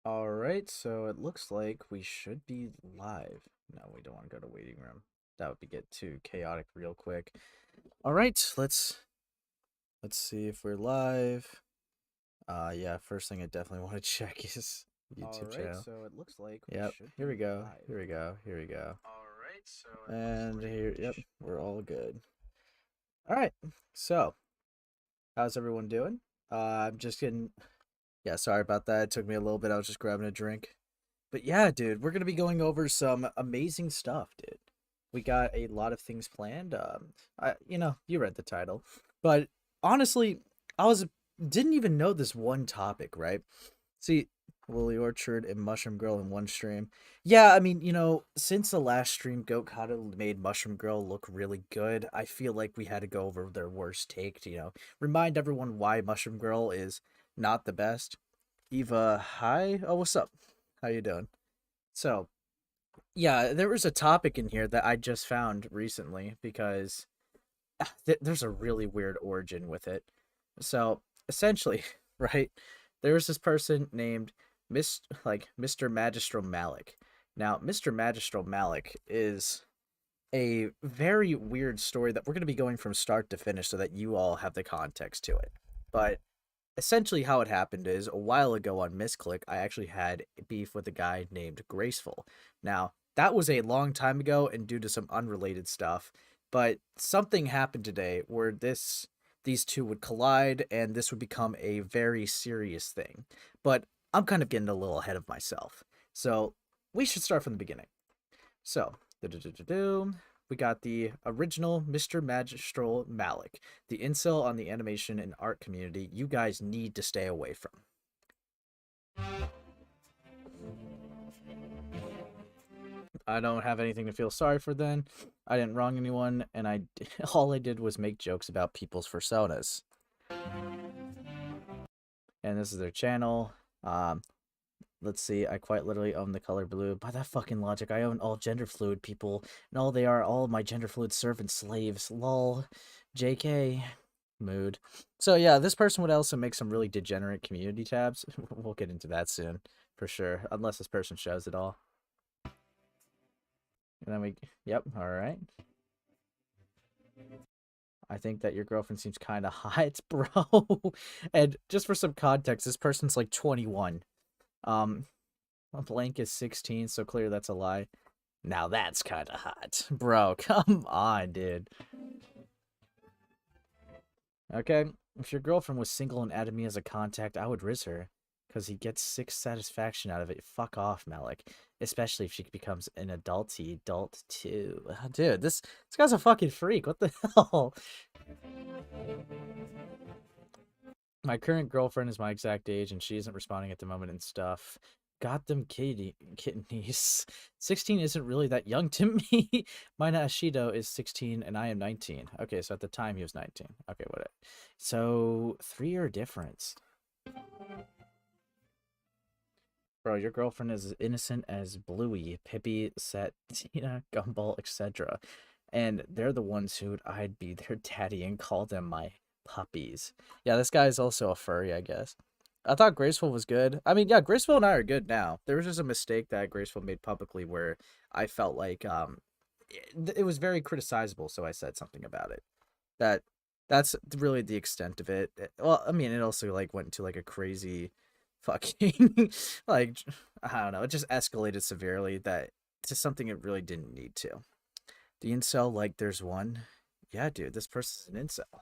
Alright, so it looks like we should be live. No, we don't want to go to waiting room. That would get too chaotic real quick. Alright, let's see if we're live. Yeah, first thing I definitely want to check is YouTube Alright, channel. so it looks like we Yep, should here we be go. live. Here we go. Here we go. Alright, so it looks And like here, we yep, should. we're all good. Alright, so how's everyone doing? I'm just getting, yeah, sorry about that. It took me a little bit. I was just grabbing a drink. But yeah, dude, we're gonna be going over some amazing stuff, dude. We got a lot of things planned. You read the title, but honestly, I was didn't even know this one topic, right? See, Lily Orchard and Mushroom Girl in one stream. Yeah, I mean, since the last stream, Goat Kata made Mushroom Girl look really good. I feel like we had to go over their worst take. Remind everyone why Mushroom Girl is not the best. Eva, hi. Oh, what's up? How you doing? So, yeah, there was a topic in here that I just found recently because there's a really weird origin with it. So, essentially, right, there was this person named Mr. Magistral Malik. Now, Mr. Magistral Malik is a very weird story that we're going to be going from start to finish so that you all have the context to it. But essentially how it happened is a while ago on Misclick, I actually had beef with a guy named Graceful. Now, that was a long time ago and due to some unrelated stuff, but something happened today where these two would collide and this would become a very serious thing. But I'm kind of getting a little ahead of myself. So, we should start from the beginning. So, we got the original Mr. Magistral Malik, the incel on the animation and art community you guys need to stay away from. I don't have anything to feel sorry for then. I didn't wrong anyone, and all I did was make jokes about people's personas. And this is their channel. Um, let's see, I quite literally own the color blue. By that fucking logic, I own all gender fluid people, and all they are all my gender fluid servant slaves. Lol. JK. Mood. So yeah, this person would also make some really degenerate community tabs. We'll get into that soon, for sure, unless this person shows it all. And then yep, all right. I think that your girlfriend seems kind of hot, bro. And just for some context, this person's like 21. Um, blank is 16, so clear that's a lie. Now that's kind of hot. Bro, come on, dude. Okay, if your girlfriend was single and added me as a contact, I would risk her. Because he gets sick satisfaction out of it. Fuck off, Malik. Especially if she becomes an adult too. Dude, this guy's a fucking freak. What the hell? My current girlfriend is my exact age and she isn't responding at the moment and stuff. Got them kidneys. 16 isn't really that young to me. Mina Ashido is 16 and I am 19. Okay, so at the time he was 19. Okay, what? So 3-year difference. Bro, your girlfriend is as innocent as Bluey, Pippi, Set, Tina, Gumball, etc. And they're the ones who'd I'd be their daddy and call them my puppies. Yeah, this guy is also a furry, I guess. I thought Graceful was good. I mean, yeah, Graceful and I are good now. There was just a mistake that Graceful made publicly where I felt like it was very criticizable, so I said something about it. That that's really the extent of it. Well, I mean, it also like went into like a crazy fucking like I don't know, it just escalated severely that to something it really didn't need to. The incel, like there's one. Yeah, dude, this person's an incel.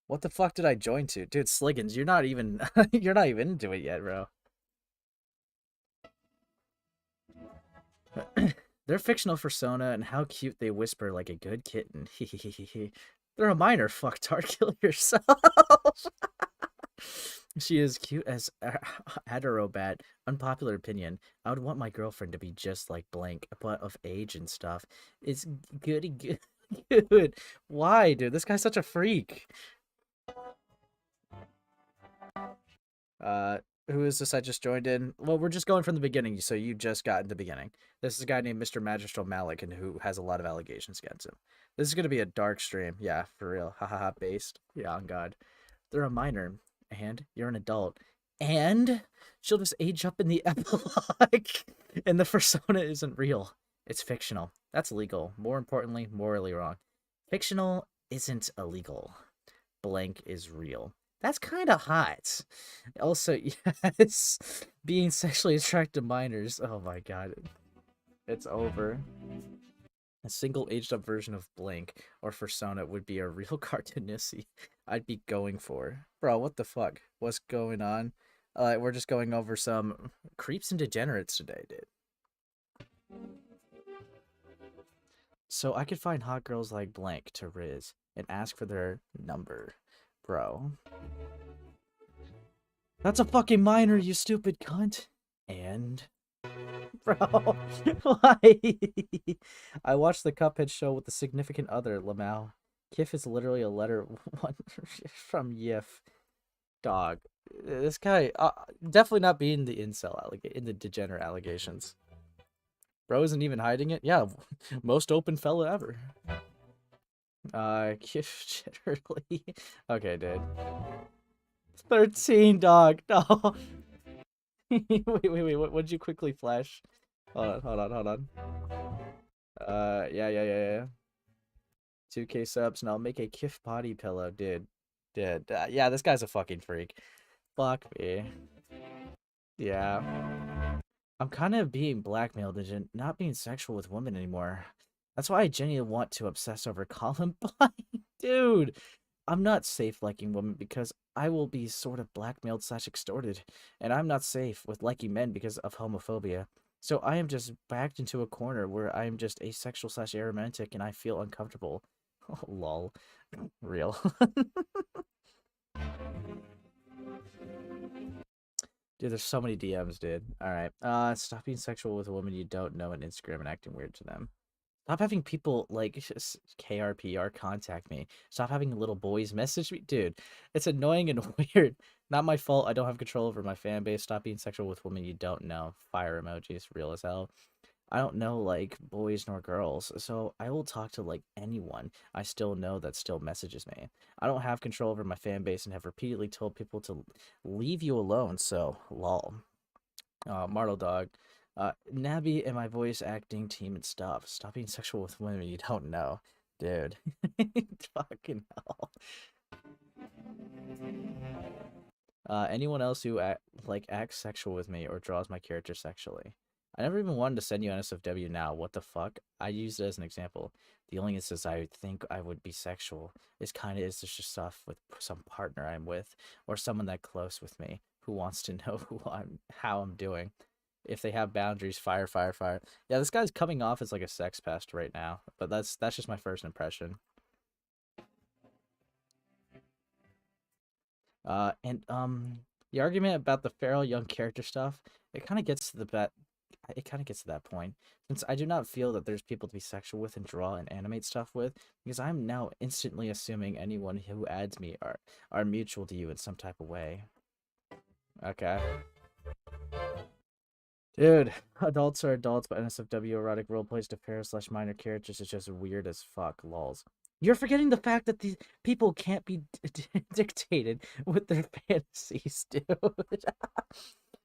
What the fuck did I join to? Dude, Sliggins, you're not even you're not even into it yet, bro. Their fictional persona and how cute they whisper like a good kitten. They're a minor. Fucktard, kill yourself. She is cute as Aderobat. Unpopular opinion. I would want my girlfriend to be just like blank, but of age and stuff. It's goody good. Dude, why, dude? This guy's such a freak. Uh, who is this? I just joined in. Well, we're just going from the beginning, so you just got in the beginning. This is a guy named Mr. Magistral Malik, and who has a lot of allegations against him. This is gonna be a dark stream. Yeah, for real. Ha ha ha. Based. Yeah, on God. They're a minor, and you're an adult. And she'll just age up in the epilogue, and the persona isn't real. It's fictional. That's illegal. More importantly, morally wrong. Fictional isn't illegal. Blank is real. That's kind of hot. Also, yes, being sexually attracted to minors. Oh my god. It's over. A single aged up version of Blank or Persona would be a real cartoonisy I'd be going for. Bro, what the fuck? What's going on? We're just going over some creeps and degenerates today, dude. So I could find hot girls like Blank to Riz and ask for their number. Bro. That's a fucking minor, you stupid cunt. And... Bro, why? I watched the Cuphead show with the significant other, Lamau. Kif is literally a letter one from Yif. Dog. This guy, definitely not being the incel in the degenerate allegations. Bro isn't even hiding it. Yeah, most open fella ever. Kif generally. Okay, dude. 13, dog. No. wait. What'd you quickly flash? Hold on. Yeah. 2K subs, and I'll make a Kif body pillow, dude. Yeah, this guy's a fucking freak. Fuck me. Yeah. I'm kind of being blackmailed into not being sexual with women anymore. That's why I genuinely want to obsess over Columbine. Dude, I'm not safe liking women because I will be sort of blackmailed / extorted. And I'm not safe with liking men because of homophobia. So I am just backed into a corner where I am just asexual / aromantic and I feel uncomfortable. Oh, lol. Real. Dude, there's so many DMs, dude. Alright. Stop being sexual with a woman you don't know on Instagram and acting weird to them. Stop having people like KRPR contact me. Stop having little boys message me. Dude, it's annoying and weird. Not my fault. I don't have control over my fan base. Stop being sexual with women you don't know. Fire emojis, real as hell. I don't know like boys nor girls, so I will talk to like anyone I still know that still messages me. I don't have control over my fan base and have repeatedly told people to leave you alone, so lol. Martle Dog. Nabby and my voice acting team and stuff. Stop being sexual with women you don't know. Dude. Fucking hell. Anyone else who acts sexual with me or draws my character sexually. I never even wanted to send you NSFW now. What the fuck? I used it as an example. The only instance I would think I would be sexual is just stuff with some partner I'm with or someone that close with me who wants to know how I'm doing. If they have boundaries, fire. Yeah, this guy's coming off as like a sex pest right now, but that's just my first impression. And the argument about the feral young character stuff, it kind of gets to that point. Since I do not feel that there's people to be sexual with and draw and animate stuff with, because I'm now instantly assuming anyone who adds me are mutual to you in some type of way. Okay. Dude, adults are adults, but NSFW erotic roleplays to fair / minor characters is just weird as fuck, lols. You're forgetting the fact that these people can't be dictated with their fantasies, dude.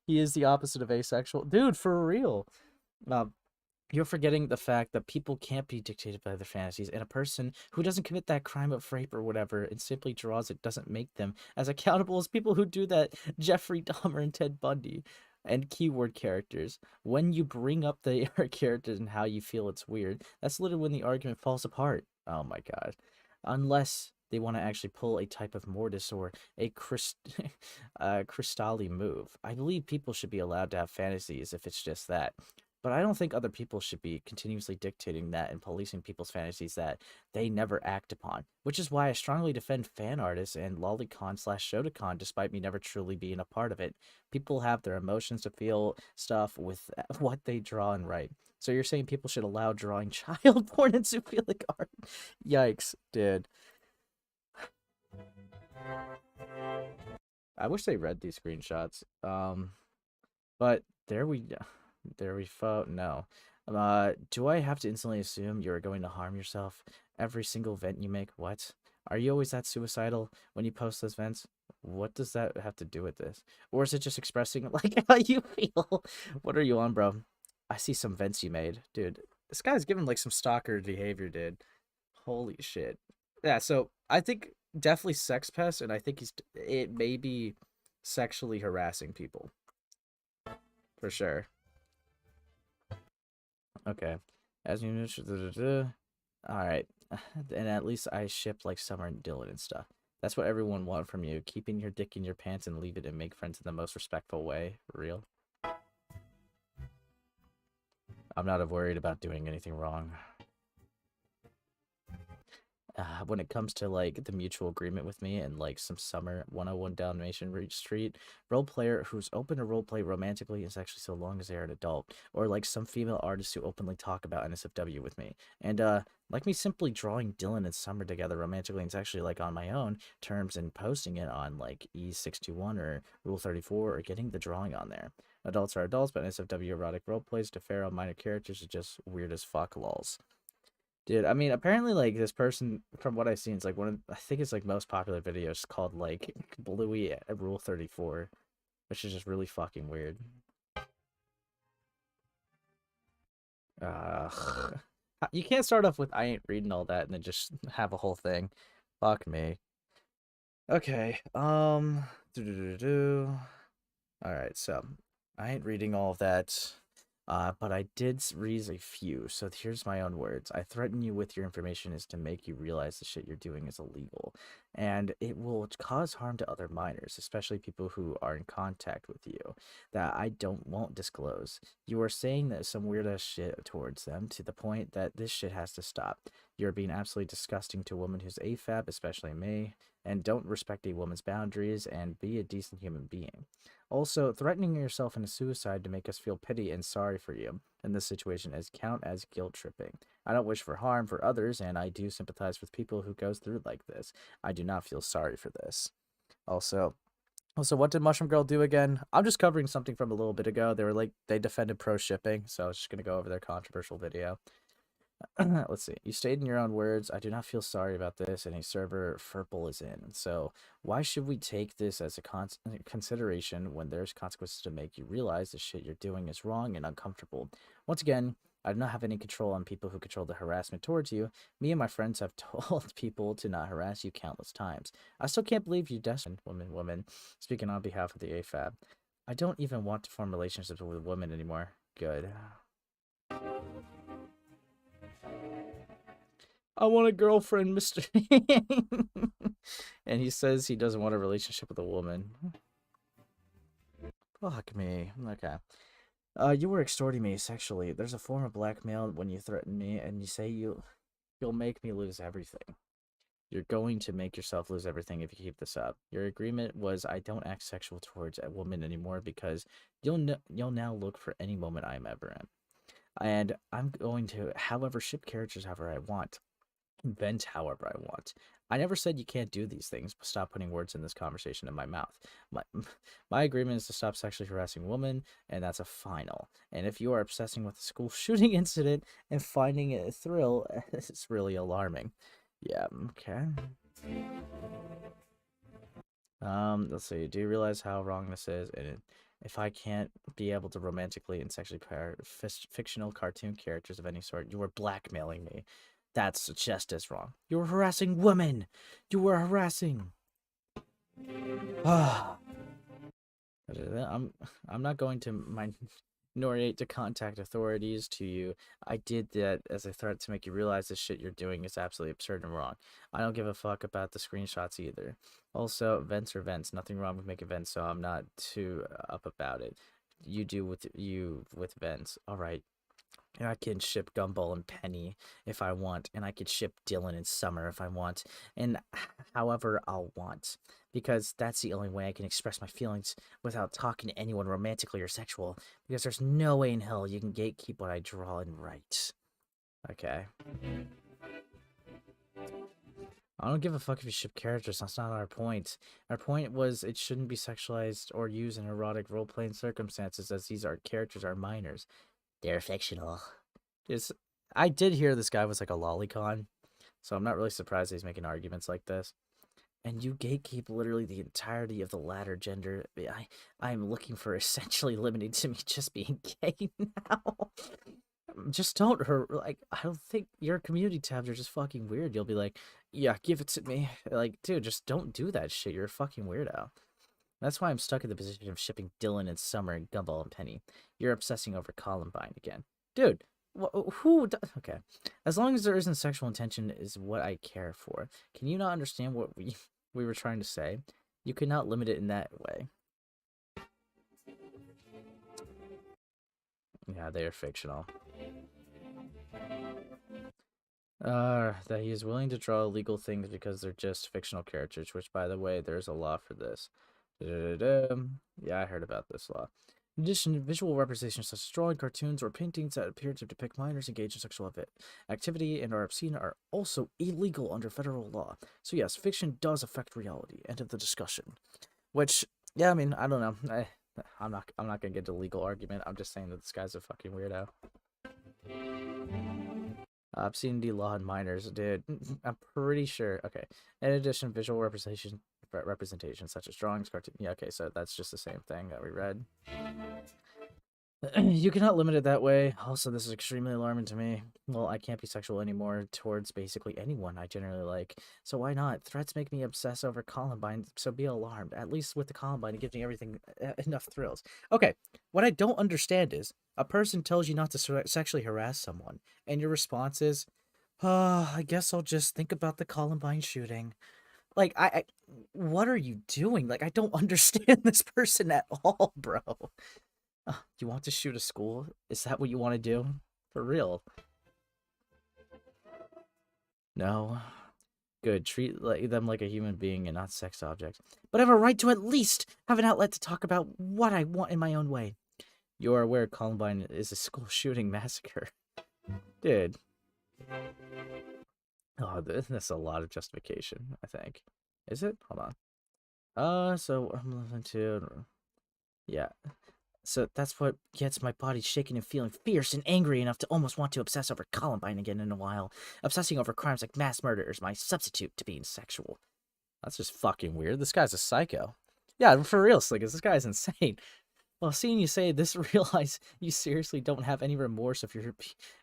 He is the opposite of asexual. Dude, for real. You're forgetting the fact that people can't be dictated by their fantasies, and a person who doesn't commit that crime of rape or whatever and simply draws it doesn't make them as accountable as people who do that. Jeffrey Dahmer and Ted Bundy. And keyword characters. When you bring up the characters and how you feel it's weird, that's literally when the argument falls apart. Oh my god. Unless they want to actually pull a type of mortis or a crystalli move. I believe people should be allowed to have fantasies if it's just that. But I don't think other people should be continuously dictating that and policing people's fantasies that they never act upon. Which is why I strongly defend fan artists and lolicon / shotacon despite me never truly being a part of it. People have their emotions to feel stuff with what they draw and write. So you're saying people should allow drawing child porn and zoophilic art? Yikes, dude. I wish they read these screenshots. But there we fought. No. Do I have to instantly assume you're going to harm yourself every single vent you make? What? Are you always that suicidal when you post those vents? What does that have to do with this? Or is it just expressing like how you feel? What are you on, bro? I see some vents you made, dude. This guy's giving like some stalker behavior, dude. Holy shit. Yeah, so I think definitely sex pest, and I think it may be sexually harassing people for sure. Okay, as you know, all right, and at least I ship like Summer and Dylan and stuff. That's what everyone want from you. Keeping your dick in your pants and leave it and make friends in the most respectful way. Real. I'm not worried about doing anything wrong. When it comes to like the mutual agreement with me and like some Summer 101 Dalmatian Street role player who's open to roleplay romantically and sexually so long as they are an adult, or like some female artists who openly talk about NSFW with me, and like me simply drawing Dylan and Summer together romantically and sexually like on my own terms and posting it on like E621 or Rule 34 or getting the drawing on there. Adults are adults, but NSFW erotic roleplays to feral minor characters are just weird as fuck lols. Dude, I mean, apparently, like, this person, from what I've seen, is, like, I think it's, like, most popular videos called, like, Bluey at Rule 34, which is just really fucking weird. You can't start off with, I ain't reading all that, and then just have a whole thing. Fuck me. Okay, Alright, so, I ain't reading all of that. But I did read a few, so here's my own words. I threaten you with your information is to make you realize the shit you're doing is illegal, and it will cause harm to other minors, especially people who are in contact with you, that I won't disclose. You are saying that some weird ass shit towards them to the point that this shit has to stop. You're being absolutely disgusting to a woman who's AFAB, especially me, and don't respect a woman's boundaries and be a decent human being. Also, threatening yourself into suicide to make us feel pity and sorry for you in this situation is count as guilt tripping. I don't wish for harm for others, and I do sympathize with people who goes through like this. I do not feel sorry for this. Also, what did Mushroom Girl do again? I'm just covering something from a little bit ago. They defended pro shipping, so I was just gonna go over their controversial video. Let's see. You stated in your own words, I do not feel sorry about this, and a server Furple is in. So why should we take this as a consideration when there's consequences to make you realize the shit you're doing is wrong and uncomfortable? Once again, I do not have any control on people who control the harassment towards you. Me and my friends have told people to not harass you countless times. I still can't believe you destined woman, speaking on behalf of the AFAB. I don't even want to form relationships with women anymore. Good. I want a girlfriend, Mr. And he says he doesn't want a relationship with a woman. Fuck me. Okay. You were extorting me sexually. There's a form of blackmail when you threaten me and you say you'll make me lose everything. You're going to make yourself lose everything if you keep this up. Your agreement was I don't act sexual towards a woman anymore because you'll now look for any moment I'm ever in. And I'm going to, however, ship characters however I want. Invent however I want. I never said you can't do these things, but stop putting words in this conversation in my mouth. My agreement is to stop sexually harassing women, and that's a final. And if you are obsessing with the school shooting incident and finding it a thrill, it's really alarming. Yeah, okay. Let's see. Do you realize how wrong this is? And if I can't be able to romantically and sexually pair fictional cartoon characters of any sort, you are blackmailing me. That's just as wrong. You were harassing women. You were harassing. I'm not going to minorate to contact authorities to you. I did that as a threat to make you realize the shit you're doing is absolutely absurd and wrong. I don't give a fuck about the screenshots either. Also, vents are vents. Nothing wrong with making vents, so I'm not too up about it. You do with vents. All right. And I can ship Gumball and Penny if I want, and I could ship Dylan and Summer if I want, and however I'll want, because that's the only way I can express my feelings without talking to anyone romantically or sexual, because there's no way in hell you can gatekeep what I draw and write. Okay. I don't give a fuck if you ship characters, that's not our point. Our point was it shouldn't be sexualized or used in erotic role-playing circumstances, as these characters are minors. They're fictional. I did hear this guy was like a lolicon, so I'm not really surprised he's making arguments like this. and you gatekeep literally the entirety of the latter gender. I'm looking for essentially limited to me just being gay now. Just don't like, I don't think your community tabs are just fucking weird. You'll be like, yeah, give it to me. Like, dude, just don't do that shit. You're a fucking weirdo. That's why I'm stuck in the position of shipping Dylan and Summer and Gumball and Penny. You're obsessing over Columbine again. Dude, okay. As long as there isn't sexual intention is what I care for. Can you not understand what we were trying to say? You cannot limit it in that way. Yeah, they are fictional. That he is willing to draw illegal things because they're just fictional characters, which, by the way, there's a law for this. Yeah, I heard about this law. In addition, visual representations such as drawing, cartoons, or paintings that appear to depict minors engaged in sexual activity and are obscene are also illegal under federal law. So yes, fiction does affect reality. End of the discussion. Which, yeah, I mean, I don't know. I'm not gonna get into a legal argument. I'm just saying that this guy's a fucking weirdo. Obscenity law and minors, dude. I'm pretty sure. Okay. In addition, visual representation such as drawings, cartoons. Yeah, okay, so that's just the same thing that we read. You cannot limit it that way. Also, this is extremely alarming to me. Well, I can't be sexual anymore towards basically anyone I generally like. So why not? Threats make me obsess over Columbine, so be alarmed. At least with the Columbine, it gives me everything, enough thrills. Okay, what I don't understand is, a person tells you not to sexually harass someone, and your response is, I guess I'll just think about the Columbine shooting. Like, what are you doing? Like, I don't understand this person at all, bro. You want to shoot a school? Is that what you want to do? For real? No. Good. Treat them like a human being and not sex objects. But I have a right to at least have an outlet to talk about what I want in my own way. You are aware Columbine is a school shooting massacre. Dude. Oh, that's a lot of justification, I think. Is it? Hold on. So I'm listening to... Yeah. So that's what gets my body shaking and feeling fierce and angry enough to almost want to obsess over Columbine again in a while. Obsessing over crimes like mass murder is my substitute to being sexual. That's just fucking weird. This guy's a psycho. Yeah, for real, Slickers. This guy's insane. Well, seeing you say this, realize you seriously don't have any remorse if you're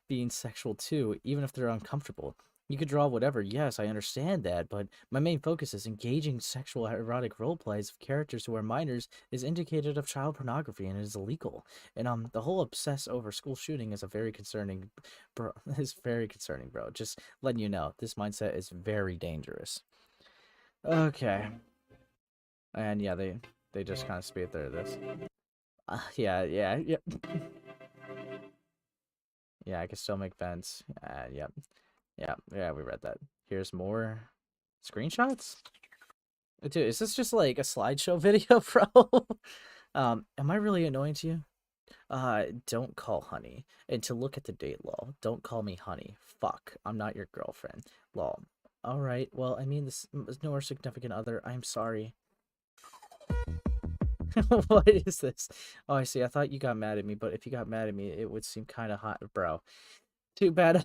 being sexual too, even if they're uncomfortable. You could draw whatever, yes, I understand that, but my main focus is engaging sexual erotic role plays of characters who are minors is indicated of child pornography and is illegal. And the whole obsess over school shooting is very concerning, bro. Is very concerning, bro. Just letting you know, this mindset is very dangerous. Okay. And yeah, they just kind of speed through this. Yeah. Yeah, I can still make vents. Yep. Yeah, we read that. Here's more screenshots. Dude, is this just like a slideshow video, bro? Am I really annoying to you? Don't call honey. And to look at the date, lol. Don't call me honey. Fuck, I'm not your girlfriend. Lol. Alright, well, I mean, this is no significant other. I'm sorry. What is this? Oh, I see. I thought you got mad at me, but if you got mad at me, it would seem kind of hot, bro. Too bad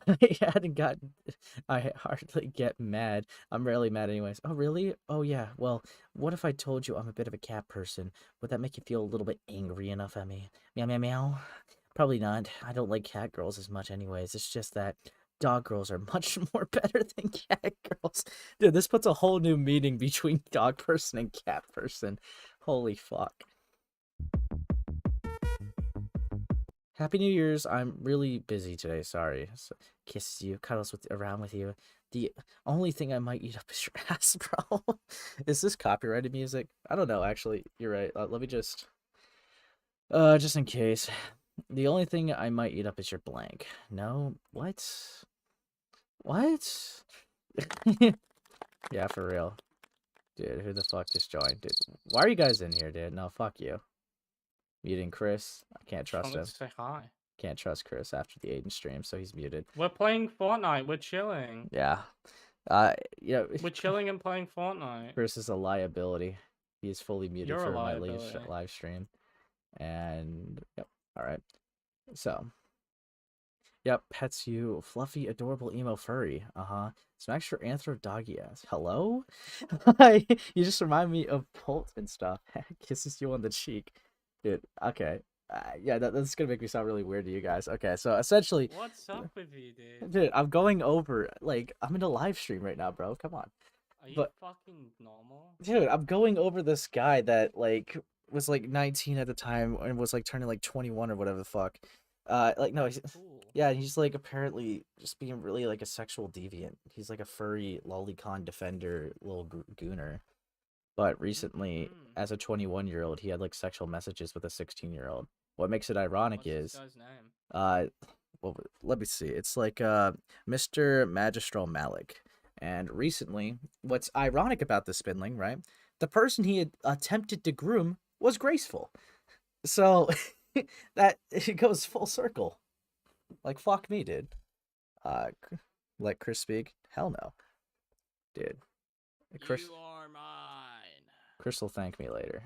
I hardly get mad. I'm rarely mad anyways. Oh, really? Oh, yeah. Well, what if I told you I'm a bit of a cat person? Would that make you feel a little bit angry enough at me? Meow, meow, meow. Probably not. I don't like cat girls as much anyways. It's just that dog girls are much more better than cat girls. Dude, this puts a whole new meaning between dog person and cat person. Holy fuck. Happy New Year's. I'm really busy today. Sorry. So, kisses you, cuddles around with you. The only thing I might eat up is your ass, bro. Is this copyrighted music? I don't know. Actually, you're right. Let me just in case. The only thing I might eat up is your blank. No, what? What? Yeah, for real, dude. Who the fuck just joined, dude? Why are you guys in here, dude? No, fuck you. Muting Chris. I can't trust him. Say hi. Can't trust Chris after the Aiden stream, so he's muted. We're playing Fortnite. We're chilling. Yeah. Yeah. We're chilling and playing Fortnite. Chris is a liability. He is fully muted You're for a my liability. live stream. And, yep. All right. So, Yep, pets you, fluffy, adorable emo furry. Smacks your anthro doggy ass. Hello? Hi, you just remind me of Holt and stuff. Kisses you on the cheek. Dude, okay. Yeah, that's gonna make me sound really weird to you guys. Okay, so essentially, What's up with you, dude? dude, I'm going over, like, I'm in a live stream right now, bro. Come on. Are you But, fucking normal? dude, I'm going over this guy that, like, was, like, 19 at the time and was, like, turning, like, 21 or whatever the fuck. Like, no, That's he's, cool. yeah, he's, like, apparently just being really, like, a sexual deviant. He's, like, a furry lolicon defender little gooner. But recently, as a 21-year-old, he had, like, sexual messages with a 16-year-old. What makes it ironic What's this is, guy's name? well, let me see. It's like Mr. Magistral Malik. And recently, what's ironic about this spindling, right? The person he had attempted to groom was graceful. So that it goes full circle. Like, fuck me, dude. Let Chris speak? Hell no. Dude. Chris, You are mine. Chris will thank me later.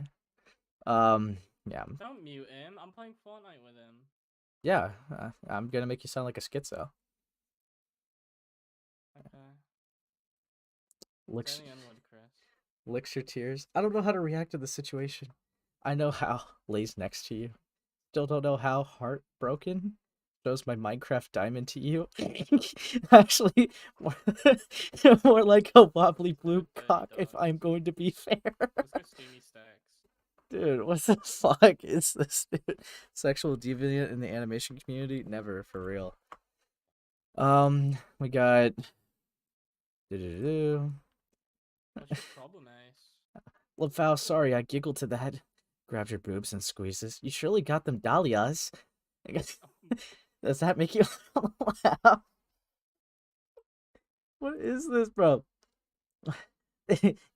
Yeah. Don't mute him. I'm playing Fortnite with him. Yeah, I'm gonna make you sound like a schizo. Okay. Licks, Say the N-word, Chris. licks your tears. I don't know how to react to the situation. I know how. Lays next to you. Still don't know how. Heartbroken. Shows my Minecraft diamond to you. Actually, more, more like a wobbly blue Dirty cock, if dogs. I'm going to be fair. Let's go steamy stacks. Dude, what the fuck is this, dude? Sexual deviant in the animation community? Never, for real. We got. What's your problem, Ace? Lefau, sorry, I giggled to that. Grabs your boobs and squeezes. You surely got them dahlias. I guess. Does that make you laugh? What is this, bro?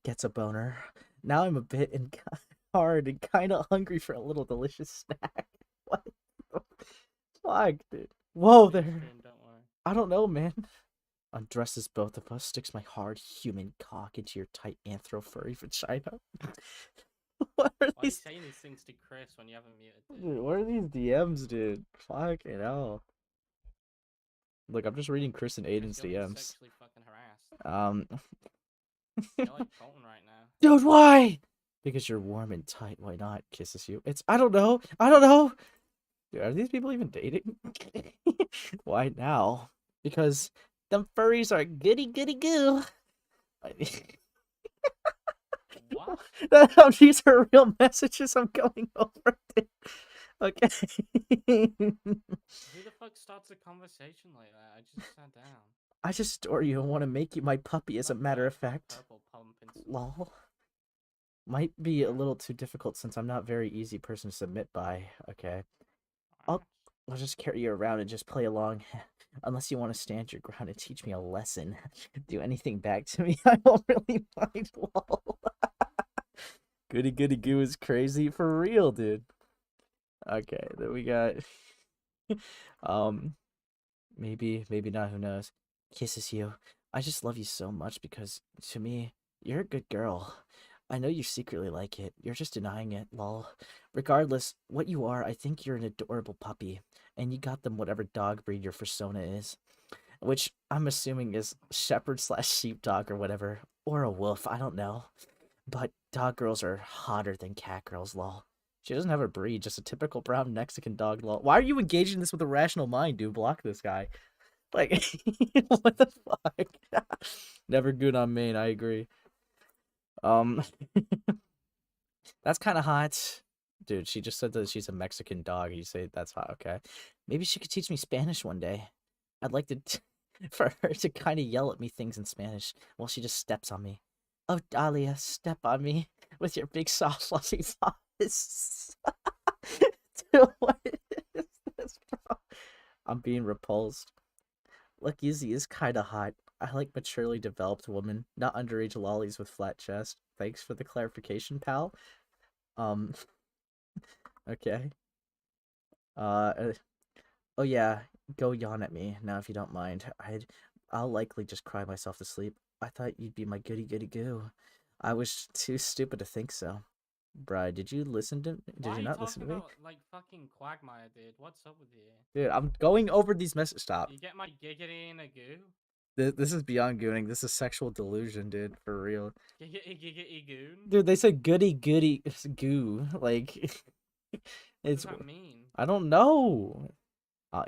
Gets a boner. Now I'm a bit hard and kind of hungry for a little delicious snack. What the fuck, dude? Whoa there. Don't worry. I don't know, man. Undresses both of us, sticks my hard human cock into your tight anthro furry vagina. What are Why are you these? saying these things to Chris when you haven't muted? Dude, what are these DMs, dude? Fucking hell. Look, I'm just reading Chris and Aiden's Chris, you're DMs. sexually fucking harassed. You're like Colton right now. Dude, why? Because you're warm and tight. Why not? Kisses you. I don't know. I don't know. Dude, are these people even dating? Why now? Because them furries are goody goody goo. What? These are real messages I'm going over. Dude. Okay. Who the fuck starts a conversation like that? I just sat down. I just adore you and want to make you my puppy, as a matter of fact. Purple pump and Lol. Might be a little too difficult since I'm not a very easy person to submit by. Okay. I'll just carry you around and just play along. Unless you want to stand your ground and teach me a lesson. Do anything back to me, I won't really mind. Lol. Goody goody goo is crazy for real, dude. Okay, then we got maybe not, who knows. Kisses you. I just love you so much because to me, you're a good girl. I know you secretly like it. You're just denying it, lol. Regardless, what you are, I think you're an adorable puppy. And you got them whatever dog breed your persona is. Which I'm assuming is shepherd / sheepdog or whatever. Or a wolf, I don't know. But dog girls are hotter than cat girls, lol. She doesn't have a breed, just a typical brown Mexican dog, lol. Why are you engaging this with a rational mind, dude? Block this guy. Like, what the fuck? Never good on Maine, I agree. That's kind of hot. Dude, she just said that she's a Mexican dog. You say that's hot, okay. Maybe she could teach me Spanish one day. I'd like to for her to kind of yell at me things in Spanish while she just steps on me. Oh, Dahlia, step on me with your big soft fluffy paws. Dude, what is this, bro? I'm being repulsed. Look, Izzy is kind of hot. I like maturely developed women, not underage lollies with flat chest. Thanks for the clarification, pal. Okay. Oh yeah, go yawn at me now if you don't mind. I'll likely just cry myself to sleep. I thought you'd be my goody goody goo. I was too stupid to think so. Bri, did you listen to? Did Why you are you not listen talking to me? about like fucking Quagmire, dude? What's up with you? Dude, I'm going over these messages. Stop. You get my giggity in a goo? This is beyond gooning. This is sexual delusion, dude. For real. Giggity goon? Dude, they said goody goody goo. Like, What it's. does that mean? I don't know. Uh,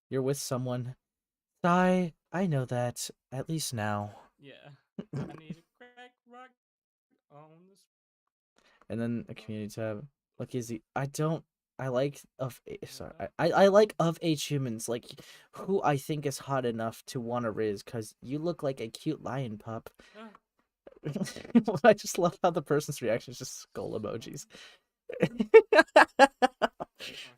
you're with someone. I know that. At least now. Yeah. I need a crack rock on this. And then a community tab. Look, Izzy, I like sorry. I like of age humans, like who I think is hot enough to want to riz, cause you look like a cute lion pup. Ah. I just love how the person's reaction is just skull emojis. Oh shit,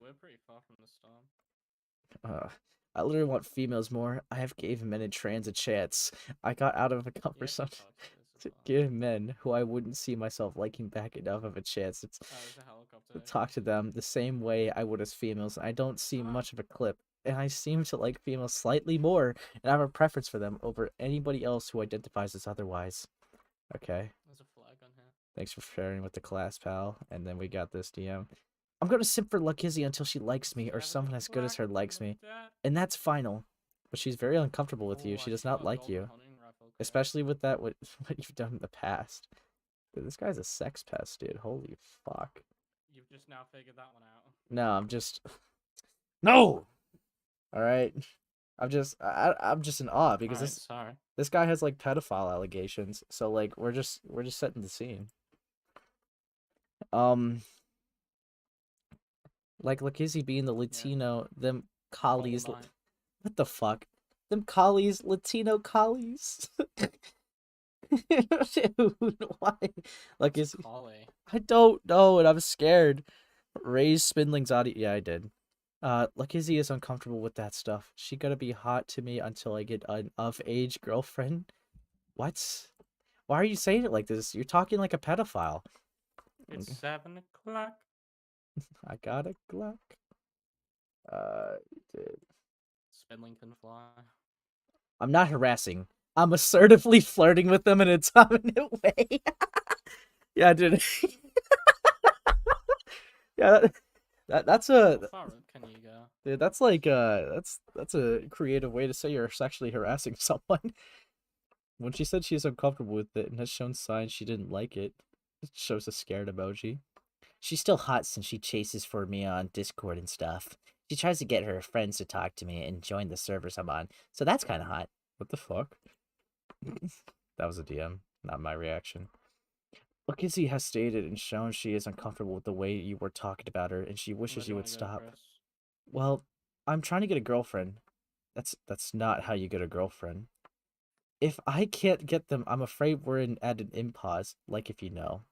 we're pretty far from the storm. I literally want females more. I have gave men and trans a chance. I got out of a comfort zone to give men who I wouldn't see myself liking back enough of a chance Oh, there's a helicopter. to talk to them the same way I would as females. I don't see much of a clip, and I seem to like females slightly more, and I have a preference for them over anybody else who identifies as otherwise. Okay. There's a flag on here. Thanks for sharing with the class, pal. And then we got this DM. I'm gonna simp for Lakizzy until she likes me, or someone as good as her likes me. And that's final. But she's very uncomfortable with you. She does not like you. Especially with that, what you've done in the past. Dude, this guy's a sex pest, dude. Holy fuck. You've just now figured that one out. No, I'm just... No! Alright? I'm just in awe, because this guy has, like, pedophile allegations. So, like, we're just setting the scene. Like Lakizzy being the Latino, them collies... What the fuck? Them collies, Latino collies. Dude, why? Like, is I don't know, and I'm scared. Raise Spindling's audio. Yeah, I did. Lakizzy is uncomfortable with that stuff. She gotta be hot to me until I get an of-age girlfriend. What? Why are you saying it like this? You're talking like a pedophile. It's 7 o'clock. I got a Glock. Dude. Spindling can fly. I'm not harassing. I'm assertively flirting with them in a dominant way. Yeah, dude. Yeah, that's a. How far can you go? Dude, that's like that's a creative way to say you're sexually harassing someone. When she said she's uncomfortable with it and has shown signs she didn't like it, it shows a scared emoji. She's still hot since she chases for me on Discord and stuff. She tries to get her friends to talk to me and join the servers I'm on, so that's kind of hot. What the fuck? That was a DM, not my reaction. Lakizzy has stated and shown she is uncomfortable with the way you were talking about her, and she wishes you would stop. Well, I'm trying to get a girlfriend. That's not how you get a girlfriend. If I can't get them, I'm afraid we're at an impasse, like if you know.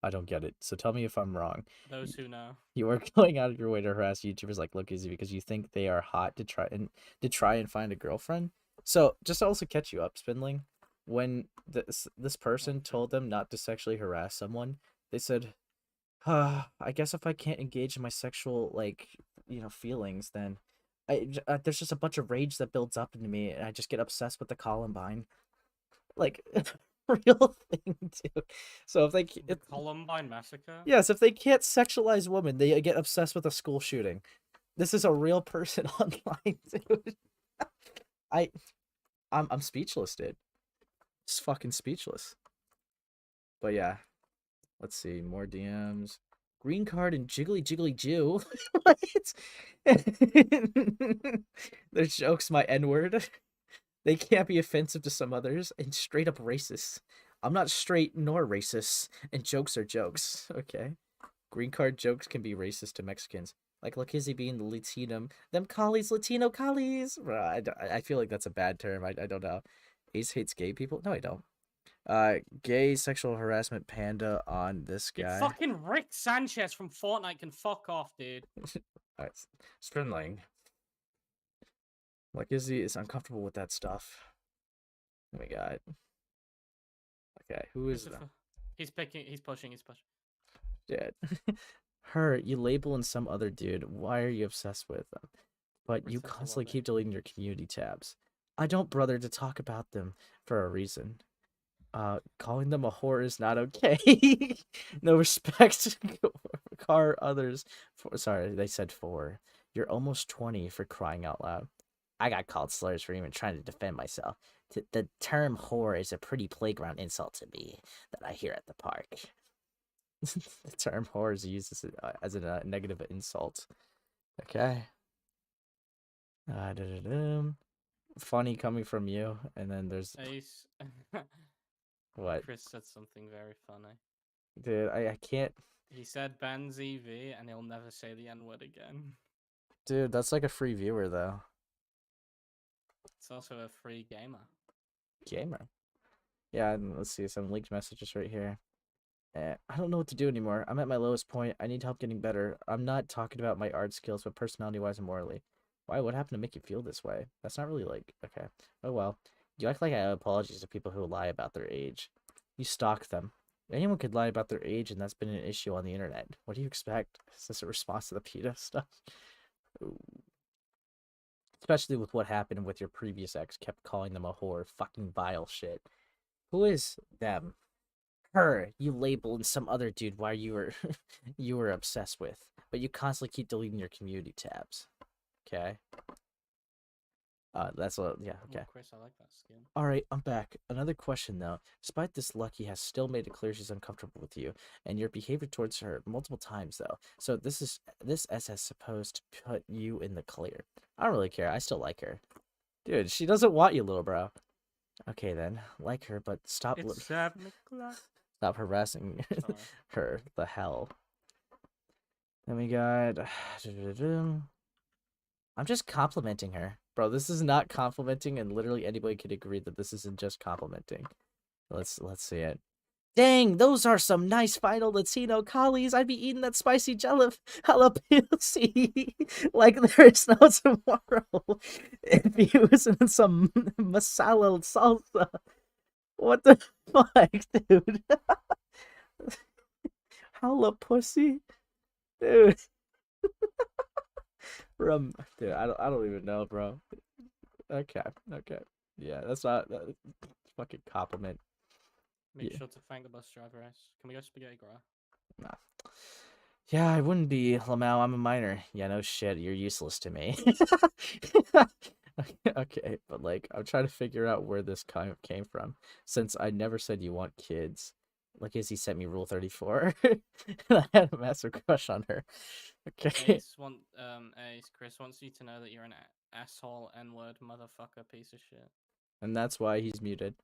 I don't get it, so tell me if I'm wrong. Those who know. You are going out of your way to harass YouTubers like Lakizzy because you think they are hot to try and find a girlfriend? So, just to also catch you up, Spindling, when this person told them not to sexually harass someone, they said, I guess if I can't engage in my sexual, like, feelings, then there's just a bunch of rage that builds up into me, and I just get obsessed with the Columbine. Like, real thing, dude. So if they... Columbine massacre? Yes, if they can't sexualize women, they get obsessed with a school shooting. This is a real person online, dude. I'm speechless, dude. Just fucking speechless. But yeah. Let's see. More DMs. Green card and jiggly jiggly Jew. What? Their jokes my N-word. They can't be offensive to some others and straight up racist. I'm not straight nor racist, and jokes are jokes. Okay. Green card jokes can be racist to Mexicans. Like Lakizzy being the Latino. Them collies, Latino collies. I feel like that's a bad term. I don't know. Ace hates gay people? No, I don't. Gay sexual harassment panda on this guy. Fucking Rick Sanchez from Fortnite can fuck off, dude. Alright, Spindling. Lakizzy is uncomfortable with that stuff. Oh my god. Okay, who is that? He's pushing. Dead. Her, you label and some other dude. Why are you obsessed with them? But you constantly keep deleting your community tabs. I don't, brother, to talk about them for a reason. Calling them a whore is not okay. No respect. Car others. Sorry, they said four. You're almost 20 for crying out loud. I got called slurs for even trying to defend myself. The term whore is a pretty playground insult to me that I hear at the park. The term whore is used as a negative insult. Okay. Funny coming from you, and then there's Ace. what? Chris said something very funny. Dude, I can't. He said Ben's EV and he'll never say the N-word again. Dude, that's like a free viewer though. It's also a free gamer. Gamer. Yeah, and let's see some leaked messages right here. I don't know what to do anymore. I'm at my lowest point. I need help getting better. I'm not talking about my art skills, but personality-wise and morally. Why? What happened to make you feel this way? That's not really like, okay. Oh well. You act like I owe apologies to people who lie about their age. You stalk them. Anyone could lie about their age, and that's been an issue on the internet. What do you expect? Is this a response to the PETA stuff? Ooh. Especially with what happened with your previous ex, kept calling them a whore, fucking vile shit. Who is them? Her, you label, and some other dude while you were you were obsessed with, but you constantly keep deleting your community tabs. Okay. That's what. Yeah. Okay. Oh, Chris, I like that skin. All right, I'm back. Another question though. Despite this, Lucky has still made it clear she's uncomfortable with you and your behavior towards her multiple times though. So this SS supposed to put you in the clear. I don't really care. I still like her, dude. She doesn't want you, little bro. Okay then, like her, but stop. It's 7 o'clock. Stop harassing Sorry. her. The hell. Then we got. I'm just complimenting her, bro. This is not complimenting, and literally anybody could agree that this isn't just complimenting. Let's see it. Dang, those are some nice final Latino collies. I'd be eating that spicy jalapeno like there's no tomorrow if he was in some masala salsa. What the fuck, dude? Pussy, dude. Dude, I don't even know, bro. Okay. Yeah, that's not fucking compliment. Make Yeah. sure to thank the bus driver. Can we go spaghetti gra? Nah. Yeah, I wouldn't be, Lamau. I'm a minor. Yeah, no shit. You're useless to me. Okay, but like, I'm trying to figure out where this came from, since I never said you want kids. Like, Izzy sent me Rule 34, and I had a massive crush on her. Okay. Ace, Chris wants you to know that you're an asshole, N-word, motherfucker, piece of shit. And that's why he's muted.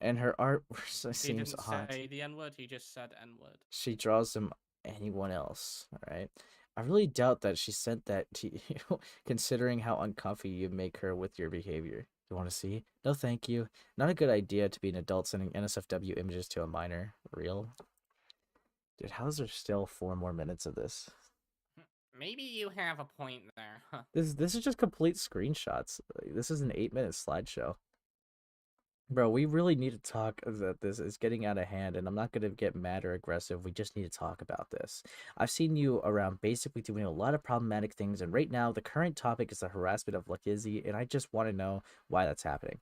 And her art seems He didn't odd. say the N-word, he just said N-word. She draws him anyone else, alright? I really doubt that she sent that to you, considering how uncomfy you make her with your behavior. You want to see? No, thank you. Not a good idea to be an adult sending NSFW images to a minor. Real? Dude, how is there still 4 more minutes of this? Maybe you have a point there, huh? This is just complete screenshots. This is an 8-minute slideshow. Bro, we really need to talk that this is getting out of hand, and I'm not going to get mad or aggressive. We just need to talk about this. I've seen you around basically doing a lot of problematic things, and right now, the current topic is the harassment of Lakizzy, and I just want to know why that's happening.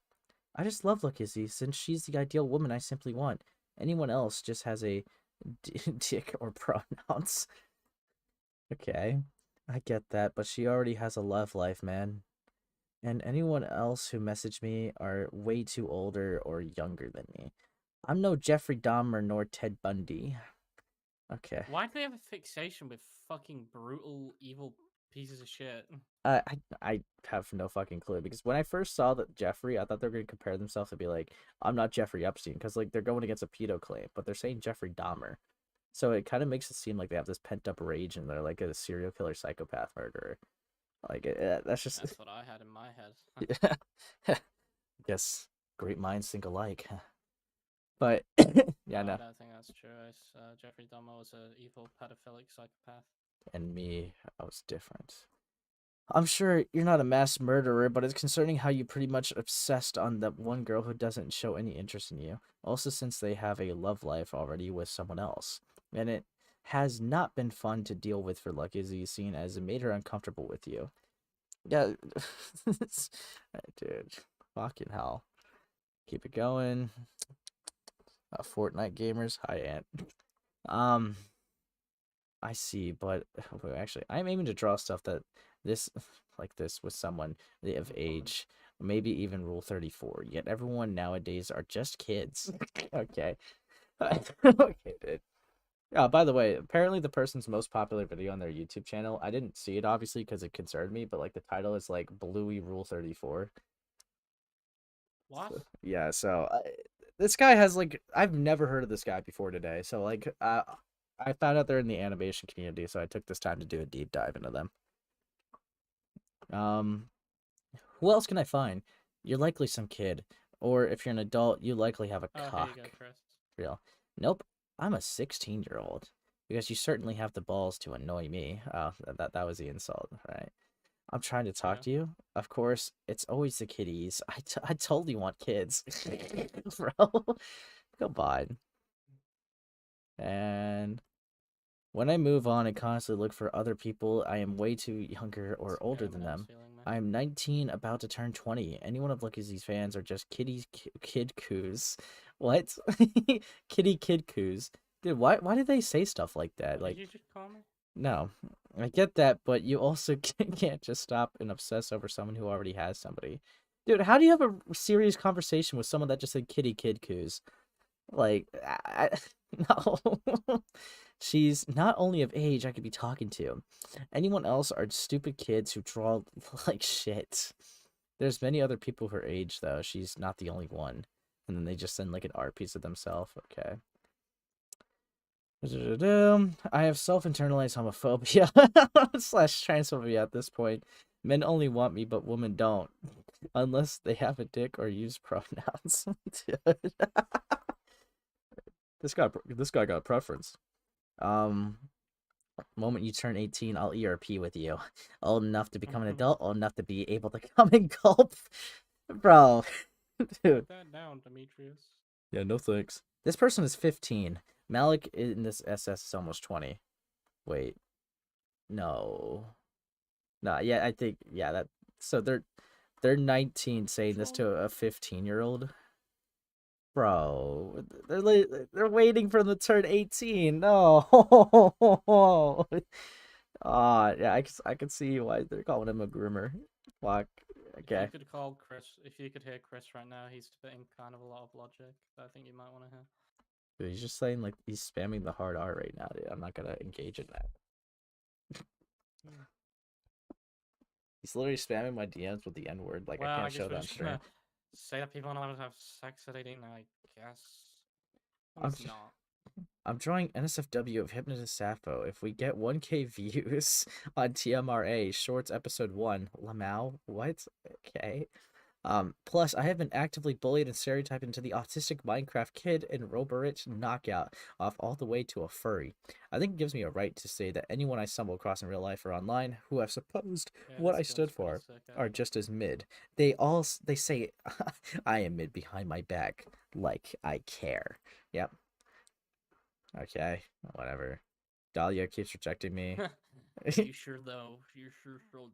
I just love Lakizzy, since she's the ideal woman I simply want. Anyone else just has a dick or pronouns. Okay, I get that, but she already has a love life, man. And anyone else who messaged me are way too older or younger than me. I'm no Jeffrey Dahmer nor Ted Bundy. Okay. Why do they have a fixation with fucking brutal, evil pieces of shit? I have no fucking clue, because when I first saw that Jeffrey, I thought they were going to compare themselves to be like, I'm not Jeffrey Epstein, because like they're going against a pedo claim, but they're saying Jeffrey Dahmer. So it kind of makes it seem like they have this pent up rage and they're like a serial killer psychopath murderer. Like that's just That's what I had in my head. yeah. Guess great minds think alike. But yeah, no. I don't think that's true. Jeffrey Dahmer was an evil pedophilic psychopath. And me, I was different. I'm sure you're not a mass murderer, but it's concerning how you pretty much obsessed on that one girl who doesn't show any interest in you. Also, since they have a love life already with someone else. And it has not been fun to deal with for Lucky, seen as it made her uncomfortable with you. Yeah, dude, fucking hell. Keep it going. Fortnite gamers. Hi, Ant. I see, but wait, actually, I'm aiming to draw stuff that this, like this, with someone of age, maybe even Rule 34. Yet everyone nowadays are just kids. Okay. Okay, dude. By the way, apparently the person's most popular video on their YouTube channel, I didn't see it obviously because it concerned me, but like the title is like Bluey Rule 34. What? Yeah, so this guy has like I've never heard of this guy before today. So like I found out they're in the animation community, so I took this time to do a deep dive into them. Who else can I find? You're likely some kid, or if you're an adult, you likely have a Oh, here cock. you go, Chris. Real. Nope. I'm a 16-year-old. Because you certainly have the balls to annoy me. Oh, that was the insult, right? I'm trying to talk Yeah. to you. Of course, it's always the kiddies. I totally want kids. Bro. Come on. And when I move on and constantly look for other people, I am way too younger or It's older going than without them. stealing, man. I am 19, about to turn 20. Anyone of Lucky's fans are just kid coos. What? Kid coos. Dude, why did they say stuff like that? What Like, did you just call me? no. I get that, but you also can't just stop and obsess over someone who already has somebody. Dude, how do you have a serious conversation with someone that just said kid coos? Like, no. She's not only of age I could be talking to. Anyone else are stupid kids who draw like shit. There's many other people her age, though. She's not the only one. And then they just send like an art piece of themselves. Okay. I have self-internalized homophobia slash transphobia at this point. Men only want me, but women don't. Unless they have a dick or use pronouns. Dude. This guy got preference. Moment you turn 18, I'll ERP with you. Old enough to become an adult, old enough to be able to come and gulp. Bro. Dude. Put that down, Demetrius. Yeah, no thanks. This person is 15. Malik in this SS is almost 20. Wait. No. No, yeah, I think that so they're 19 saying this to a 15-year-old. Bro, they're waiting for them to turn 18. No. Yeah, I can see why they're calling him a groomer. Fuck. Okay. If you could hear Chris right now, he's spitting kind of a lot of logic that I think you might want to hear. Dude, he's just saying like he's spamming the hard R right now, dude. I'm not gonna engage in that. He's literally spamming my DMs with the N word. Like Well, I I can't guess show we're that on just stream. gonna say that people aren't allowed to have sex at 18 now, I guess. I'm It's not. I'm drawing NSFW of Hypnotist Sappho. If we get 1K views on TMRA Shorts Episode 1, Lamau, what? Okay. Plus, I have been actively bullied and stereotyped into the autistic Minecraft kid and Roborich knockout off all the way to a furry. I think it gives me a right to say that anyone I stumble across in real life or online who have supposed what I stood for are just as mid. They say I am mid behind my back, like I care. Yep. Okay, whatever. Dahlia keeps rejecting me. You sure though? You sure so.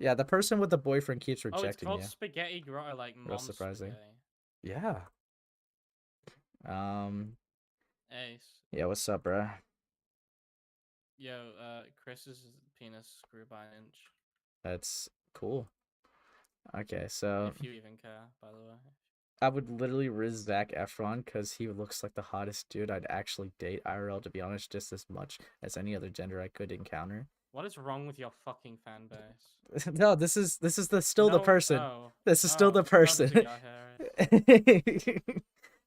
Yeah, the person with the boyfriend keeps Oh, it's rejecting called you. spaghetti grotto, like Real mom surprising. spaghetti. Yeah. Ace. Yeah, what's up, bruh? Yo, Chris's penis grew by an inch. That's cool. Okay, so If you even care, by the way. I would literally riz Zac Efron because he looks like the hottest dude I'd actually date IRL, to be honest, just as much as any other gender I could encounter. What is wrong with your fucking fan base? No, this is still the person. This is still the there's a person. guy here.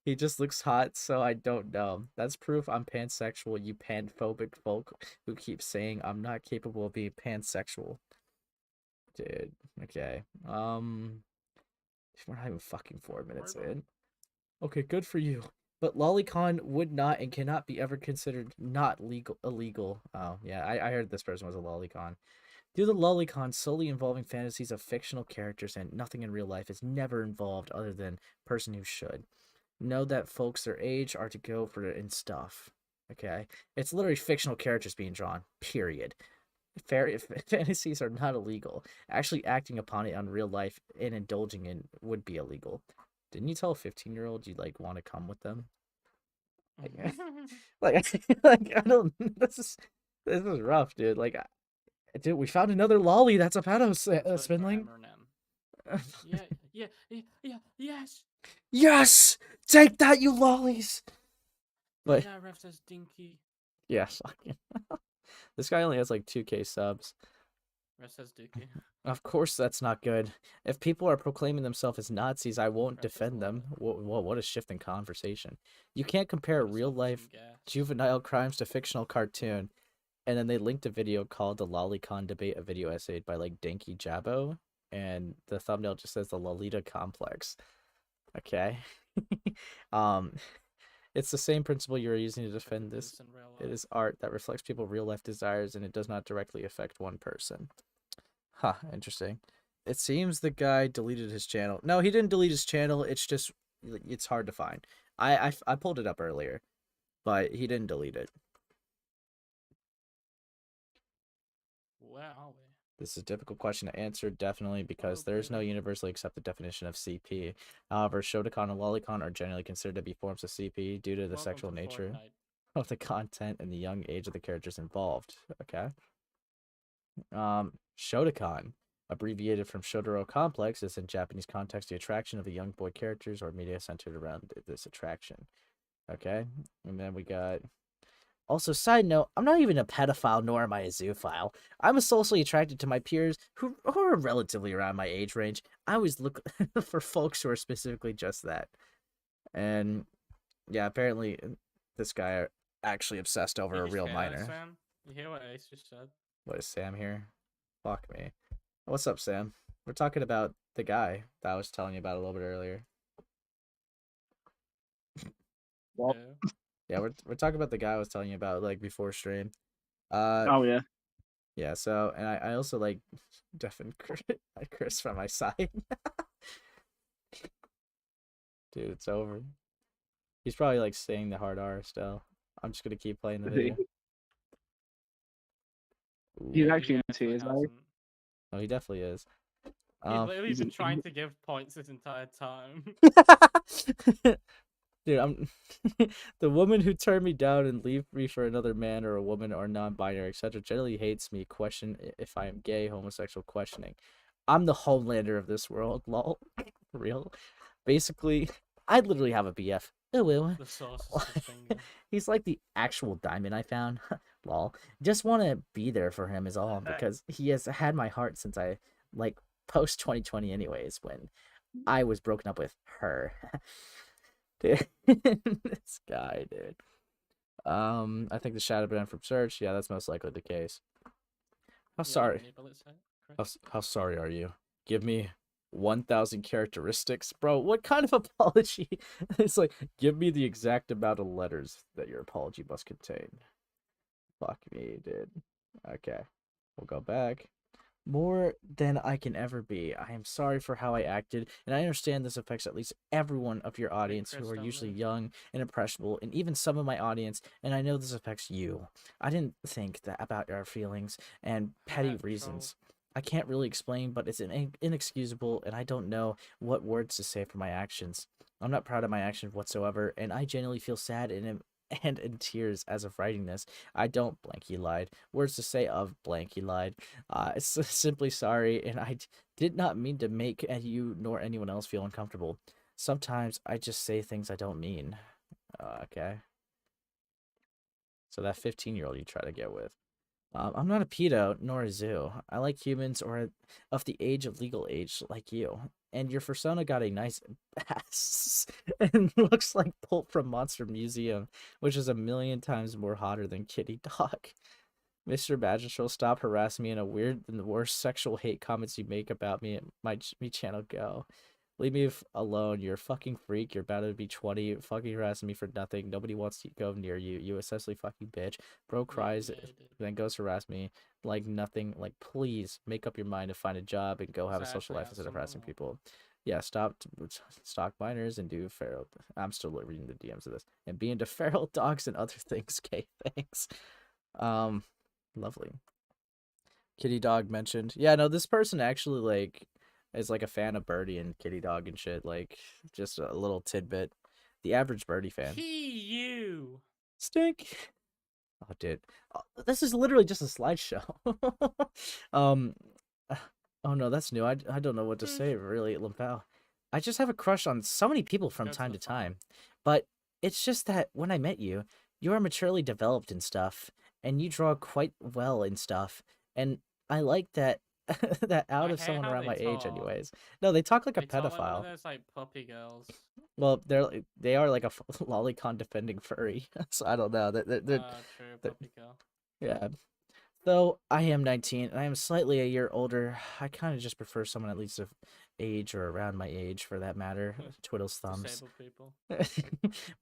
He just looks hot, so I don't know. That's proof I'm pansexual, you panphobic folk who keep saying I'm not capable of being pansexual. Dude, okay. We're not even fucking 4 minutes in. Okay, good for you. But lolicon would not and cannot be ever considered not illegal. Oh, yeah, I heard this person was a lolicon. Due to lolicon solely involving fantasies of fictional characters and nothing in real life is never involved other than person who should. Know that folks their age are to go for it and stuff. Okay? It's literally fictional characters being drawn. Period. Fantasies are not illegal. Actually acting upon it on real life and indulging in would be illegal. Didn't you tell a 15-year-old you'd like want to come with them? Like, like I don't. This is rough, dude. Like, dude, we found another lolly that's a pedo spindling. Yes. Yes, take that, you lollies. But Yeah, ref says dinky. yes, this guy only has like 2K subs. Ref says dookie. Of course, that's not good. If people are proclaiming themselves as Nazis, I won't defend them. What a shift in conversation. You can't compare real life juvenile crimes to fictional cartoon. And then they linked a video called the Lolicon Debate, a video essay by like Dinky Jabbo, and the thumbnail just says the Lolita Complex. Okay. It's the same principle you're using to defend this. It is art that reflects people's real life desires, and it does not directly affect one person. Huh, interesting. It seems the guy deleted his channel. No, he didn't delete his channel. It's just, it's hard to find. I pulled it up earlier, but he didn't delete it. Where are we? This is a difficult question to answer, definitely, because there is no universally accepted definition of CP. However, Shotokan and Lolicon are generally considered to be forms of CP due to the sexual nature of the content and the young age of the characters involved. Okay. Shotokan, abbreviated from Shotaro Complex, is in Japanese context the attraction of the young boy characters or media centered around this attraction. Okay, and then we got... Also, side note, I'm not even a pedophile nor am I a zoophile. I'm socially attracted to my peers who are relatively around my age range. I always look for folks who are specifically just that. And yeah, apparently this guy actually obsessed over a real minor. Sam? You hear what Ace just said? What, is Sam here? Fuck me. What's up, Sam? We're talking about the guy that I was telling you about a little bit earlier. Well, yeah, we're talking about the guy I was telling you about like before stream. Oh yeah. Yeah, so and I also like deafened Chris from my side. Dude, it's over. He's probably like saying the hard R still. I'm just gonna keep playing the video. He's actually in tears, right? Oh, he definitely is. He's literally been trying to give points this entire time. Dude, I'm the woman who turned me down and leave me for another man or a woman or non-binary, etc. generally hates me. Question if I am gay, homosexual, questioning. I'm the Homelander of this world, lol. For real. Basically, I literally have a BF. The source is his finger. He's like the actual diamond I found. Lol. Just want to be there for him is all, because he has had my heart since I, like, post 2020 anyways, when I was broken up with her. Dude, this guy, dude. I think the shadow banned from search. Yeah, that's most likely the case. How sorry? How sorry are you? Give me 1,000 characteristics, bro. What kind of apology? It's like, give me the exact amount of letters that your apology must contain. Fuck me, dude. Okay, we'll go back. More than I can ever be. I am sorry for how I acted, and I understand this affects at least everyone of your audience who are usually young and impressionable, and even some of my audience, and I know this affects you. I didn't think that about our feelings and petty reasons. I can't really explain, but it's inexcusable, and I don't know what words to say for my actions. I'm not proud of my actions whatsoever, and I genuinely feel sad and in tears as of writing this. I don't blanky lied. Words to say of blanky lied. It's simply sorry, and I did not mean to make you nor anyone else feel uncomfortable. Sometimes I just say things I don't mean. Okay. So that 15-year-old you try to get with. I'm not a pedo nor a zoo. I like humans or of the age of legal age like you. And your persona got a nice ass and looks like Pulp from Monster Museum, which is 1,000,000 times more hotter than Kitty Dog. Mr. Magistral, stop harassing me in a weird and the worst sexual hate comments you make about me at my channel go. Leave me alone. You're a fucking freak. You're about to be 20. Fucking harassing me for nothing. Nobody wants to go near you. You essentially fucking bitch. Bro cries, then goes harass me like nothing. Like, please make up your mind to find a job and go have a social life instead of harassing people. Yeah, stop stock minors and do feral. I'm still reading the DMs of this and be into feral dogs and other things. Okay, thanks. Lovely. Kitty Dog mentioned. Yeah, no, this person actually like is like a fan of Birdie and Kitty Dog and shit. Like, just a little tidbit. The average Birdie fan. You. Stink. Oh, dude. This is literally just a slideshow. um, oh no, that's new. I don't know what to say, really, Limpao. I just have a crush on so many people from time to time. But it's just that when I met you, you are maturely developed and stuff, and you draw quite well and stuff. And I like that that out of someone around my age anyways. No, they talk like a pedophile. There's like puppy girls. Well, they are like a lolicon defending furry. So I don't know. They're True, puppy girl. yeah. Though I am 19 and I am slightly a year older, I kind of just prefer someone at least of age or around my age for that matter. Twiddles thumbs. Disabled people.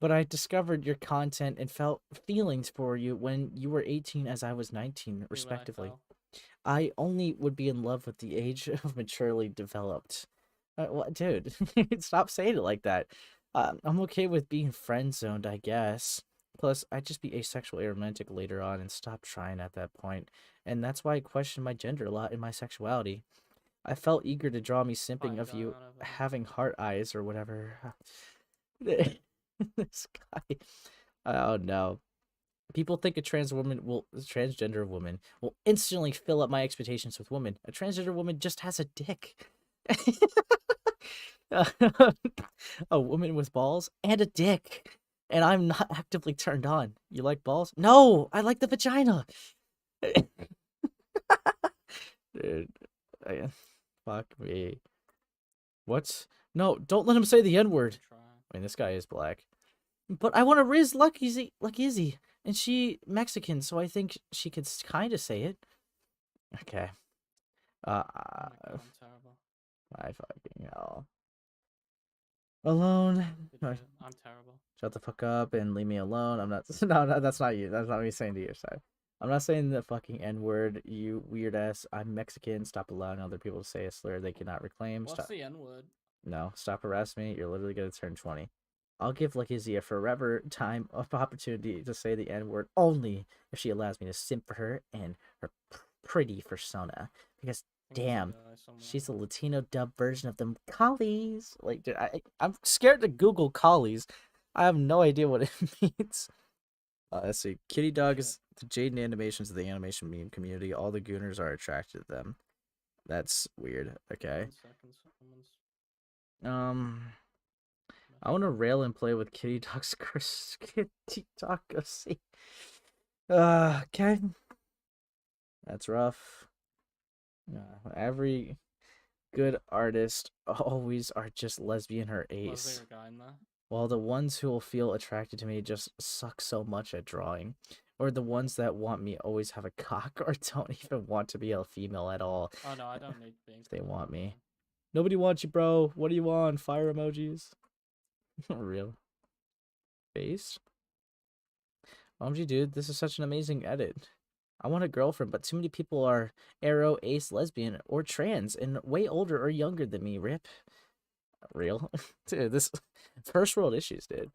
But I discovered your content and felt feelings for you when you were 18 as I was 19, respectively. I only would be in love with the age of maturely developed. What, dude? Stop saying it like that. I'm okay with being friend zoned, I guess. Plus, I'd just be asexual aromantic later on and stop trying at that point. And that's why I question my gender a lot in my sexuality. I felt eager to draw me simping of you having heart eyes or whatever. This guy. Oh no. People think a transgender woman will instantly fill up my expectations with women. A transgender woman just has a dick. A woman with balls and a dick. And I'm not actively turned on. You like balls? No, I like the vagina. Dude, fuck me. What? No, don't let him say the N-word. I mean, this guy is black. But I want to riz like Izzy. And she Mexican, so I think she could kind of say it. Okay. Oh my God, I'm terrible. My fucking hell. Alone. I'm terrible. Shut the fuck up and leave me alone. I'm not. No, that's not you. That's not me saying to you. Sorry. I'm not saying the fucking N-word, you weird ass. I'm Mexican. Stop allowing other people to say a slur they cannot reclaim. What's the N-word? No, stop harassing me. You're literally gonna turn 20. I'll give Izzy a forever time of opportunity to say the N-word only if she allows me to simp for her and her pretty persona. Because damn, she's a Latino dub version of them collies. Like, dude, I'm scared to Google collies. I have no idea what it means. Let's see. Kitty Dog is the Jaden animations of the animation meme community. All the gooners are attracted to them. That's weird. Okay. I want to rail and play with Kitty Dog's Kitty Dog. Go see. Okay. That's rough. Every good artist always are just lesbian or ace. Was there a guy in there? While the ones who will feel attracted to me just suck so much at drawing. Or the ones that want me always have a cock or don't even want to be a female at all. Oh no, I don't need being. If they want me. Nobody wants you, bro. What do you want? Fire emojis? Real. Face? OMG, dude, this is such an amazing edit. I want a girlfriend, but too many people are arrow, ace, lesbian, or trans, and way older or younger than me. Rip. Real? Dude, this first world issues, dude.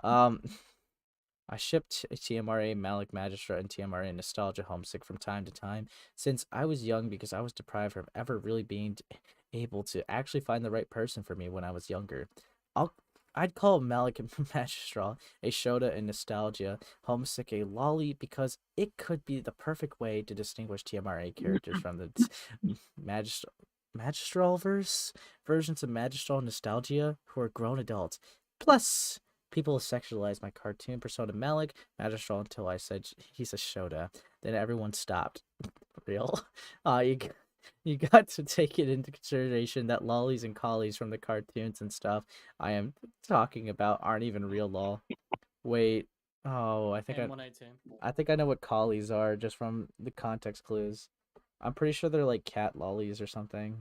I shipped TMRA Malik Magistral and TMRA Nostalgia Homesick from time to time since I was young because I was deprived from ever really being able to actually find the right person for me when I was younger. I'd call Malik Magistral a Shota and Nostalgia Homesick a lolly because it could be the perfect way to distinguish TMRA characters from the Magistral versions of Magistral Nostalgia who are grown adults. Plus, people sexualized my cartoon persona Malik Magistral until I said he's a Shota. Then everyone stopped. Real? You got to take it into consideration that lollies and collies from the cartoons and stuff I am talking about aren't even real lol. Wait. Oh, I think I know what collies are just from the context clues. I'm pretty sure they're like cat lollies or something.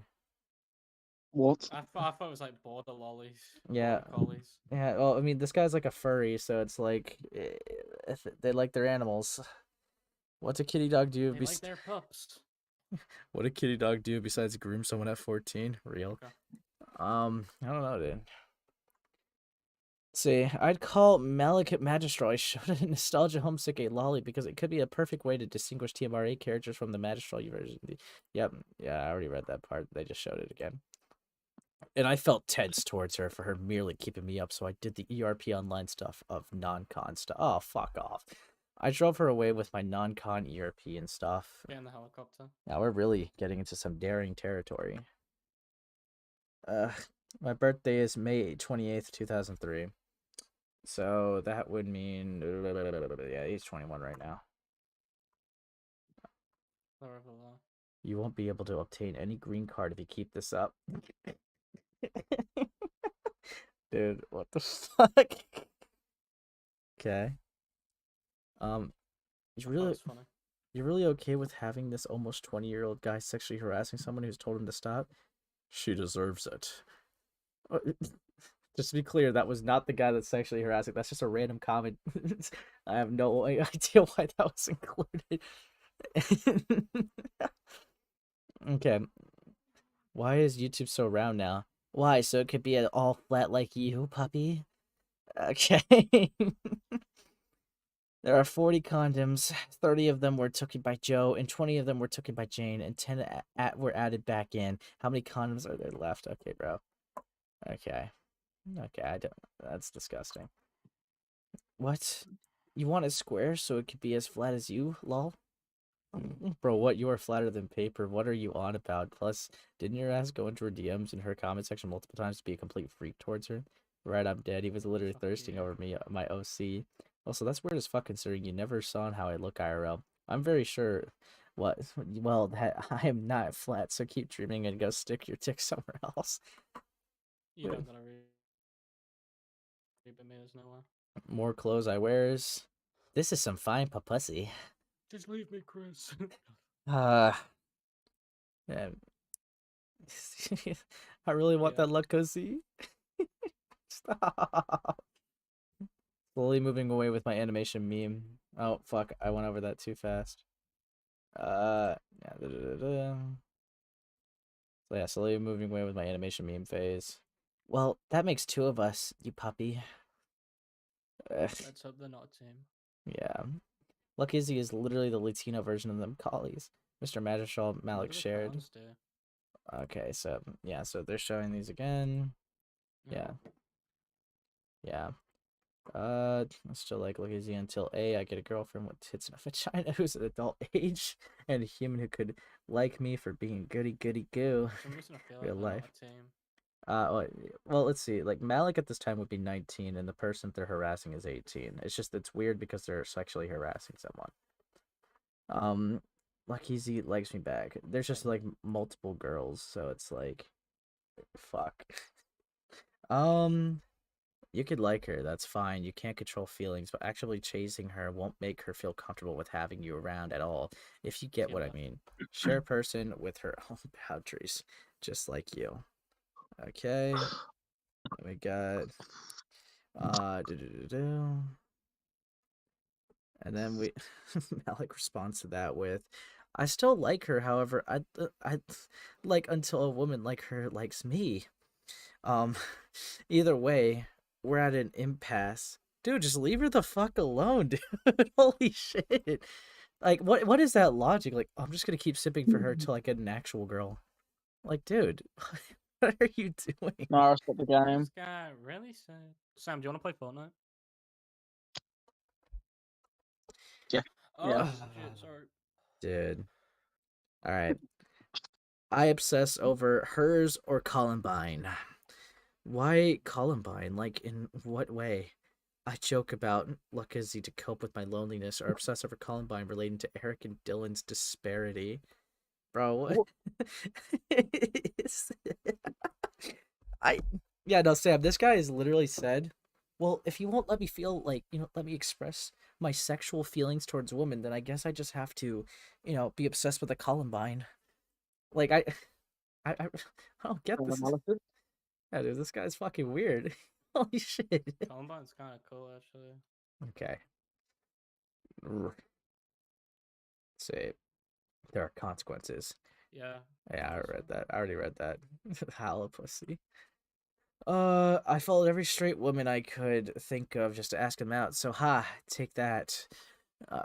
What? I thought it was like border lollies. Yeah. Collies. Yeah, well, I mean, this guy's like a furry, so it's like if they like their animals. What's a kitty dog do? They like their pups. What did Kitty Dog do besides groom someone at 14? Real? Okay. I don't know, dude. Let's see, I'd call Malik Magistral a Shota Nostalgia Homesick a lolly because it could be a perfect way to distinguish TMRA characters from the Magistral version. Yep, yeah, I already read that part. They just showed it again. And I felt tense towards her for her merely keeping me up, so I did the ERP online stuff of non-con stuff. Oh, fuck off. I drove her away with my non-con ERP and stuff. Get in the helicopter. Now we're really getting into some daring territory. My birthday is May 28th, 2003. So that would mean, yeah, he's 21 right now. Lower of the law. You won't be able to obtain any green card if you keep this up. Dude, what the fuck? Okay. That was funny. You're really okay with having this almost 20-year-old guy sexually harassing someone who's told him to stop? She deserves it. Just to be clear, that was not the guy that's sexually harassing. That's just a random comment. I have no idea why that was included. Okay. Why is YouTube so round now? Why? So it could be all flat like you, puppy? Okay. There are 40 condoms. 30 of them were taken by Joe, and 20 of them were taken by Jane, and 10 were added back in. How many condoms are there left? Okay, bro. Okay. Okay, I don't. That's disgusting. What? You want it square so it could be as flat as you, lol? Bro, what? You are flatter than paper. What are you on about? Plus, didn't your ass go into her DMs in her comment section multiple times to be a complete freak towards her? Right, I'm dead. He was literally Fuck thirsting yeah. over me, my OC. Also, that's weird as fuck considering you never saw how I look IRL. I'm very sure. What? Well, that I am not flat, so keep dreaming and go stick your dick somewhere else. You don't gotta read but me, there's nowhere. More clothes I wears. This is some fine pussy. Just leave me, Chris. Yeah. I really want Yeah. that Lacoste. Stop. Slowly moving away with my animation meme. Oh, fuck. I went over that too fast. Yeah. So yeah, slowly moving away with my animation meme phase. Well, that makes two of us, you puppy. Let's hope they're not a team. Yeah. Lucky Izzy is literally the Latino version of them collies. Mr. Magistral Malik What do the shared. cons do? Okay, so yeah, so they're showing these again. Yeah. Yeah. I still like Lucky Izzy until A, I get a girlfriend with tits and a vagina who's an adult age and a human who could like me for being goody goody goo. For some reason I feel like Real they're life. not a team. Well, let's see. Like Malik at this time would be 19, and the person they're harassing is 18. It's weird because they're sexually harassing someone. Lucky Z likes me back. There's just like multiple girls, so it's like, fuck. You could like her, that's fine. You can't control feelings, but actually chasing her won't make her feel comfortable with having you around at all. If you get what I mean. Share a person with her own boundaries, just like you. Okay. We got and then we Malik responds to that with, I still like her, however, I like until a woman like her likes me. Either way, we're at an impasse. Dude, just leave her the fuck alone, dude. Holy shit. Like what is that logic? Like, I'm just gonna keep sipping for her till I get an actual girl. Like, dude, what are you doing? No, I respect the game. This guy really said. Sam, do you want to play Fortnite? Yeah. Oh Yeah. shit! Sorry. Dude. Alright. I obsess over hers or Columbine. Why Columbine? Like, in what way? I joke about Luckazzy to cope with my loneliness or obsess over Columbine relating to Eric and Dylan's disparity. Bro, what? Yeah, no, Sam, this guy has literally said, well, if you won't let me feel like, let me express my sexual feelings towards women, then I guess I just have to, be obsessed with a Columbine. Like, I don't get this. Analysis. Yeah, dude, this guy's fucking weird. Holy shit. Columbine's kind of cool, actually. Okay. Say, there are consequences. Yeah. Yeah, I read that. I already read that. Holla pussy. I followed every straight woman I could think of just to ask him out. So, take that. Uh,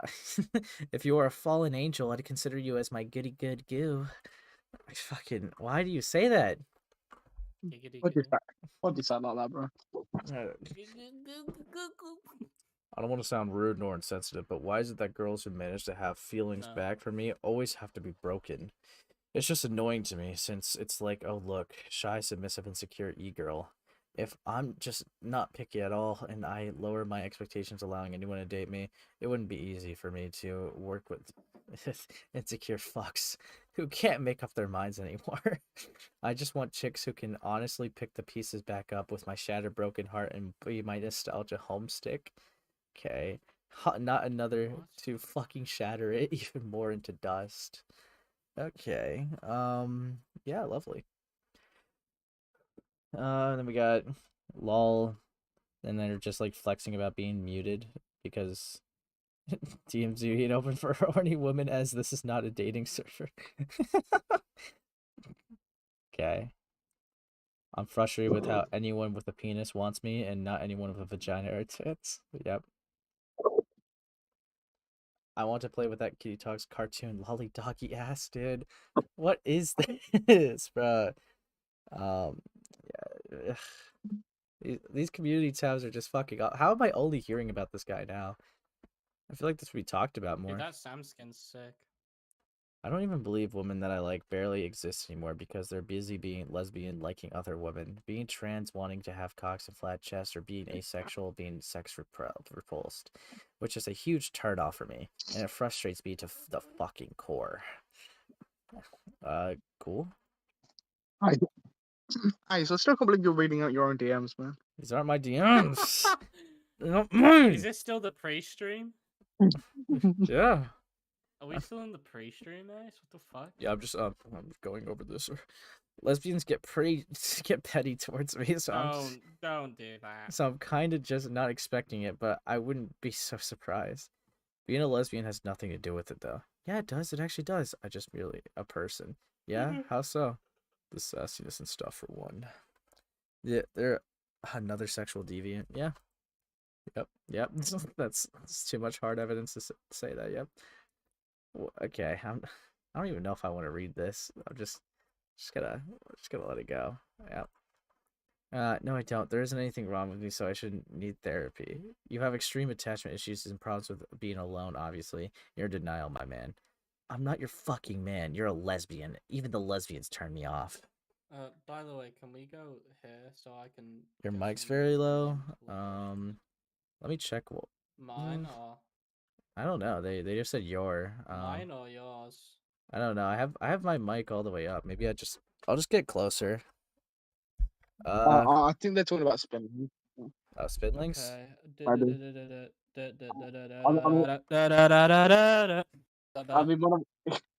if you were a fallen angel, I'd consider you as my goody good goo. Fucking, why do you say that? Giggity What is giggity. that? What is that like that, bro? I don't want to sound rude nor insensitive, but why is it that girls who manage to have feelings No. back for me always have to be broken? It's just annoying to me since it's like, oh look, shy, submissive, insecure e-girl. If I'm just not picky at all and I lower my expectations allowing anyone to date me, it wouldn't be easy for me to work with insecure fucks who can't make up their minds anymore. I just want chicks who can honestly pick the pieces back up with my shattered broken heart and be my nostalgia homestick. Okay. Not another What? to fucking shatter it even more into dust. Okay. Yeah, lovely. Then we got lol, and they're just like flexing about being muted because DMs you ain't open for horny women as this is not a dating server. Okay. I'm frustrated with how anyone with a penis wants me and not anyone with a vagina or tits. Yep. I want to play with that Kitty Talks cartoon lolly doggy ass, dude. What is this, bro? Yeah. These community tabs are just fucking up. How am I only hearing about this guy now? I feel like this would be talked about Dude, more. that Sam skin's sick. I don't even believe women that I like barely exist anymore because they're busy being lesbian, liking other women, being trans, wanting to have cocks and flat chests, or being asexual, being repulsed, which is a huge turnoff for me, and it frustrates me to the fucking core. Cool. Hey, so I still can't believe you're reading out your own DMs, man. These aren't my DMs. They're not mine. Is this still the pre-stream? Yeah. Are we still in the pre-stream, Ace? What the fuck? Yeah, I'm going over this. Lesbians get petty towards me, so Don't do that. I'm kind of just not expecting it, but I wouldn't be so surprised. Being a lesbian has nothing to do with it, though. Yeah, it does. It actually does. I just merely a person. Yeah, how so? The sassiness and stuff for one. Yeah, they're another sexual deviant. Yeah. Yep. That's too much hard evidence to say that. Yep. Well, okay, I don't even know if I want to read this. I'm just gonna let it go. Yeah. No, I don't. There isn't anything wrong with me, so I shouldn't need therapy. You have extreme attachment issues and problems with being alone, obviously. You're in denial, my man. I'm not your fucking man. You're a lesbian. Even the lesbians turn me off. By the way, can we go here so I can Your get mic's some very low. locations? Let me check. Mine or I don't know. They just said your. mine or yours? I don't know. I have my mic all the way up. Maybe I'll just get closer. I think they're talking about spinning. Spin links. Maybe. I mean,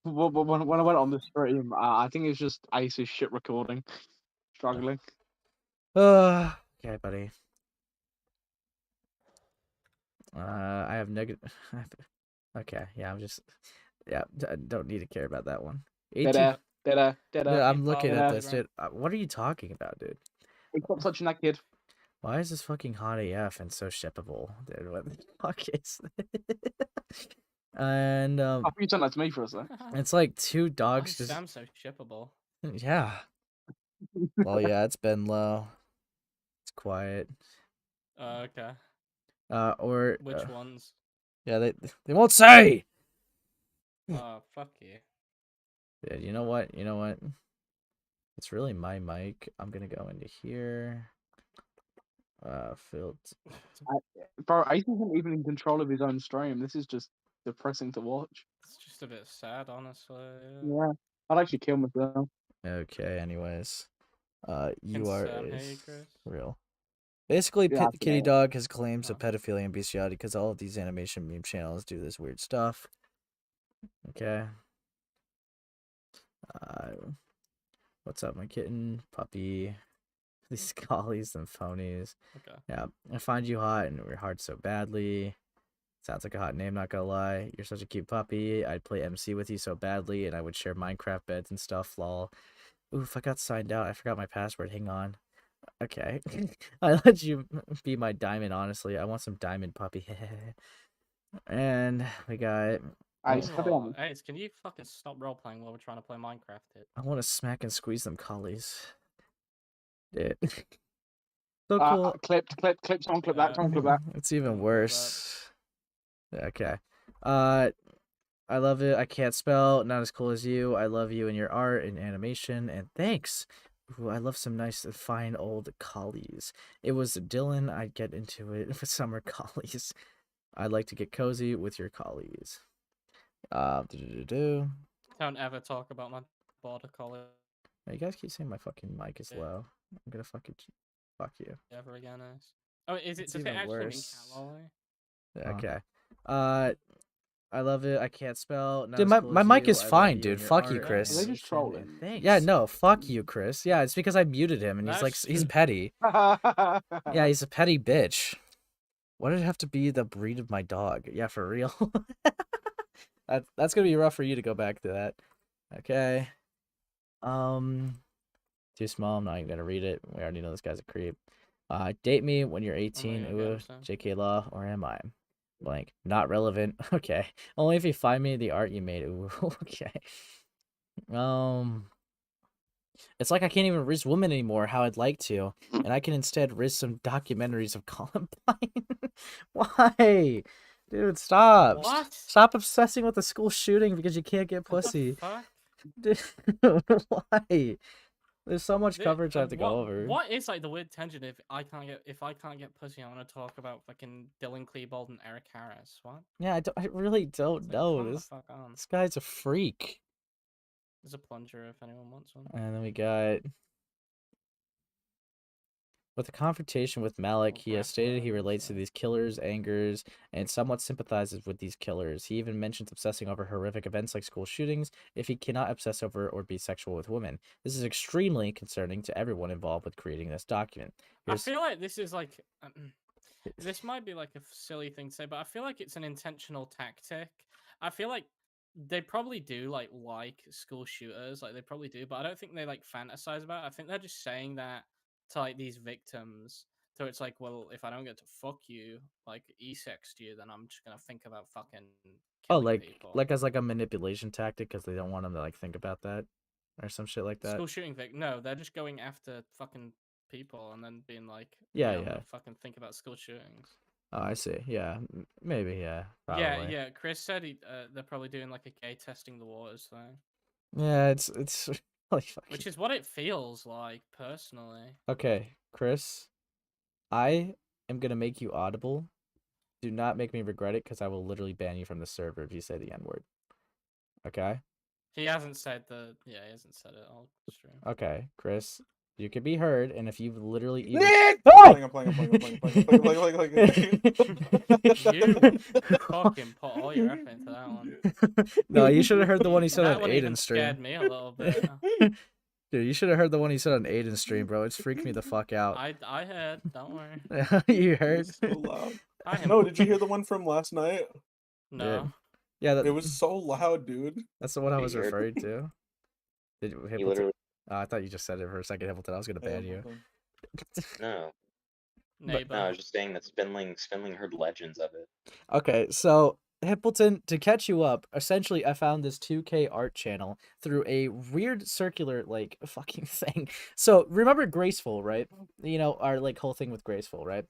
when I went on the stream, I think it's just Ace's shit recording, struggling. Okay, buddy. I have negative. Okay, yeah, don't need to care about that one. 18. Da-da. Yeah, I'm looking at da-da. this, dude. What are you talking about, dude? Stop touching that kid. Why is this fucking hot AF and so shippable, dude? What the fuck is this? And I thought you sent that to me for a sec. it's like two Why dogs is just Sam so shippable? yeah. Well, yeah, it's been low. It's quiet. Okay. Or Which ones? yeah, they won't say. Oh, fuck you. Yeah, you know what? You know what? It's really my mic. I'm gonna go into here. Filter. Bro, Ace isn't even in control of his own stream. This is just depressing to watch. It's just a bit sad, honestly. Yeah, I'd actually kill myself. Okay. Anyways, Can UR Sam hear you, is Chris? real. Basically, Yeah, Kitty Dog has claims Oh. of pedophilia and bestiality because all of these animation meme channels do this weird stuff. Okay. What's up, my kitten? Puppy. These collies and phonies. Okay. Yeah. I find you hot and we're hard so badly. Sounds like a hot name, not gonna lie. You're such a cute puppy. I'd play MC with you so badly, and I would share Minecraft beds and stuff, lol. Oof, I got signed out. I forgot my password. Hang on. Okay. I let you be my diamond, honestly. I want some diamond puppy. And we got... Ace, Oh, Ace, can you fucking stop role playing while we're trying to play Minecraft? I want to smack and squeeze them collies. Dude. So cool. Clipped. Someone clip that. Someone clip that. It's even Someone clip that. worse. Okay. I love it. I can't spell. Not as cool as you. I love you and your art and animation. And thanks. Ooh, I love some nice, fine old collies. It was Dylan. I'd get into it with summer collies. I'd like to get cozy with your collies. Do. Don't ever talk about my border collie You guys keep saying my fucking mic is low. I'm gonna fucking fuck you. ever again. Oh, is it? It's Does it even actually mean worse. Callaway? Okay. I love it. I can't spell. Not Dude, as cool my as mic you. is I love fine, you dude. and your Fuck you, art, Chris. Are they just animation, trolling? and Yeah, thanks. no, fuck you, Chris. Yeah, it's because I muted him and he's like, That's he's true. petty. Yeah, Yeah, he's a petty bitch. Why did it have to be the breed of my dog? Yeah, for real. That's gonna be rough for you to go back to that. Okay. Too small. I'm not even gonna read it. We already know this guy's a creep. Date me when you're 18. gonna Ooh, get him soon. JK Law, or am I? Blank. Not relevant. Okay. Only if you find me the art you made. Ooh, okay. It's like I can't even risk women anymore how I'd like to, and I can instead risk some documentaries of Columbine. Why? Dude, stop. What? Stop obsessing with the school shooting because you can't get What the pussy. fuck? Dude, why? There's so much coverage I have to go over. What is like the weird tension if I can't get pussy? I want to talk about fucking Dylan Klebold and Eric Harris. What? Yeah, I really don't Like, know. calm the This fuck on. this guy's a freak. There's a plunger if anyone wants one. And then we got with the confrontation with Malik, he has stated he relates to these killers' angers and somewhat sympathizes with these killers. He even mentions obsessing over horrific events like school shootings if he cannot obsess over or be sexual with women. This is extremely concerning to everyone involved with creating this document. I feel like this is like this might be like a silly thing to say, but I feel like it's an intentional tactic. I feel like they probably do like school shooters, like they probably do, but I don't think they like fantasize about it. I think they're just saying that to like these victims. So it's like, well, if I don't get to fuck you, like e-sext you, then I'm just gonna think about fucking killing people. like as like a manipulation tactic because they don't want them to like think about that or some shit like that. School shooting no, they're just going after fucking people and then being like, Yeah, I'm yeah. gonna fucking think about school shootings. Oh, I see. Yeah, maybe. Yeah, probably. Yeah. Chris said they're probably doing like a gay testing the waters thing. Yeah, it's really fucking. Which is what it feels like, personally. Okay, Chris, I am gonna make you audible. Do not make me regret it because I will literally ban you from the server if you say the N-word. Okay? He hasn't said he hasn't said it all stream. Okay, Chris, you can be heard, and if you've literally even... I'm playing. You fucking put all your effort into that one. No, you should have heard the one he said That on one even Aiden's stream. scared me a little bit. Dude, you should have heard the one he said on Aiden's stream, bro. It's freaked me the fuck out. I heard, don't worry. You heard? So loud. Hi, No, did you hear the one from last night? No. Yeah, It was so loud, dude. that's the one I You was heard? referring to. Did you, You Hamilton? literally I thought you just said it for a second, Hamilton. I was gonna ban you. no. Neighbor. No, I was just saying that Spinling heard legends of it. Okay, so Hippleton, to catch you up, essentially I found this 2K art channel through a weird circular like fucking thing. So remember Graceful, right? You know, our like whole thing with Graceful, right?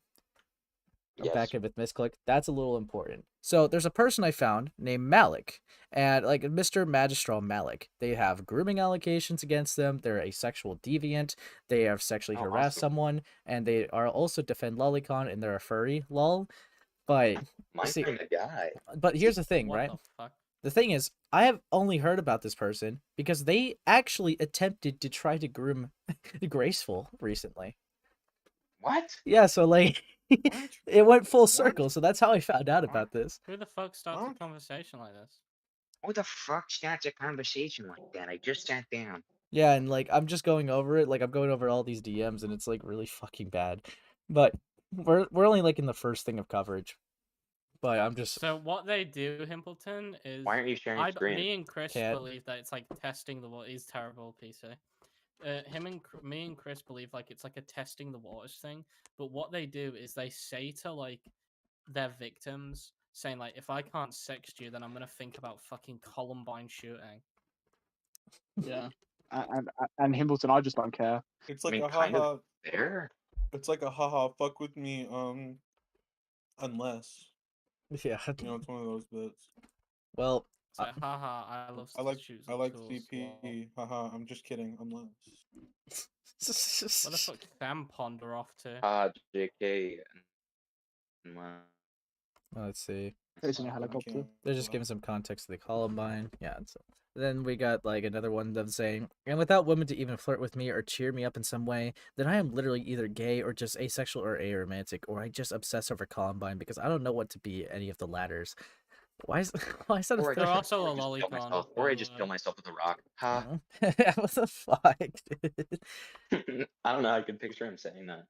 Yes. Back in with Misclick. That's a little important. So there's a person I found named Malik, and like Mr. Magistral Malik. They have grooming allegations against them. They're a sexual deviant. They have sexually Oh, harassed awesome. someone, and they are also defend lolicon, and they're a furry, lol. But My see, kind of guy. but here's the thing, What right? the fuck? The thing is, I have only heard about this person because they actually attempted to try to groom Graceful recently. What? Yeah, so like What? it went full circle. So that's how I found out about this. Who the fuck starts a What? conversation like this? Who the fuck starts a conversation like that? I just sat down. Yeah, and like I'm just going over it, like I'm going over all these DMs, and it's like really fucking bad. But we're only like in the first thing of coverage. But I'm just So what they do, Himpleton, is Why aren't you sharing screen? me and Chris Can't. believe that it's like testing the water. He's terrible, PC. Me and Chris believe like it's like a testing the waters thing. But what they do is they say to like their victims, saying like, if I can't sext you, then I'm gonna think about fucking Columbine shooting. Yeah. And Himbleton, I just don't care. It's like mean, a kind of. haha. Fair. It's like a haha fuck with me unless Yeah. you know it's one of those bits. Well, It's like, haha, I love shoes I and like tools. lol. CP. Haha, I'm just kidding. Unless What the fuck Sam Ponder off to? JK. And, let's see. It's in a I helicopter. can't They're just lie. giving some context to the Columbine. Yeah. Then we got like another one of them saying, and without women to even flirt with me or cheer me up in some way, then I am literally either gay or just asexual or aromantic, or I just obsess over Columbine because I don't know what to be any of the latters. Why is why is that a Or I They're thing? just, also or a I just kill lolicon. myself. Or I just kill myself with a rock. Ha. What the fuck, dude? I don't know. I can picture him saying that.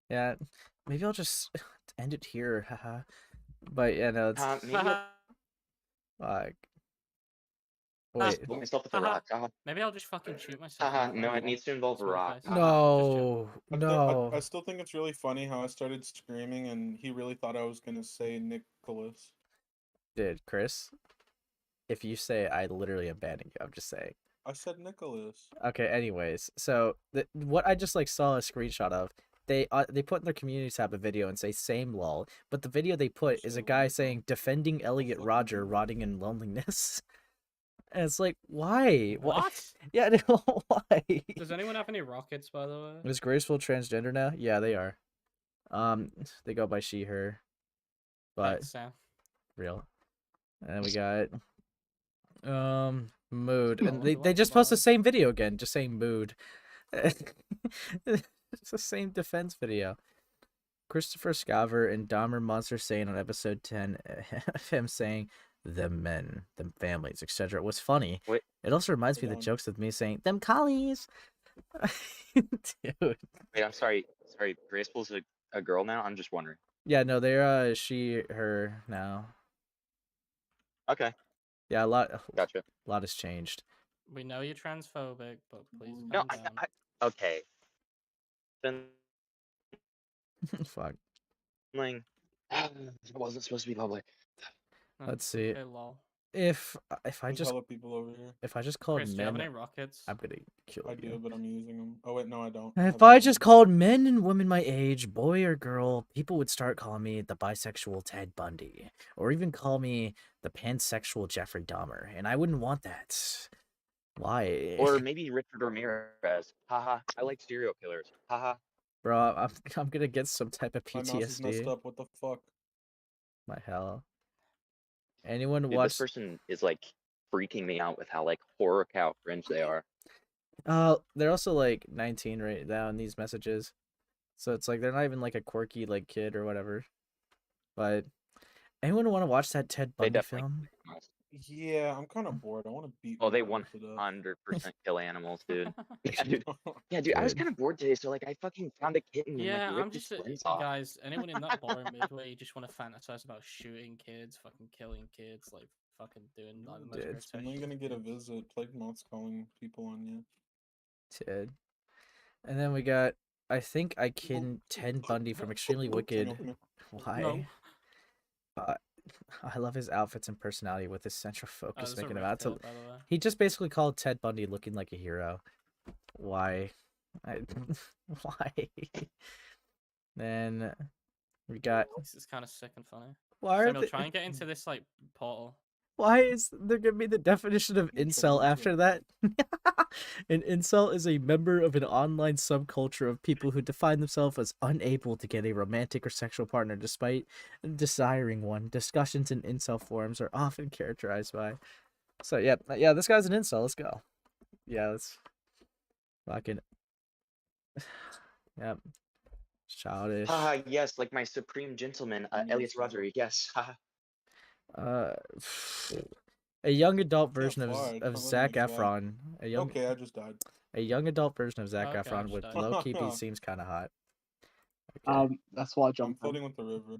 Yeah, maybe I'll just end it here, haha. But yeah, no, it's Maybe I'll like just wait. kill myself with a Haha. rock. Haha. Maybe I'll just fucking shoot myself. Haha. in the No, face. it needs to involve a Small rock. face. No, no. I still think it's really funny how I started screaming and he really thought I was gonna say Nicholas. Dude, Chris, if you say I literally am banning you, I'm just saying. I said Nicholas. Okay, anyways, so what I just like saw a screenshot of, they put in their community tab a video and say same lol, but the video they put is a Same guy lol. saying defending Elliot fucking Roger hell. rotting in loneliness. And it's like, why? What? Yeah, why? Does anyone have any rockets, by the way? Is Graceful transgender now? Yeah, they are. They go by she, her, but Thanks, Sam. real. And then we got mood, I and wonder they what just post the about- same video again, just saying mood. It's the same defense video. Christopher Scaver and Dahmer Monster saying on episode 10 him saying them men, them families, etc. was funny. Wait. It also reminds me of the Hold on. jokes with me saying them collies. Dude. Wait, I'm sorry. Sorry, Graceful's a girl now? I'm just wondering. Yeah, no, they're she, her now. Okay, Yeah, a gotcha. lot has changed. We know you're transphobic, but please calm No, down. okay. Then Fuck. it wasn't supposed to be public. No, Let's see. Okay, lol. If I There's just hella people over here. called Chris, do you have men, any rockets? I'm gonna kill I you. do, but I'm using them. Oh wait, no, I don't. If have I them. just called men and women my age, boy or girl, people would start calling me the bisexual Ted Bundy, or even call me the pansexual Jeffrey Dahmer, and I wouldn't want that. Why? Or maybe Richard Ramirez. Haha, I like serial killers. Haha. Bro, I'm gonna get some type of My mouse is messed PTSD. up. What the fuck? My hell. Anyone Dude, watch? this person is like freaking me out with how like horror cow cringe they are. They're also like 19 right now in these messages, so it's like they're not even like a quirky like kid or whatever. But anyone want to watch that Ted They Bundy definitely. film? Yeah, I'm kind of bored. I want to beat. Oh, they my brother to 100% kill animals, dude. Yeah, dude. Yeah, dude. I was Dude. kind of bored today, so like I fucking found a kitten and Yeah, like I'm ripped just its limbs off. guys. Anyone in that boring mood where you just want to fantasize about shooting kids, fucking killing kids, like fucking doing like the most Dude. grotesque I'm only shit gonna to get a kids. visit. Plague Moth's calling people on you. Ted. And then we got, I think I can Ted Bundy from Extremely Wicked. Come here. Why? No. I love his outfits and personality with his central focus There's a making him rift out to. here, by the way. He just basically called Ted Bundy looking like a hero. Why? Why? Then we got. This is kind of sick and funny. Why are Samuel, they, try and get into this like portal. Why is there gonna be the definition of Intro, incel intro. after that? An incel is a member of an online subculture of people who define themselves as unable to get a romantic or sexual partner despite desiring one. Discussions in incel forums are often characterized by. So yeah, this guy's an incel. Let's go. Yeah, let's fucking. Yep. Childish. Haha, yes, like my supreme gentleman, Elliot Roderick. Yes. Haha. A young adult Can't version fly, of can't Zac let me fly. Efron. Okay, I just died. A young adult version of Zac Okay, I Efron just with died. low key beat seems kind of hot. Okay. That's why I I'm jumped in. floating with the river.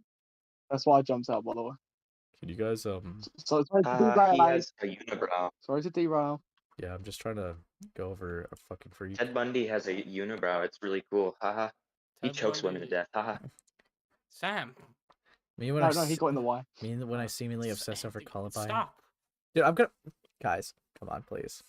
That's why I jumped out, by the way. Can you guys So sorry to He derail. has a unibrow. Sorry to derail. Yeah, I'm just trying to go over a fucking freak. Ted Bundy has a unibrow. It's really cool. Haha. He Ted chokes women to Bundy- death. Haha. Sam. Me when No, I no, he got in the way. when I seemingly obsess Sam, over dude, Columbine. Stop. Dude, I'm gonna guys, come on, please.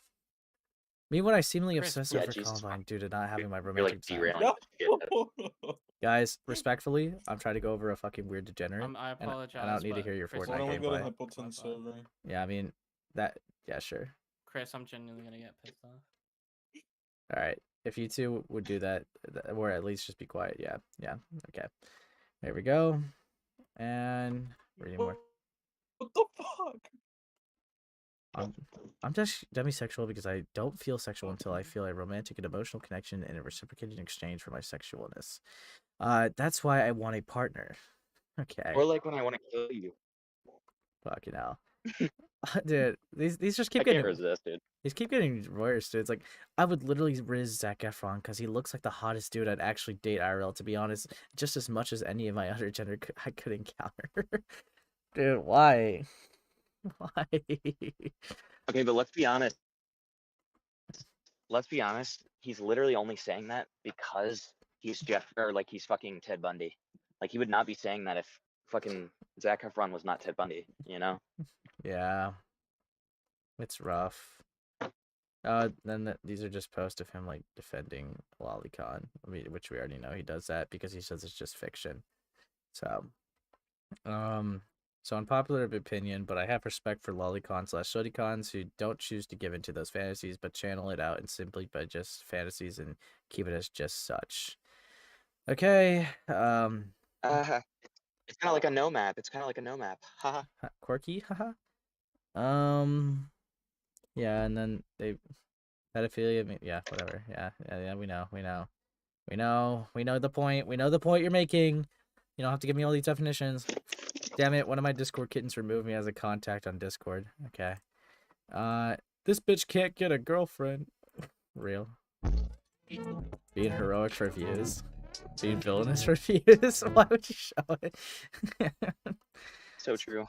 Me when I seemingly Chris, obsessed Yeah, over Jesus Columbine due to not having my You're romantic like time. derailing the shit. Guys, respectfully, I'm trying to go over a fucking weird degenerate. I and apologize. I don't need to but hear your Chris, Why Fortnite don't we go to gameplay. Hippleton server? Yeah, I mean that. Yeah, sure. Chris, I'm genuinely gonna get pissed off. All right. If you two would do that, or at least just be quiet. Yeah, yeah. Okay. There we go. And reading more. What the fuck? I'm just demisexual because I don't feel sexual until I feel a romantic and emotional connection and a reciprocated exchange for my sexualness. That's why I want a partner. Okay. Or like when I want to kill you. Fucking hell. Dude, these just keep I can't getting resist, dude. these keep getting worse, dude. It's like I would literally riz Zac Efron because he looks like the hottest dude I'd actually date IRL, to be honest, just as much as any of my other gender I could encounter. Dude, why? Why? Okay, but let's be honest. Let's be honest. He's literally only saying that because he's he's fucking Ted Bundy. Like he would not be saying that if fucking Zac Efron was not Ted Bundy, you know? Yeah. It's rough. Then these are just posts of him like defending Lolicon, which we already know he does that because he says it's just fiction. So, so unpopular opinion, but I have respect for lolicon/shudicons who don't choose to give into those fantasies, but channel it out and simply by just fantasies and keep it as just such. Okay. It's kind of like a no map. It's kind of like a no map. Haha. Quirky, haha. Yeah, and then they pedophilia. Yeah, whatever. Yeah. We know the point. We know the point you're making. You don't have to give me all these definitions. Damn it! One of my Discord kittens removed me as a contact on Discord. Okay. This bitch can't get a girlfriend. Real. Being heroic for views. Being villainous for views. Why would you show it? So true.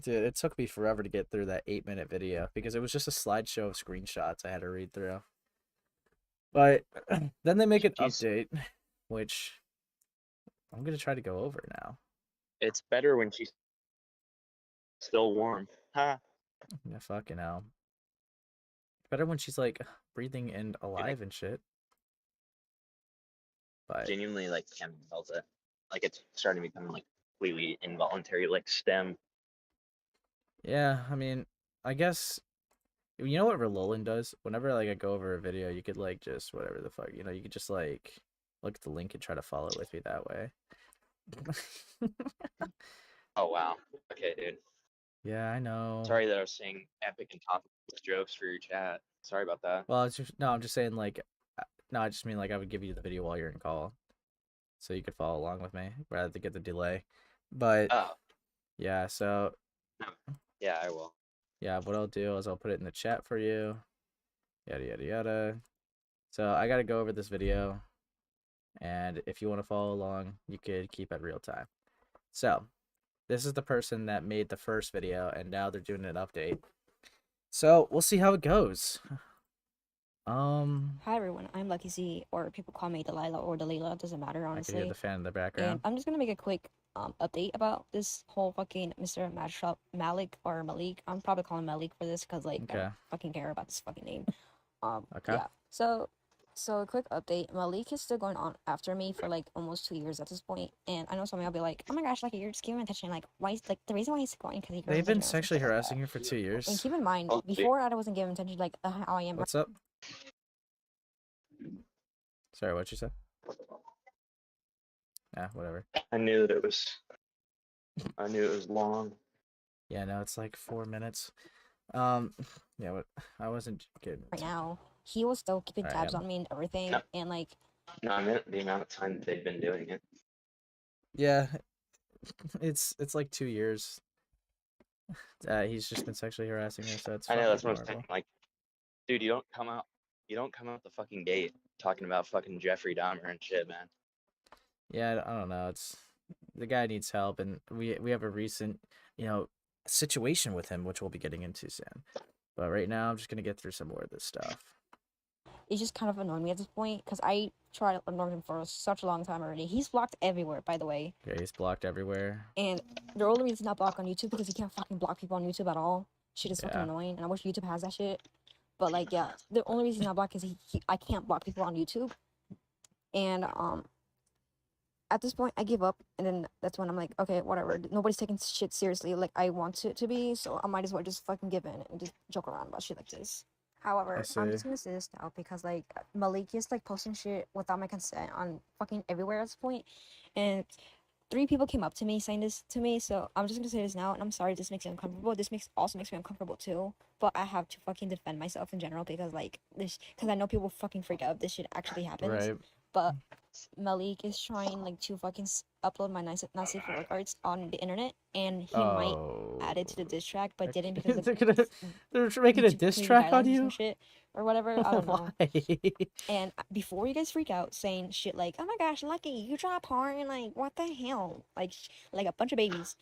Dude, it took me forever to get through that 8-minute video because it was just a slideshow of screenshots I had to read through. But then they make an update, which I'm gonna try to go over now. It's better when she's still warm. Ha. Yeah, fucking hell. Better when she's like breathing and alive and shit. But Genuinely like can't felt it. Like it's starting to become like completely involuntary, like STEM. yeah, I mean, I guess you know what Relolan does? Whenever like I go over a video, you could like just whatever the fuck, you could just like look at the link and try to follow it with me that way. Oh wow. Okay, dude. Yeah, I know. Sorry that I was saying epic and topical jokes for your chat. Sorry about that. Well, it's just, no, I'm just saying like, no, I just mean like I would give you the video while you're in call, so you could follow along with me rather than get the delay. But Oh, yeah, so yeah, I will. yeah, what I'll do is I'll put it in the chat for you. Yada yada yada. So I gotta go over this video, and if you want to follow along, you could keep it real time. So this is the person that made the first video, and now they're doing an update. So we'll see how it goes. Hi everyone, I'm Lucky Z, or people call me Delilah or Delilah, doesn't matter I can hear honestly. the fan in the And background. I'm just gonna make a quick update about this whole fucking Mr. Magistral Malik or Malik. I'm probably calling Malik for this because like I Okay. don't fucking care about this fucking name. Okay. Yeah. So a quick update. Malik is still going on after me for like almost 2 years at this point, and I know somebody will be like, "Oh my gosh, like you're just giving him attention. Like why? Like the reason why he's going because he." They've been sexually harassing her for 2 And years. keep in mind, Oh, dude. before I wasn't giving attention like how I am. What's up? Sorry, what you said? Yeah, whatever. I knew that it was. I knew it was long. Yeah, no, it's like 4 minutes. Yeah, what? I wasn't kidding. Right now, he was still keeping I tabs am. on me and everything, No. and like No, I meant the amount of time that they've been doing it. Yeah, it's like 2 years. He's just been sexually harassing her, so it's I know that's what I'm fucking saying. Like, dude, you don't come out the fucking gate talking about fucking Jeffrey Dahmer and shit, man. Yeah, I don't know. It's the guy needs help, and we have a recent, situation with him, which we'll be getting into soon. But right now, I'm just gonna get through some more of this stuff. it's just kind of annoying me at this point because I tried to ignore him for such a long time already. He's blocked everywhere, by the way, Okay, he's blocked everywhere. and the only reason he's not blocked on YouTube because he can't fucking block people on YouTube at all. Shit is fucking Yeah. annoying, and I wish YouTube has that shit. But like, yeah, the only reason I block is I can't block people on YouTube, and at this point I give up, and then that's when I'm like, okay, whatever. Nobody's taking shit seriously like I want it to be, so I might as well just fucking give in and just joke around about shit like this. However, I'm see. just gonna say this now because like Malik is like posting shit without my consent on fucking everywhere at this point, and 3 people came up to me saying this to me, so I'm just gonna say this now, and I'm sorry if this makes you uncomfortable. This also makes me uncomfortable too, but I have to fucking defend myself in general because like this, because I know people fucking freak out if this shit actually happens. Right. But Malik is trying like to fucking upload my not safe for work arts on the internet, and he might add it to the diss track, but didn't because of they're making a YouTube diss community track on guidelines or you? some shit or whatever. I don't know. Why? And before you guys freak out saying shit like, "Oh my gosh, Lucky, you draw porn," like what the hell, like a bunch of babies.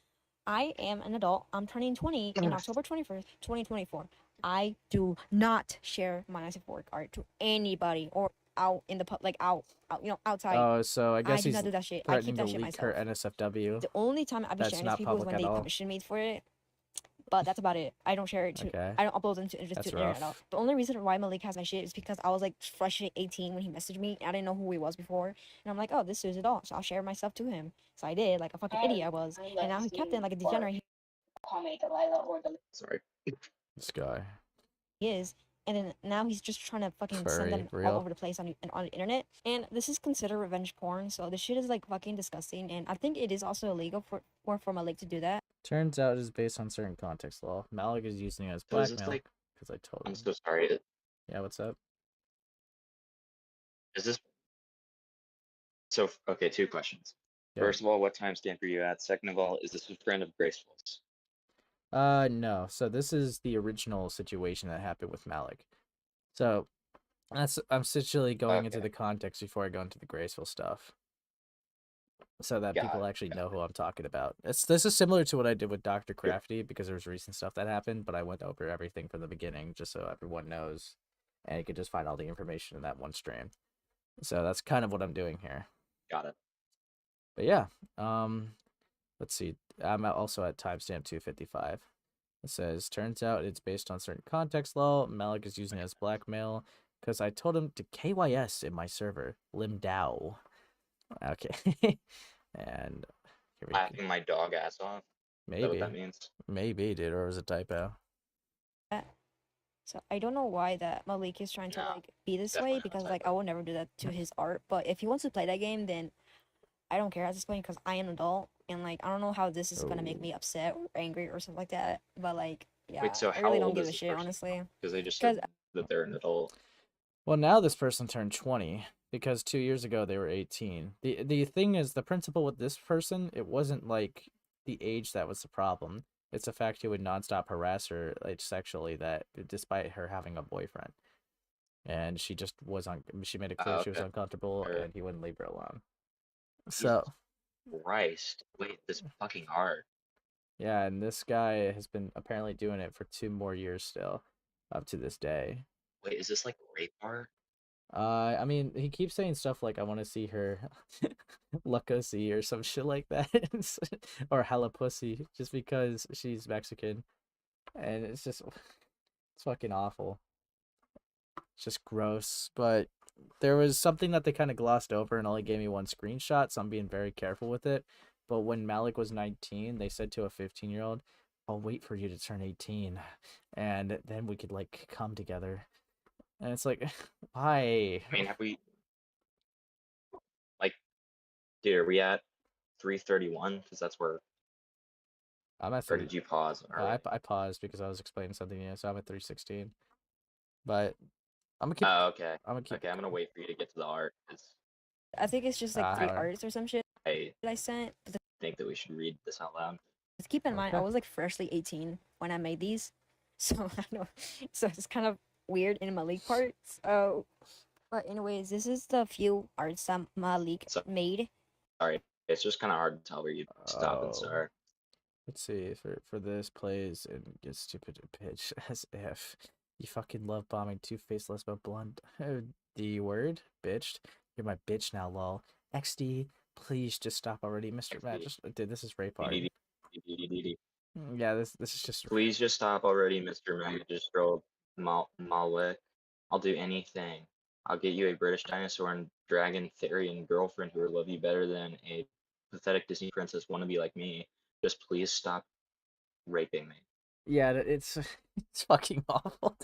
I am an adult. I'm turning 20 in October 21st, 2024. I do not share my nice work art to anybody or out in the outside. Oh, so I I guess do he's not do that shit. I threatening keep to that shit leak her myself. NSFW. The only time I be That's sharing this not to people is public when at they all. commission me for it. But that's about it. I don't share it to. Okay. I don't upload them to just That's to the internet at all. rough. The only reason why Malik has my shit is because I was like fresh at 18 when he messaged me. I didn't know who he was before, and I'm like, oh, this is it all. So I'll share myself to him. So I did, like a fucking idiot I was, and now he kept it like a degenerate Sorry. This guy. he is. And then now he's just trying to fucking Furry, send them real. all over the place on the internet. And this is considered revenge porn, so this shit is like fucking disgusting. And I think it is also illegal for Malik to do that. Turns out it is based on certain context law. Malik is using it as So is this blackmail like? because I told I'm him. so sorry. Yeah, what's up? Is this? So okay, 2 questions. Yeah. First of all, what timestamp are you at? Second of all, is this a friend of Graceful's? No. So this is the original situation that happened with Malik. So I'm essentially going into Okay. the context before I go into the graceful stuff, so that Got people it, actually got know who I'm talking about. This is similar to what I did with Dr. Crafty because there was recent stuff that happened, but I went over everything from the beginning just so everyone knows, and you can just find all the information in that one stream. So that's kind of what I'm doing here. Got it. But yeah, let's see. I'm also at timestamp 255. It says, turns out it's based on certain context law. Malik is using it as blackmail because I told him to KYS in my server, Limdao. Okay. And here we go. Laughing my dog ass off. Is that what Maybe. that means? Maybe, dude, or it was a typo. So I don't know why that Malik is trying to No, like be this definitely way not because type like of- I will never do that to his art. But if he wants to play that game, then I don't care at this point because I am an adult and like I don't know how this is gonna make me upset or angry or something like that. But like yeah, Wait, so I how really don't old give is a this shit person? honestly. Because they just 'Cause- said that they're an adult. Well, now this person turned 20 because 2 years ago they were 18. The thing is, the principle with this person, it wasn't like the age that was the problem. It's the fact he would nonstop harass her like sexually, that despite her having a boyfriend, and she just was on. She made it clear she was Okay. uncomfortable, Alright. and he wouldn't leave her alone. So Christ. Wait, this fucking hard. yeah, and this guy has been apparently doing it for 2 more years still, up to this day. Wait, is this like rape art? I mean, he keeps saying stuff like, I want to see her Luckosy or some shit like that. Or hella pussy, just because she's Mexican. And it's just, it's fucking awful. It's just gross. But there was something that they kind of glossed over and only gave me one screenshot, so I'm being very careful with it. But when Malik was 19, they said to a 15-year-old, I'll wait for you to turn 18, and then we could, like, come together. And it's like, why? I mean, have we like, dude, are we at 331? Because that's where, I'm at or 3. did you pause? I paused because I was explaining something new, so I'm at 316. But I'm gonna keep. Oh, okay. I'm gonna keep. Okay, I'm gonna wait for you to get to the art. 'Cause I think it's just like 3 Alright. artists or some shit I that I sent. But think that we should read this out loud. just keep in mind, I Okay. was like freshly 18 when I made these, so I know. So it's kind of weird in Malik part. So, but anyways, this is the few arts that Malik So- made. Sorry, it's just kind of hard to tell where you stop and Oh. start. Let's see. For this plays and gets stupid to pitch as if you fucking love bombing two-faced lesbo blunt. D word, bitched. You're my bitch now, lol. XD, please just stop already, Mr. Matt. Just dude, this is rape art. DDD. Yeah, this is just. Please just stop already, Mr. Magistral Malik. I'll do anything. I'll get you a British dinosaur and dragon Therian girlfriend who will love you better than a pathetic Disney princess wannabe like me. Just please stop raping me. Yeah, it's it's fucking awful.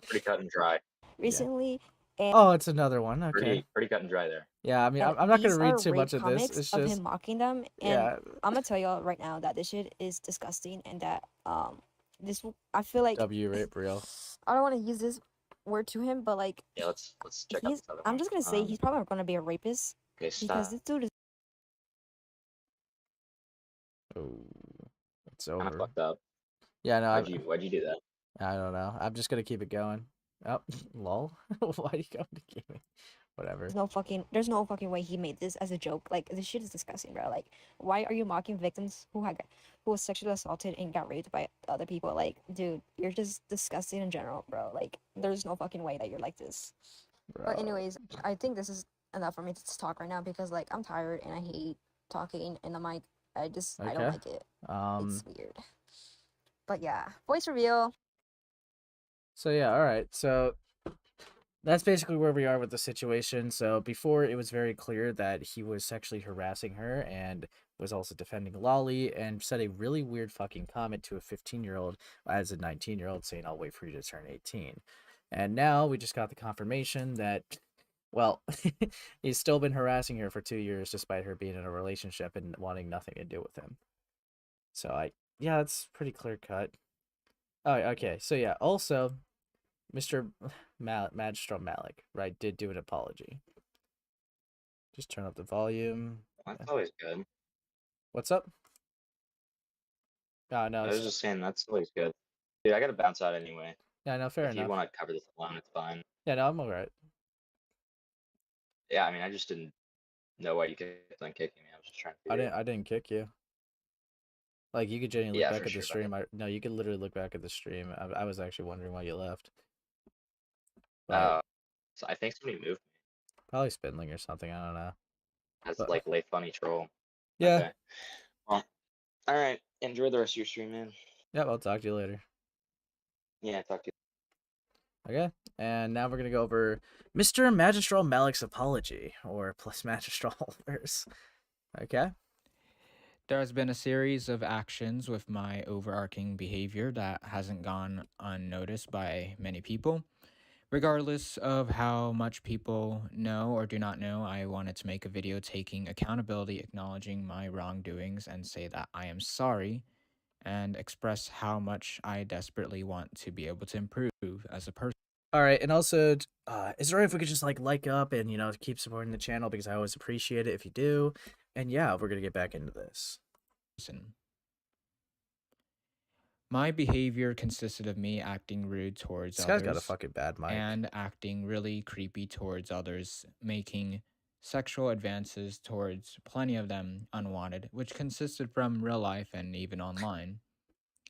Pretty cut and dry. recently. Oh, it's another one. Okay. Pretty cut and dry there. Yeah, I mean, And I'm not these gonna read are too rape much of this. comics It's of just him mocking them, and yeah. I'm gonna tell y'all right now that this shit is disgusting, and that I feel like W rape real. I don't want to use this word to him, but like Yeah, let's check out he's this other I'm one. just gonna say he's probably gonna be a rapist Okay, because stop. this dude is Oh, it's Kind of over. fucked up. Yeah, no, Why'd you do that? I don't know. I'm just gonna keep it going. Oh, lol. Why do you go to gaming? Whatever. there's no fucking way he made this as a joke. Like this shit is disgusting, bro. Like why are you mocking victims who was sexually assaulted and got raped by other people? Like, dude, you're just disgusting in general, bro. Like there's no fucking way that you're like this. But Bro. anyways, I think this is enough for me to talk right now because like I'm tired and I hate talking in the mic. I don't Okay. like it. It's weird. But yeah, voice reveal. So yeah, all right. So that's basically where we are with the situation. So before it was very clear that he was sexually harassing her and was also defending Lolly and said a really weird fucking comment to a 15-year-old as a 19-year-old saying, "I'll wait for you to turn 18." And now we just got the confirmation that, well, he's still been harassing her for 2 years despite her being in a relationship and wanting nothing to do with him. So yeah, it's pretty clear cut. Oh, okay. So yeah, also, Mr. Magistral Malik, right, did do an apology. Just turn up the volume. That's always good. What's up? Oh, no. I was just saying that's always good. Dude, I gotta bounce out anyway. Yeah, no, fair If you enough. want to cover this alone, it's fine. Yeah, no, I'm alright. Yeah, I mean, I just didn't know why you kept on kicking me. I was just trying to figure it out. I didn't kick you. Like, you could genuinely Yeah, look back for at the sure, stream. No, you could literally look back at the stream. I was actually wondering why you left. But Uh, so I think somebody moved me. probably Spindling or something. I don't know. That's But- like late funny troll. Yeah. Okay. Well, all right. Enjoy the rest of your stream, man. Yep, I'll talk to you later. Yeah, talk to you. Okay, and now we're gonna go over Mr. Magistral Malik's apology, or plus Magistral verse. Okay. There has been a series of actions with my overarching behavior that hasn't gone unnoticed by many people. Regardless of how much people know or do not know, I wanted to make a video taking accountability, acknowledging my wrongdoings, and say that I am sorry, and express how much I desperately want to be able to improve as a person. All right, and also, is it alright if we could just like up and keep supporting the channel, because I always appreciate it if you do. And yeah, we're gonna get back into this. My behavior consisted of me acting rude towards This others. guy's got a fucking bad mic. And acting really creepy towards others, making sexual advances towards plenty of them unwanted, which consisted from real life and even online.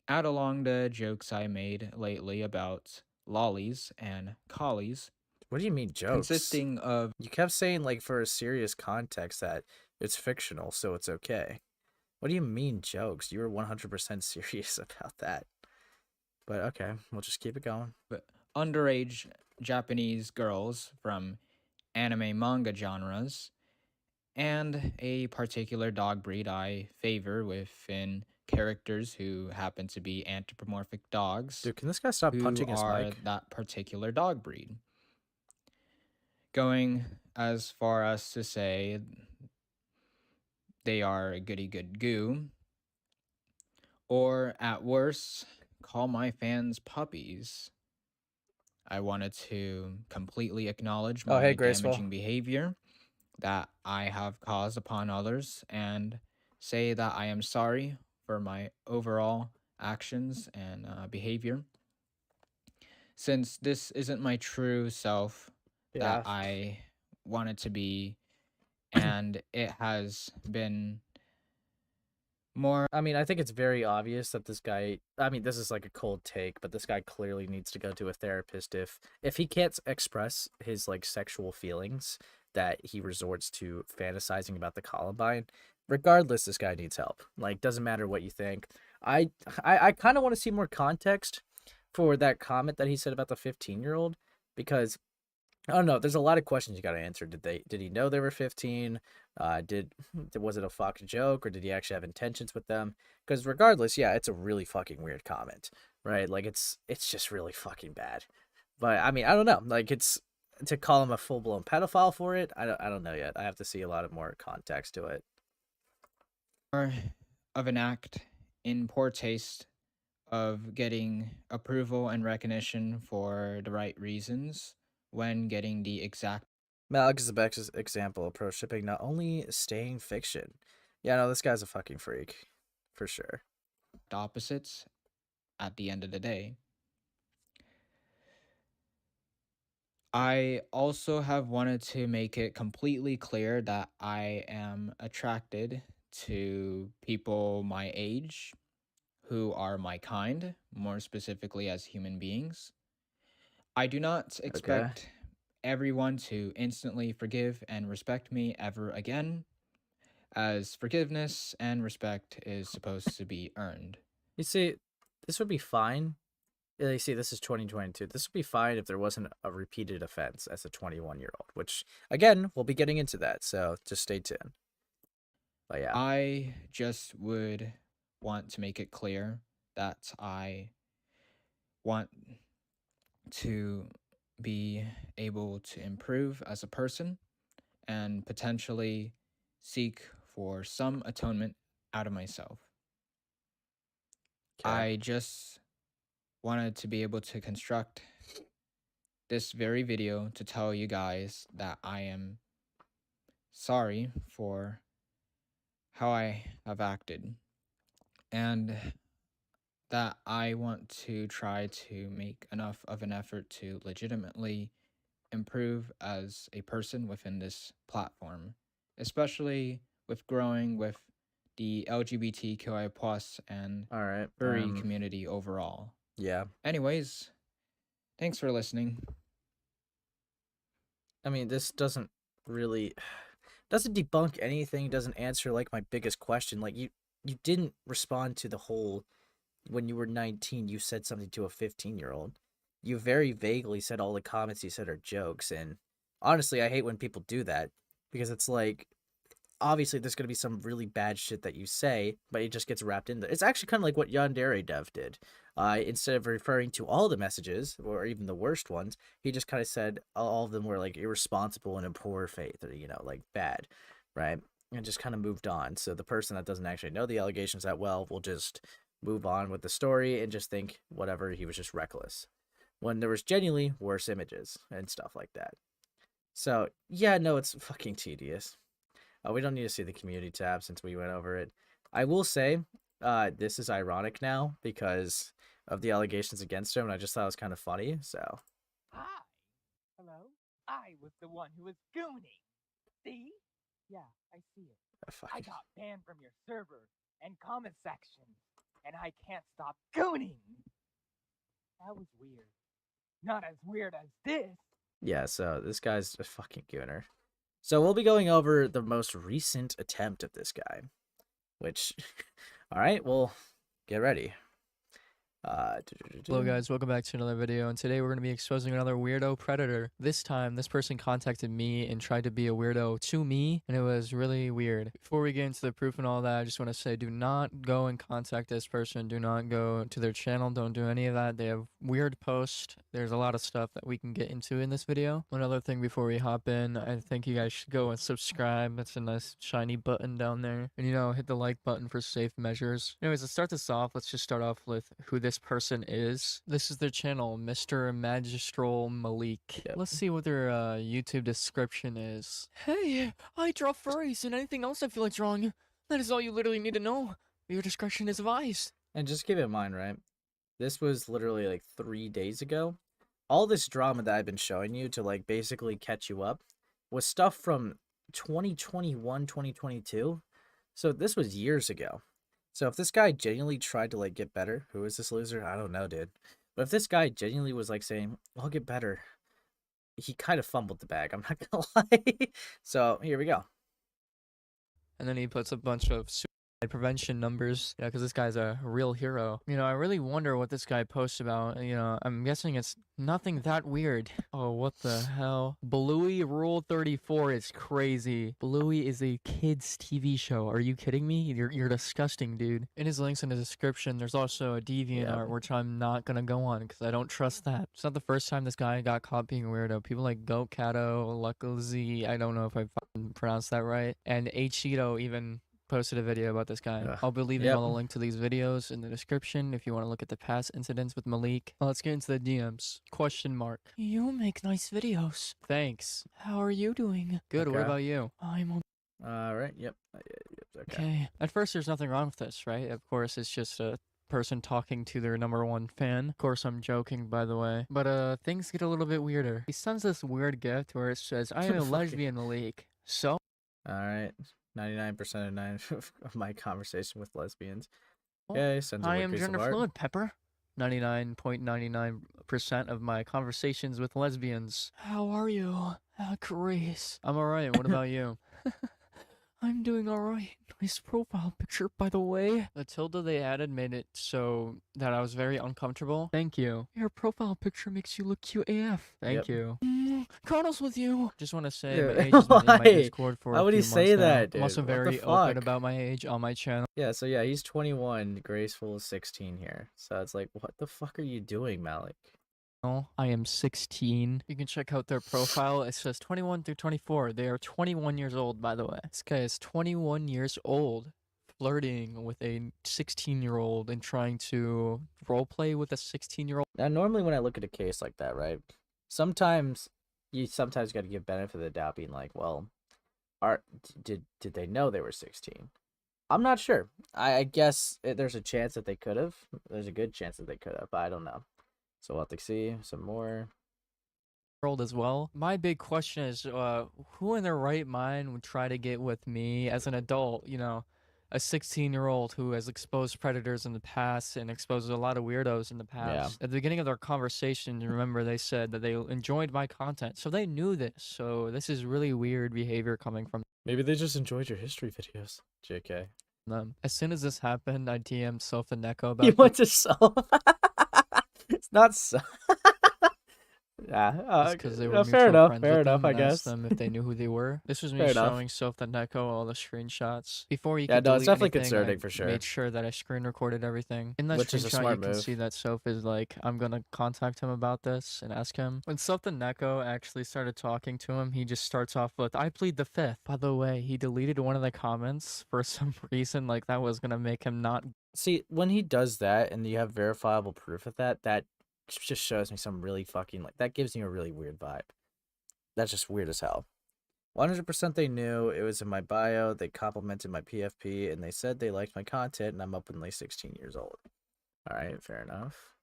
Add along the jokes I made lately about lollies and collies. What do you mean jokes? Consisting of... You kept saying, like, for a serious context that it's fictional, so it's okay. What do you mean jokes? You were 100% serious about that. But okay, we'll just keep it going. underage Japanese girls from anime manga genres, and a particular dog breed I favor within characters who happen to be anthropomorphic dogs. Dude, can this guy stop who punching his are mic? that particular dog breed. Going as far as to say they are a goody good goo, or at worst, call my fans puppies. I wanted to completely acknowledge my hey, Graceful. damaging behavior that I have caused upon others and say that I am sorry for my overall actions and behavior. Since this isn't my true self that I wanted to be, and it has been more... I mean, I think it's very obvious that this guy, I mean, this is like a cold take, but this guy clearly needs to go to a therapist if he can't express his like sexual feelings that he resorts to fantasizing about the Columbine. Regardless, this guy needs help. Like, doesn't matter what you think. I kind of want to see more context for that comment that he said about the 15-year-old, because I don't know. There's a lot of questions you got to answer. Did he know they were 15? Was it a fucking joke, or did he actually have intentions with them? Because regardless, yeah, it's a really fucking weird comment, right? Like it's just really fucking bad. But I mean, I don't know. Like it's to call him a full blown pedophile for it. I don't know yet. I have to see a lot of more context to it. Or of an act in poor taste of getting approval and recognition for the right reasons when getting the exact Malik is the best example of pro shipping not only staying fiction. Yeah, no, this guy's a fucking freak, for sure. opposites at the end of the day. I also have wanted to make it completely clear that I am attracted to people my age who are my kind, more specifically as human beings. I do not expect everyone to instantly forgive and respect me ever again, as forgiveness and respect is supposed to be earned. You see, this would be fine. You see, this is 2022. This would be fine if there wasn't a repeated offense as a 21-year-old, which, again, we'll be getting into that, so just stay tuned. But yeah. I just would want to make it clear that I want to be able to improve as a person and potentially seek for some atonement out of myself. Okay. I just wanted to be able to construct this very video to tell you guys that I am sorry for how I have acted and that I want to try to make enough of an effort to legitimately improve as a person within this platform, especially with growing with the LGBTQI plus and All right. furry community overall. Yeah. Anyways, thanks for listening. I mean, this doesn't really doesn't debunk anything, doesn't answer like my biggest question. Like you didn't respond to the whole when you were 19, you said something to a 15-year-old. You very vaguely said all the comments you said are jokes, and honestly, I hate when people do that because it's like obviously there's going to be some really bad shit that you say, but it just gets wrapped in there. It's actually kind of like what Yandere Dev did. Instead of referring to all the messages, or even the worst ones, he just kind of said all of them were like irresponsible and in poor faith, or, like bad, right? And just kind of moved on. So the person that doesn't actually know the allegations that well will just move on with the story and just think whatever, he was just reckless. When there was genuinely worse images and stuff like that. So, yeah, no, it's fucking tedious. We don't need to see the community tab since we went over it. I will say, this is ironic now because of the allegations against him, and I just thought it was kind of funny, so. Hi. Hello? I was the one who was gooning. See? Yeah, I see it. I got banned from your server and comment section, and I can't stop gooning. That was weird. Not as weird as this. Yeah, so this guy's a fucking gooner. So we'll be going over the most recent attempt of this guy, which, all right, well, get ready. Hello guys, welcome back to another video, and today we're going to be exposing another weirdo predator. This time, this person contacted me and tried to be a weirdo to me, and it was really weird. Before we get into the proof and all that, I just want to say do not go and contact this person. Do not go to their channel. Don't do any of that. They have weird posts. There's a lot of stuff that we can get into in this video. One other thing before we hop in, I think you guys should go and subscribe. That's a nice shiny button down there. And hit the like button for safe measures. Anyways, let's start this off. Let's just start off with who this person is. This is their channel, Mr. Magistral Malik. Yep. Let's see what their YouTube description is. Hey, I draw furries, and anything else I feel like drawing. That is all you literally need to know. Your discretion is advised. And just keep in mind, right? This was literally like 3 days ago. All this drama that I've been showing you to like basically catch you up was stuff from 2021, 2022. So this was years ago. So if this guy genuinely tried to like get better, who is this loser? I don't know, dude. But if this guy genuinely was like saying, I'll get better, he kind of fumbled the bag, I'm not gonna lie. So here we go. And then he puts a bunch of prevention numbers. Yeah, because this guy's a real hero. You know, I really wonder what this guy posts about. You know, I'm guessing it's nothing that weird. Oh, what the hell? Bluey Rule 34 is crazy. Bluey is a kids TV show. Are you kidding me? You're disgusting, dude. In his links in the description, there's also a DeviantArt, which I'm not gonna go on because I don't trust that. It's not the first time this guy got caught being a weirdo. People like Goat Cato, Luckily, I don't know if I fucking pronounced that right, and Cheeto even posted a video about this guy. I'll be leaving all the link to these videos in the description if you want to look at the past incidents with Malik. Let's get into the DMs. Question mark. You make nice videos. Thanks. How are you doing? Good. What about you? I'm on. Right. Yep. Okay. At first, there's nothing wrong with this, right? Of course, it's just a person talking to their #1 fan. Of course, I'm joking, by the way. But things get a little bit weirder. He sends this weird gift where it says, "I am a lesbian, Malik." So. All right. 99% of my conversation with lesbians. Okay, sends a I weird am piece of gender art. fluid, Pepper. 99.99% of my conversations with lesbians. How are you? Grace. I'm alright. What about you? I'm doing alright. Nice profile picture, by the way. The tilde they added made it so that I was very uncomfortable. Thank you. Your profile picture makes you look cute AF. Thank you. Cuddles with you. Just want to say my age has been in my Discord for a few months now. Why would he say that, dude? I'm also very open about my age on my channel. Yeah, so yeah, he's 21, Graceful is 16 here. So it's like, what the fuck are you doing, Malik? I am 16. You can check out their profile. It says 21 through 24. They are 21 years old, by the way. This guy is 21 years old, flirting with a 16-year-old and trying to roleplay with a 16-year-old. Now, normally when I look at a case like that, right, sometimes got to give benefit of the doubt, being like, well, did they know they were 16? I'm not sure. I guess there's a chance that they could have. There's a good chance that they could have, but I don't know. So we'll have to see some more. As well. My big question is, who in their right mind would try to get with me as an adult? You know, a 16-year-old who has exposed predators in the past and exposed a lot of weirdos in the past. Yeah. At the beginning of their conversation, remember they said that they enjoyed my content, so they knew this. So this is really weird behavior coming from Maybe they just enjoyed your history videos. JK. them. As soon as this happened, I DM'd Soph and Neko about You went to Soph. It's not so. Yeah, because they were fair mutual enough. friends Fair with enough, them I and asked guess. them if they knew who they were. This was me Fair enough. showing Soph and Neko all the screenshots. Before you Yeah, could no, it's delete definitely anything, concerning I for sure. made sure that I screen recorded everything. In that Which is a screenshot, smart you can move. see that Soph is like, I'm gonna contact him about this and ask him. When Soph and Neko actually started talking to him, he just starts off with, "I plead the fifth." By the way, he deleted one of the comments for some reason, like that was gonna make him not. See, when he does that and you have verifiable proof of that, that just shows me some really fucking, like, that gives me a really weird vibe. That's just weird as hell. 100% they knew. It was in my bio. They complimented my PFP and they said they liked my content and I'm openly 16 years old. All right, fair enough.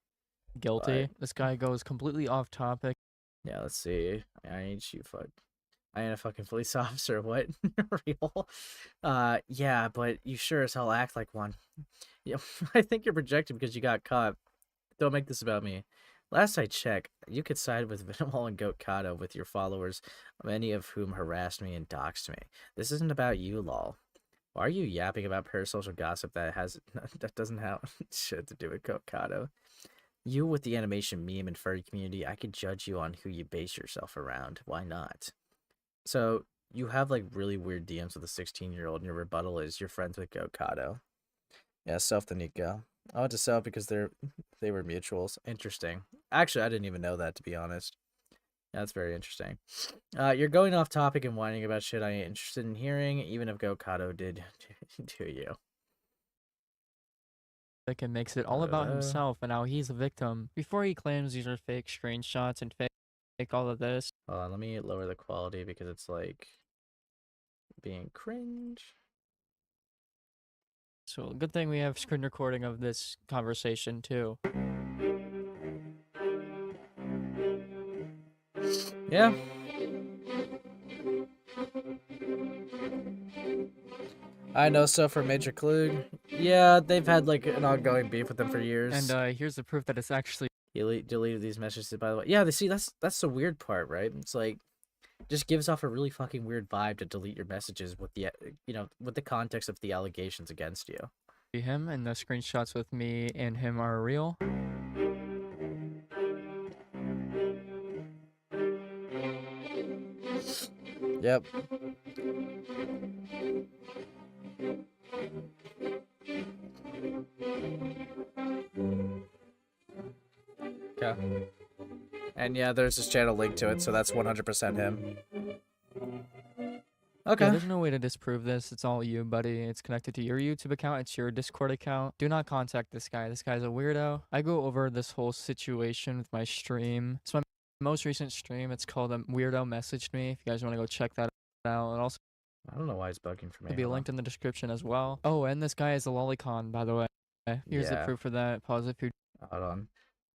Guilty. But- This guy goes completely off topic. Yeah, let's see. I ain't you fuck. I ain't a fucking police officer. What? Real? Yeah, but you sure as hell act like one. Yeah, I think you're projecting because you got caught. Don't make this about me. Last I checked, you could side with Minimal and Goat Kato with your followers, many of whom harassed me and doxed me. This isn't about you, lol. Why are you yapping about parasocial gossip that doesn't have shit to do with Goat Kato? You with the animation meme and furry community, I could judge you on who you base yourself around. Why not? So, you have like really weird DMs with a 16-year-old and your rebuttal is you're friends with Goat Kato. Yeah, Self the Nico. I went to Self because they were mutuals. Interesting. Actually, I didn't even know that, to be honest. That's very interesting. You're going off topic and whining about shit I ain't interested in hearing, even if Goat Kato did to you. And makes it all about himself and how he's a victim before he claims these are fake screenshots and fake all of this. Hold on, let me lower the quality because it's like being cringe. So good thing we have screen recording of this conversation too. Yeah. I know so for Major Klug. Yeah, they've had like an ongoing beef with them for years. And here's the proof that it's actually He deleted these messages, by the way. Yeah, see, that's the weird part, right? It's like, just gives off a really fucking weird vibe to delete your messages with the with the context of the allegations against you. Him, and the screenshots with me and him are real. Yep. Okay. And yeah, there's his channel link to it, so that's 100% him. Okay. Yeah, there's no way to disprove this. It's all you, buddy. It's connected to your YouTube account. It's your Discord account. Do not contact this guy. This guy's a weirdo. I go over this whole situation with my stream. It's my most recent stream. It's called Weirdo Messaged Me. If you guys want to go check that out. And also, I don't know why he's bugging for me. it'll be linked in the description as well. Oh, and this guy is a lolicon, by the way. Here's the Yeah. proof for that. Pause if you're Hold on.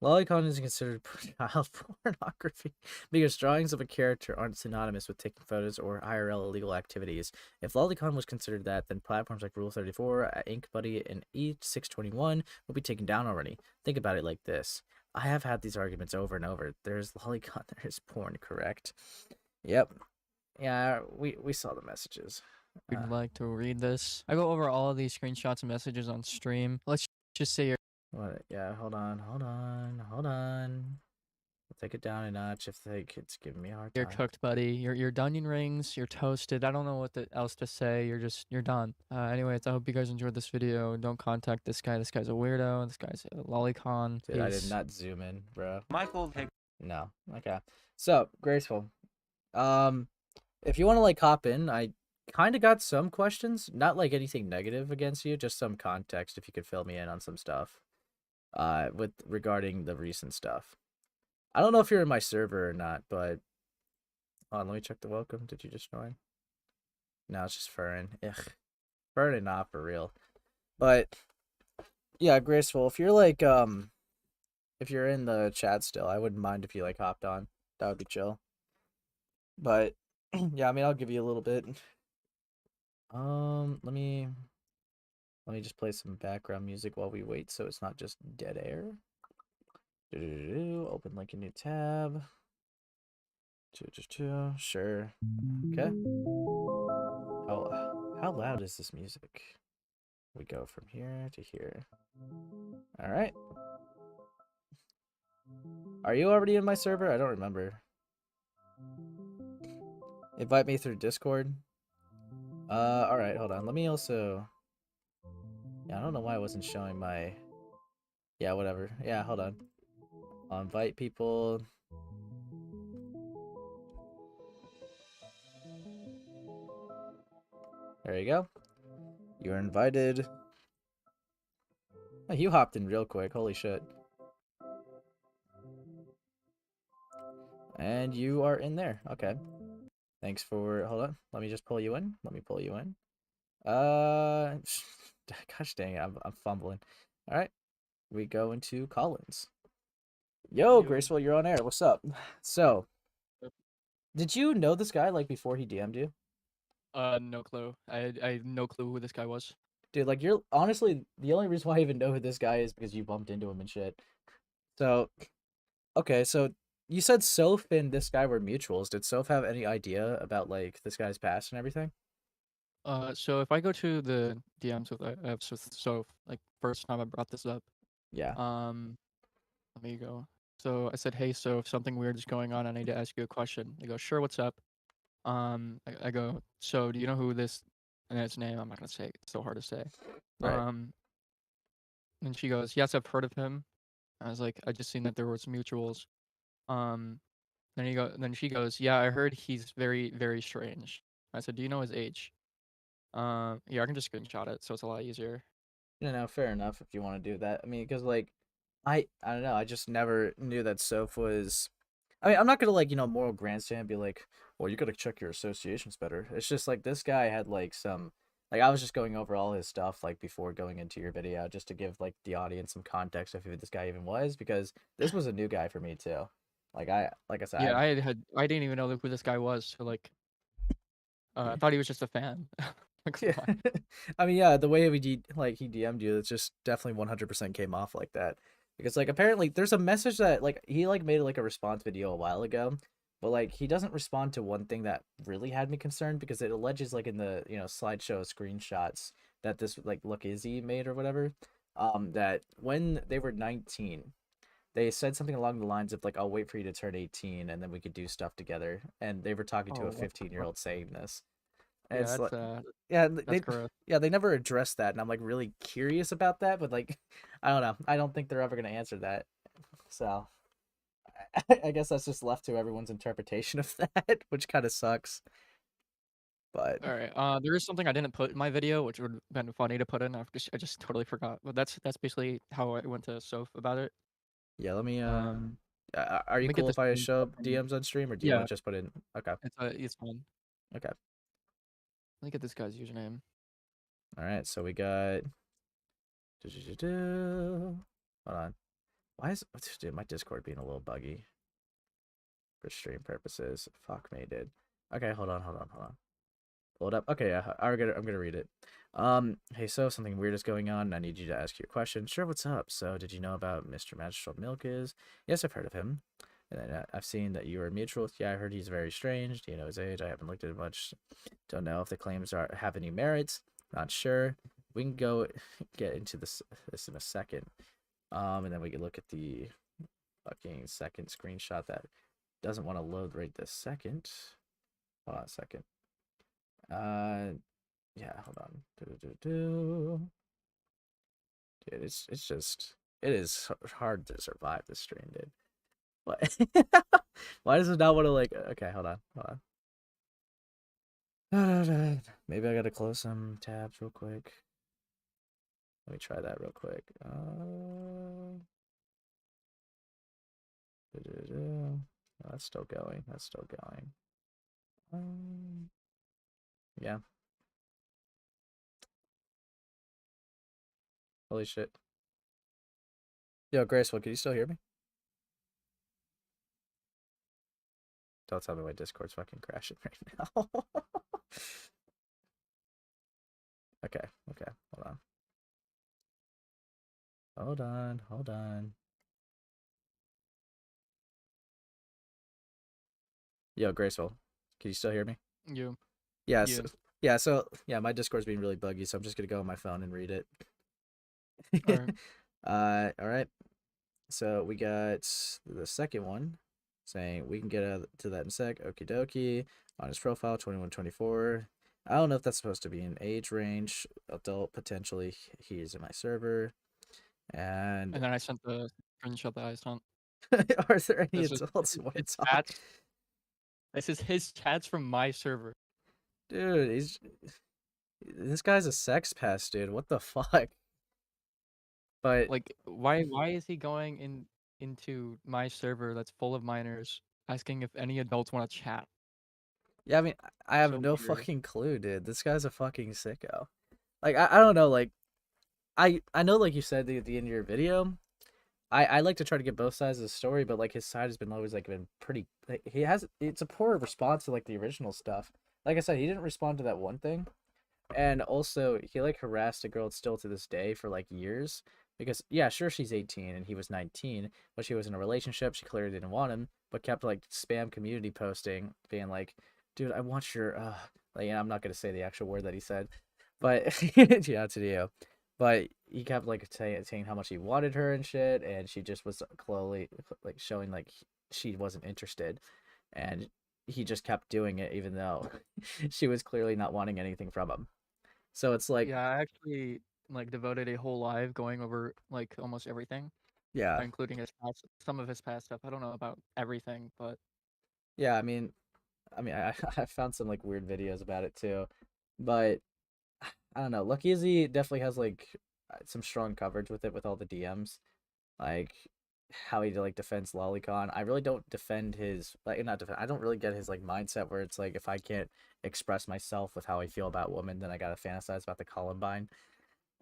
Lolicon is considered child pornography because drawings of a character aren't synonymous with taking photos or IRL illegal activities. If Lolicon was considered that, then platforms like Rule 34, InkBuddy, and E621 will be taken down already. Think about it like this. I have had these arguments over and over. There's Lolicon, there's porn, correct? Yep. Yeah, we saw the messages. Would like to read this. I go over all of these screenshots and messages on stream. Let's just say you're What? Yeah, hold on. I'll take it down a notch if it's giving me a hard time. cooked, buddy. You're onion rings. You're toasted. I don't know what else to say. You're done. Anyways, I hope you guys enjoyed this video. Don't contact this guy. This guy's a weirdo. This guy's a lolicon. Dude, I did Peace. not zoom in, bro. Michael, hey. No. Okay. So, Graceful. If you want to like hop in, I kind of got some questions. Not like anything negative against you, just some context if you could fill me in on some stuff. With regarding the recent stuff. I don't know if you're in my server or not, but hold on, let me check the welcome. Did you just join? No, it's just Furrin. Ugh. Furrin not for real. But yeah, Graceful, if you're like if you're in the chat still, I wouldn't mind if you like hopped on. That would be chill. But yeah, I mean I'll give you a little bit. Let me just play some background music while we wait so it's not just dead air. Open like a new tab. Sure. Okay. How loud is this music? We go from here to here. Alright. Are you already in my server? I don't remember. Invite me through Discord. Alright, hold on. Let me also... Yeah, I don't know why I wasn't showing my... Yeah, whatever. Yeah, hold on. I'll invite people. There you go. You're invited. Oh, you hopped in real quick. Holy shit. And you are in there. Okay. Thanks for... Hold on. Let me just pull you in. Let me pull you in. Gosh dang it. I'm fumbling. All right. We go into Collins. Yo, Graceful, you're on air. What's up? So, did you know this guy like before he DM'd you? No clue. I had no clue who this guy was. Dude, like you're honestly the only reason why I even know who this guy is because you bumped into him and shit. So, okay, so you said Soph and this guy were mutuals. Did Soph have any idea about like this guy's past and everything? So if I go to the DMs with Soph, like first time I brought this up. Yeah. Let me go. So I said, hey, so if something weird is going on, I need to ask you a question. They go, sure, what's up? I go, so do you know who this, and its name, I'm not going to say it. It's so hard to say. Right. And she goes, yes, I've heard of him. I was like, I just seen that there was mutuals. Then she goes, yeah, I heard he's very, very strange. I said, do you know his age? Yeah, I can just screenshot it, so it's a lot easier. No, fair enough if you want to do that. I mean, because like, I don't know. I just never knew that Soph was. I mean, I'm not gonna like moral grandstand and be like, well, you gotta check your associations better. It's just like this guy had like some. Like I was just going over all his stuff like before going into your video just to give like the audience some context of who this guy even was because this was a new guy for me too. Like I said. Yeah, I didn't even know who this guy was. So like, I thought he was just a fan. Like, Yeah. I mean, yeah, the way he DM'd you, it's just definitely 100% came off like that. Because like apparently there's a message that like he like made like a response video a while ago But like he doesn't respond to one thing that really had me concerned because it alleges like in the slideshow screenshots that this like Look Izzy made or whatever, that when they were 19, they said something along the lines of like, I'll wait for you to turn 18 and then we could do stuff together. And they were talking to Oh, a what the 15-year-old saying this. And Yeah, it's like, that's yeah, that's gross. yeah, they never addressed that, and I'm like really curious about that, but like I don't know. I don't think they're ever gonna answer that. So I guess that's just left to everyone's interpretation of that, which kind of sucks. But All right. There is something I didn't put in my video, which would have been funny to put in. I just totally forgot. But that's basically how I went to Soph about it. yeah, let me Um, are let you me get cool this if I screenshot show from- DMs on stream, or do you Yeah, want to just put in? Okay, it's fun. okay, Let me get this guy's username. all right. So we got. Hold on. Why is dude my Discord being a little buggy for stream purposes? Fuck me, dude. Okay, hold on. Hold up. Okay, yeah, I'm gonna read it. Hey, so something weird is going on, and I need you to ask you a question. Sure, what's up? So, did you know about Mr. Magistral Milk is? Yes, I've heard of him. And then I've seen that you are mutual. Yeah, I heard he's very strange. Do you know his age? I haven't looked at it much. Don't know if the claims have any merits. Not sure. We can go get into this in a second. And then we can look at the fucking second screenshot that doesn't want to load right this second. Hold on a second. Yeah, hold on. Dude, it is hard to survive this stream, dude. What? Why does it not want to like? Okay, hold on. Maybe I gotta close some tabs real quick. Let me try that real quick. Oh, that's still going. Yeah. Holy shit. Yo, Graceful, can you still hear me? Don't tell me my Discord's fucking crashing right now. Okay, hold on. Yo, Graceful, can you still hear me? You. Yes. Yeah, my Discord's being really buggy, so I'm just gonna go on my phone and read it. All right. All right. So we got the second one saying we can get to that in a sec. Okie dokie. On his profile, 21, 24. I don't know if that's supposed to be an age range. Adult, potentially. He is in my server. And And then I sent the screenshot that I sent. are there any This is adults who want to his talk? chats. This is his chats from my server. Dude, this guy's a sex pest, dude. What the fuck? But Like, why is he going into my server that's full of minors, asking if any adults want to chat? yeah, I mean, I have So no weird. fucking clue, dude. This guy's a fucking sicko. Like, I don't know, like, I know, like you said at the end of your video, I like to try to get both sides of the story, but like his side has been always like been pretty. Like, it's a poor response to like the original stuff. Like I said, he didn't respond to that one thing, and also he like harassed a girl still to this day for like years because yeah, sure she's 18 and he was 19, but she was in a relationship. She clearly didn't want him, but kept like spam community posting, being like, "Dude, I want your like." I'm not gonna say the actual word that he said, but yeah, to you. But he kept like saying how much he wanted her and shit, and she just was clearly like showing like she wasn't interested, and he just kept doing it even though she was clearly not wanting anything from him. So it's like, Yeah, I actually like devoted a whole live going over like almost everything, yeah, including some of his past stuff. I don't know about everything, but yeah. I I found some like weird videos about it too, but I don't know. Lucky Izzy definitely has like some strong coverage with it with all the DMs, like how he like defends Lolicon. I really don't defend his like not defend. I don't really get his like mindset where it's like if I can't express myself with how I feel about women, then I gotta fantasize about the Columbine.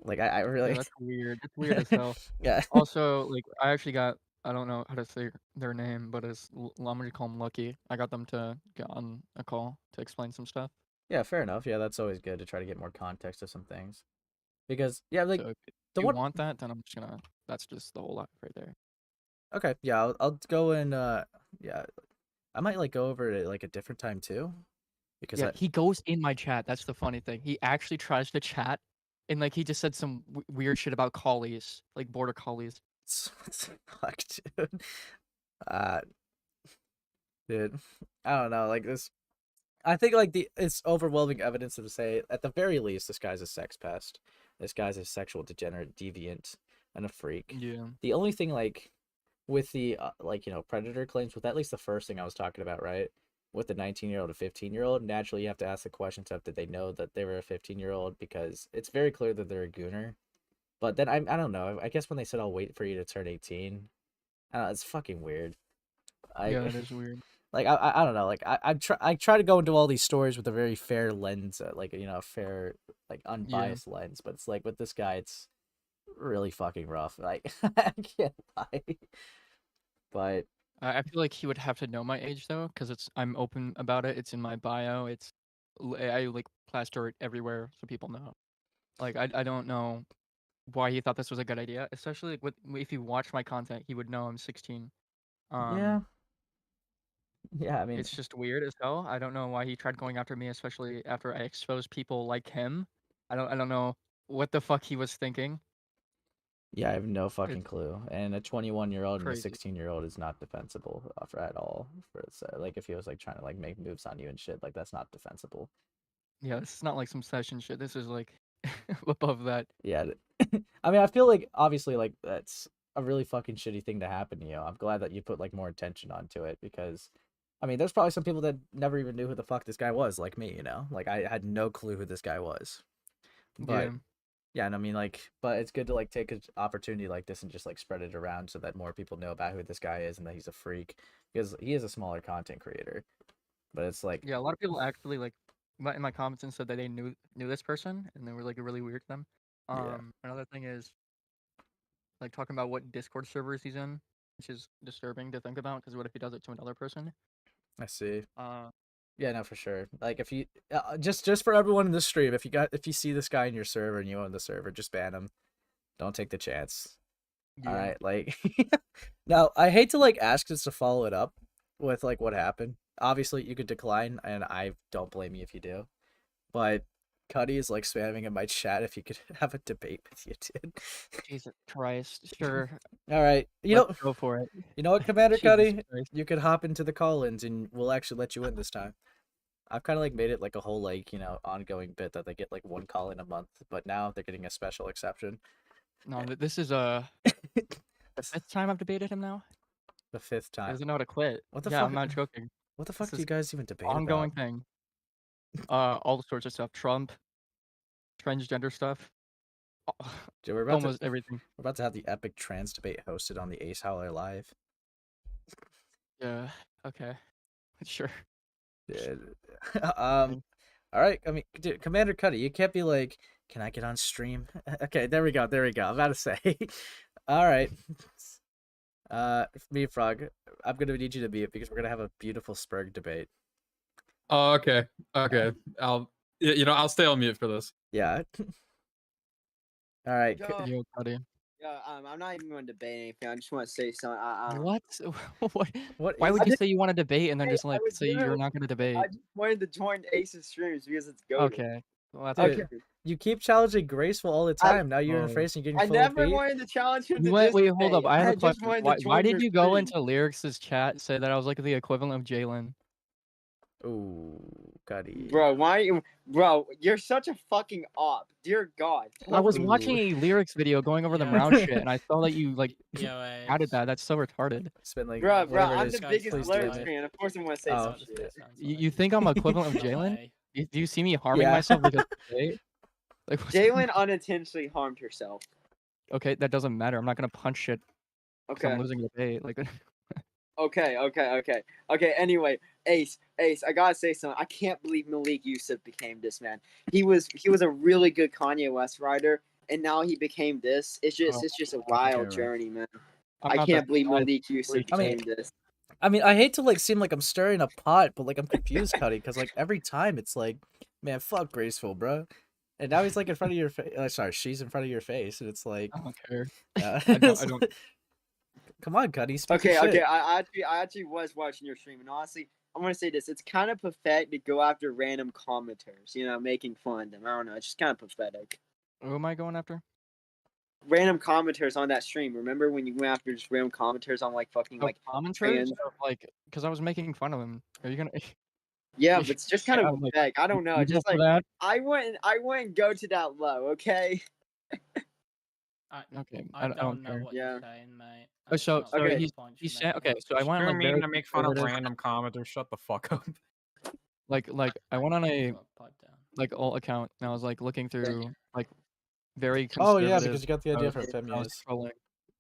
Like I yeah, really that's weird. It's weird as hell. yeah. Also, like I actually got I don't know how to say their name, but I'm gonna call them Lucky. I got them to get on a call to explain some stuff. Yeah, fair enough. Yeah, that's always good to try to get more context to some things. Because yeah, like So if the you one want that, then I'm just gonna. That's just the whole lot right there. okay, yeah, I'll go and yeah. I might like go over it at like a different time too, because Yeah, he goes in my chat. That's the funny thing. He actually tries to chat, and like he just said some weird shit about collies, like border collies. what the fuck, dude? Uh, dude, I don't know. Like this, I think like it's overwhelming evidence to say at the very least this guy's a sex pest. This guy's a sexual degenerate, deviant, and a freak. Yeah. The only thing like with the like predator claims, with at least the first thing I was talking about, right? With the 19-year-old to 15-year-old, naturally you have to ask the questions of did they know that they were a 15-year-old, because it's very clear that they're a gooner. But then I don't know. I guess when they said I'll wait for you to turn 18, it's fucking weird. Yeah, it is weird. Like I don't know. Like I try to go into all these stories with a very fair lens, like a fair like unbiased lens. But it's like with this guy, it's really fucking rough. Like I can't lie. But I feel like he would have to know my age though, because I'm open about it. It's in my bio. I like plaster it everywhere so people know. Like I don't know why he thought this was a good idea, especially like, if you watch my content, he would know I'm 16. yeah, I mean, It's just weird as hell. I don't know why he tried going after me, especially after I exposed people like him. I don't know what the fuck he was thinking. yeah, I have no fucking clue. And a 21-year-old and a Crazy. 16-year-old is not defensible at all. Like if he was like trying to like make moves on you and shit, like that's not defensible. Yeah, this is not like some session shit. This is like above that. Yeah, I mean, I feel like obviously like that's a really fucking shitty thing to happen to you. I'm glad that you put like more attention onto it, because I mean, there's probably some people that never even knew who the fuck this guy was, like me, like I had no clue who this guy was. But yeah, and I mean like, but it's good to like take an opportunity like this and just like spread it around so that more people know about who this guy is and that he's a freak, because he is a smaller content creator. But it's like, yeah, a lot of people actually like in my comments and said that they knew this person and they were like really weird to them. Yeah. Another thing is like talking about what Discord servers he's in, which is disturbing to think about, because what if he does it to another person? I see. Uh, Yeah, no, for sure. Like if you just for everyone in the stream, if you see this guy in your server and you own the server, just ban him. Don't take the chance. yeah. All right, like now I hate to like ask us to follow it up with like what happened. Obviously, you could decline, and I don't blame you if you do. But Cuddy is like spamming in my chat if he could have a debate with you, dude. Jesus Christ. Sure. All right, Let's go for it. You know what, Commander Jesus Cuddy? Christ. You could hop into the call-ins, and we'll actually let you in this time. I've kind of like made it like a whole like ongoing bit that they get like one call in a month, but now they're getting a special exception. No, this is the 5th time I've debated him now. The 5th He time. doesn't know how to quit. What the yeah, fuck? I'm not joking. What the fuck This do you is guys even debate ongoing about? thing. All sorts of stuff. Trump, transgender stuff. Dude, we're about Almost everything. We're about to have the epic trans debate hosted on the Ace Howler Live. Yeah. Okay. Sure. Dude. All right. I mean, dude, Commander Cuddy, you can't be like, can I get on stream? Okay, there we go. I'm about to say. All right. Me, Frog, I'm gonna need you to mute because we're gonna have a beautiful Spurg debate. Oh, okay. I'll stay on mute for this. Yeah. All right. Yo, Cuddy. Yeah, I'm not even going to debate anything. I just want to say something. What? What? Why would you say you want to debate and then just like say you're literally- not going to debate? I just wanted to join Ace's streams because it's goated. Okay. Well, that's Dude, good. you keep challenging Graceful all the time. Now you're in face and you're I getting full never of beat. wanted to challenge him to Wait, this wait, hold up. debate. I have a just question. wanted to Why join did your you go stream. into Lyrics' chat say that I was like the equivalent of Jalen? Ooh, Cuddy. Bro, you're such a fucking op. Dear God. I was watching a Lyrics video going over the round shit, and I saw that you like added that. That's so retarded. It's been like, Bro, whatever it I'm is, the please biggest do Lyrics it. fan. Of course I'm going to say Oh. some shit. You think I'm equivalent of Jalen? Do you see me harming Yeah. myself because today? Like, Jalen unintentionally harmed herself. Okay, that doesn't matter. I'm not gonna punch shit. 'Cause Okay. I'm losing the debate. Like, Okay. Anyway, Ace, I gotta say something. I can't believe Malik Yusuf became this man. He was a really good Kanye West writer, and now he became this. It's just a wild journey, man. I can't believe Malik Yusuf became this. I mean, I hate to like seem like I'm stirring a pot, but like I'm confused, Cuddy, because like every time it's like, man, fuck Graceful, bro. And now he's like in front of your face. Sorry, she's in front of your face, and it's like, I don't care. I I don't. Come on, Cuddy, speak Okay, your shit. I actually was watching your stream, and honestly, I'm gonna say this: it's kind of pathetic to go after random commenters, making fun of them. I don't know, it's just kind of pathetic. Who am I going after? Random commenters on that stream. Remember when you went after just random commenters on like fucking Oh, like commenters? trans? Like, because I was making fun of him. Are you gonna? Yeah, but it's just kind Yeah, of I'm like, pathetic. I don't know. you It's go just for like that? I wouldn't go to that low. Okay. Okay, I don't don't know care. what Yeah. you're saying, mate. Oh, It's so not so worth Okay. the he's point he's you're saying okay. making. So I went on You're like mean very to make fun of conservative, random commenters. Shut the fuck up. like I went on a Got pipe down. like alt account and I was like looking through like very Oh conservative. yeah, because you got the idea stuff, from and I was Femuse. trolling.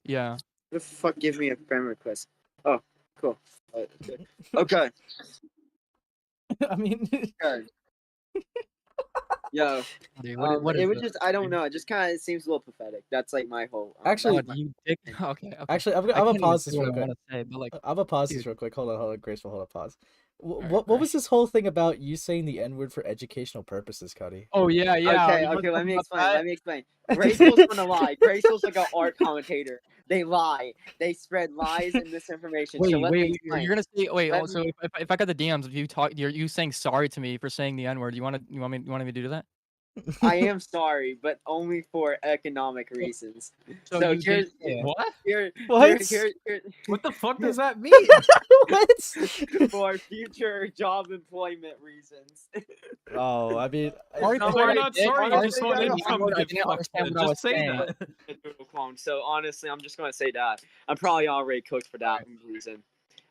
Yeah. The fuck give me a friend request? Oh, cool. Okay. I mean, Okay. Yo. Buddy, what It is was this? just I don't know. It just kind of seems a little pathetic. That's like my whole. Actually- God, you dick. Okay. actually, I'm I gonna can't even pause say this what real I quick. want to say, but like, I'm gonna pause this dude. real quick. Hold on, Graceful, hold on, pause. Alright, What was this whole thing about you saying the N word for educational purposes, Cuddy? Oh yeah. Okay, you wanna okay. talk Let me about explain. that? Let me explain. Graceful's gonna lie. Graceful's like an art commentator. They lie. They spread lies and misinformation. So let me Wait, explain. you're gonna say wait. Let So if I got the DMs, if you saying sorry to me for saying the N word, you want me to do that? I am sorry, but only for economic reasons. So So you did here's say it. What? What? here- What the fuck does that mean? What? for future job employment reasons. Oh, I mean, Sorry No, for we're what I not did. sorry. You Honestly, just want guys, income to I get didn't fucked. understand Then. what I was Just say saying. that. A Google clone. So honestly, I'm just gonna say that. I'm probably already cooked for that reason.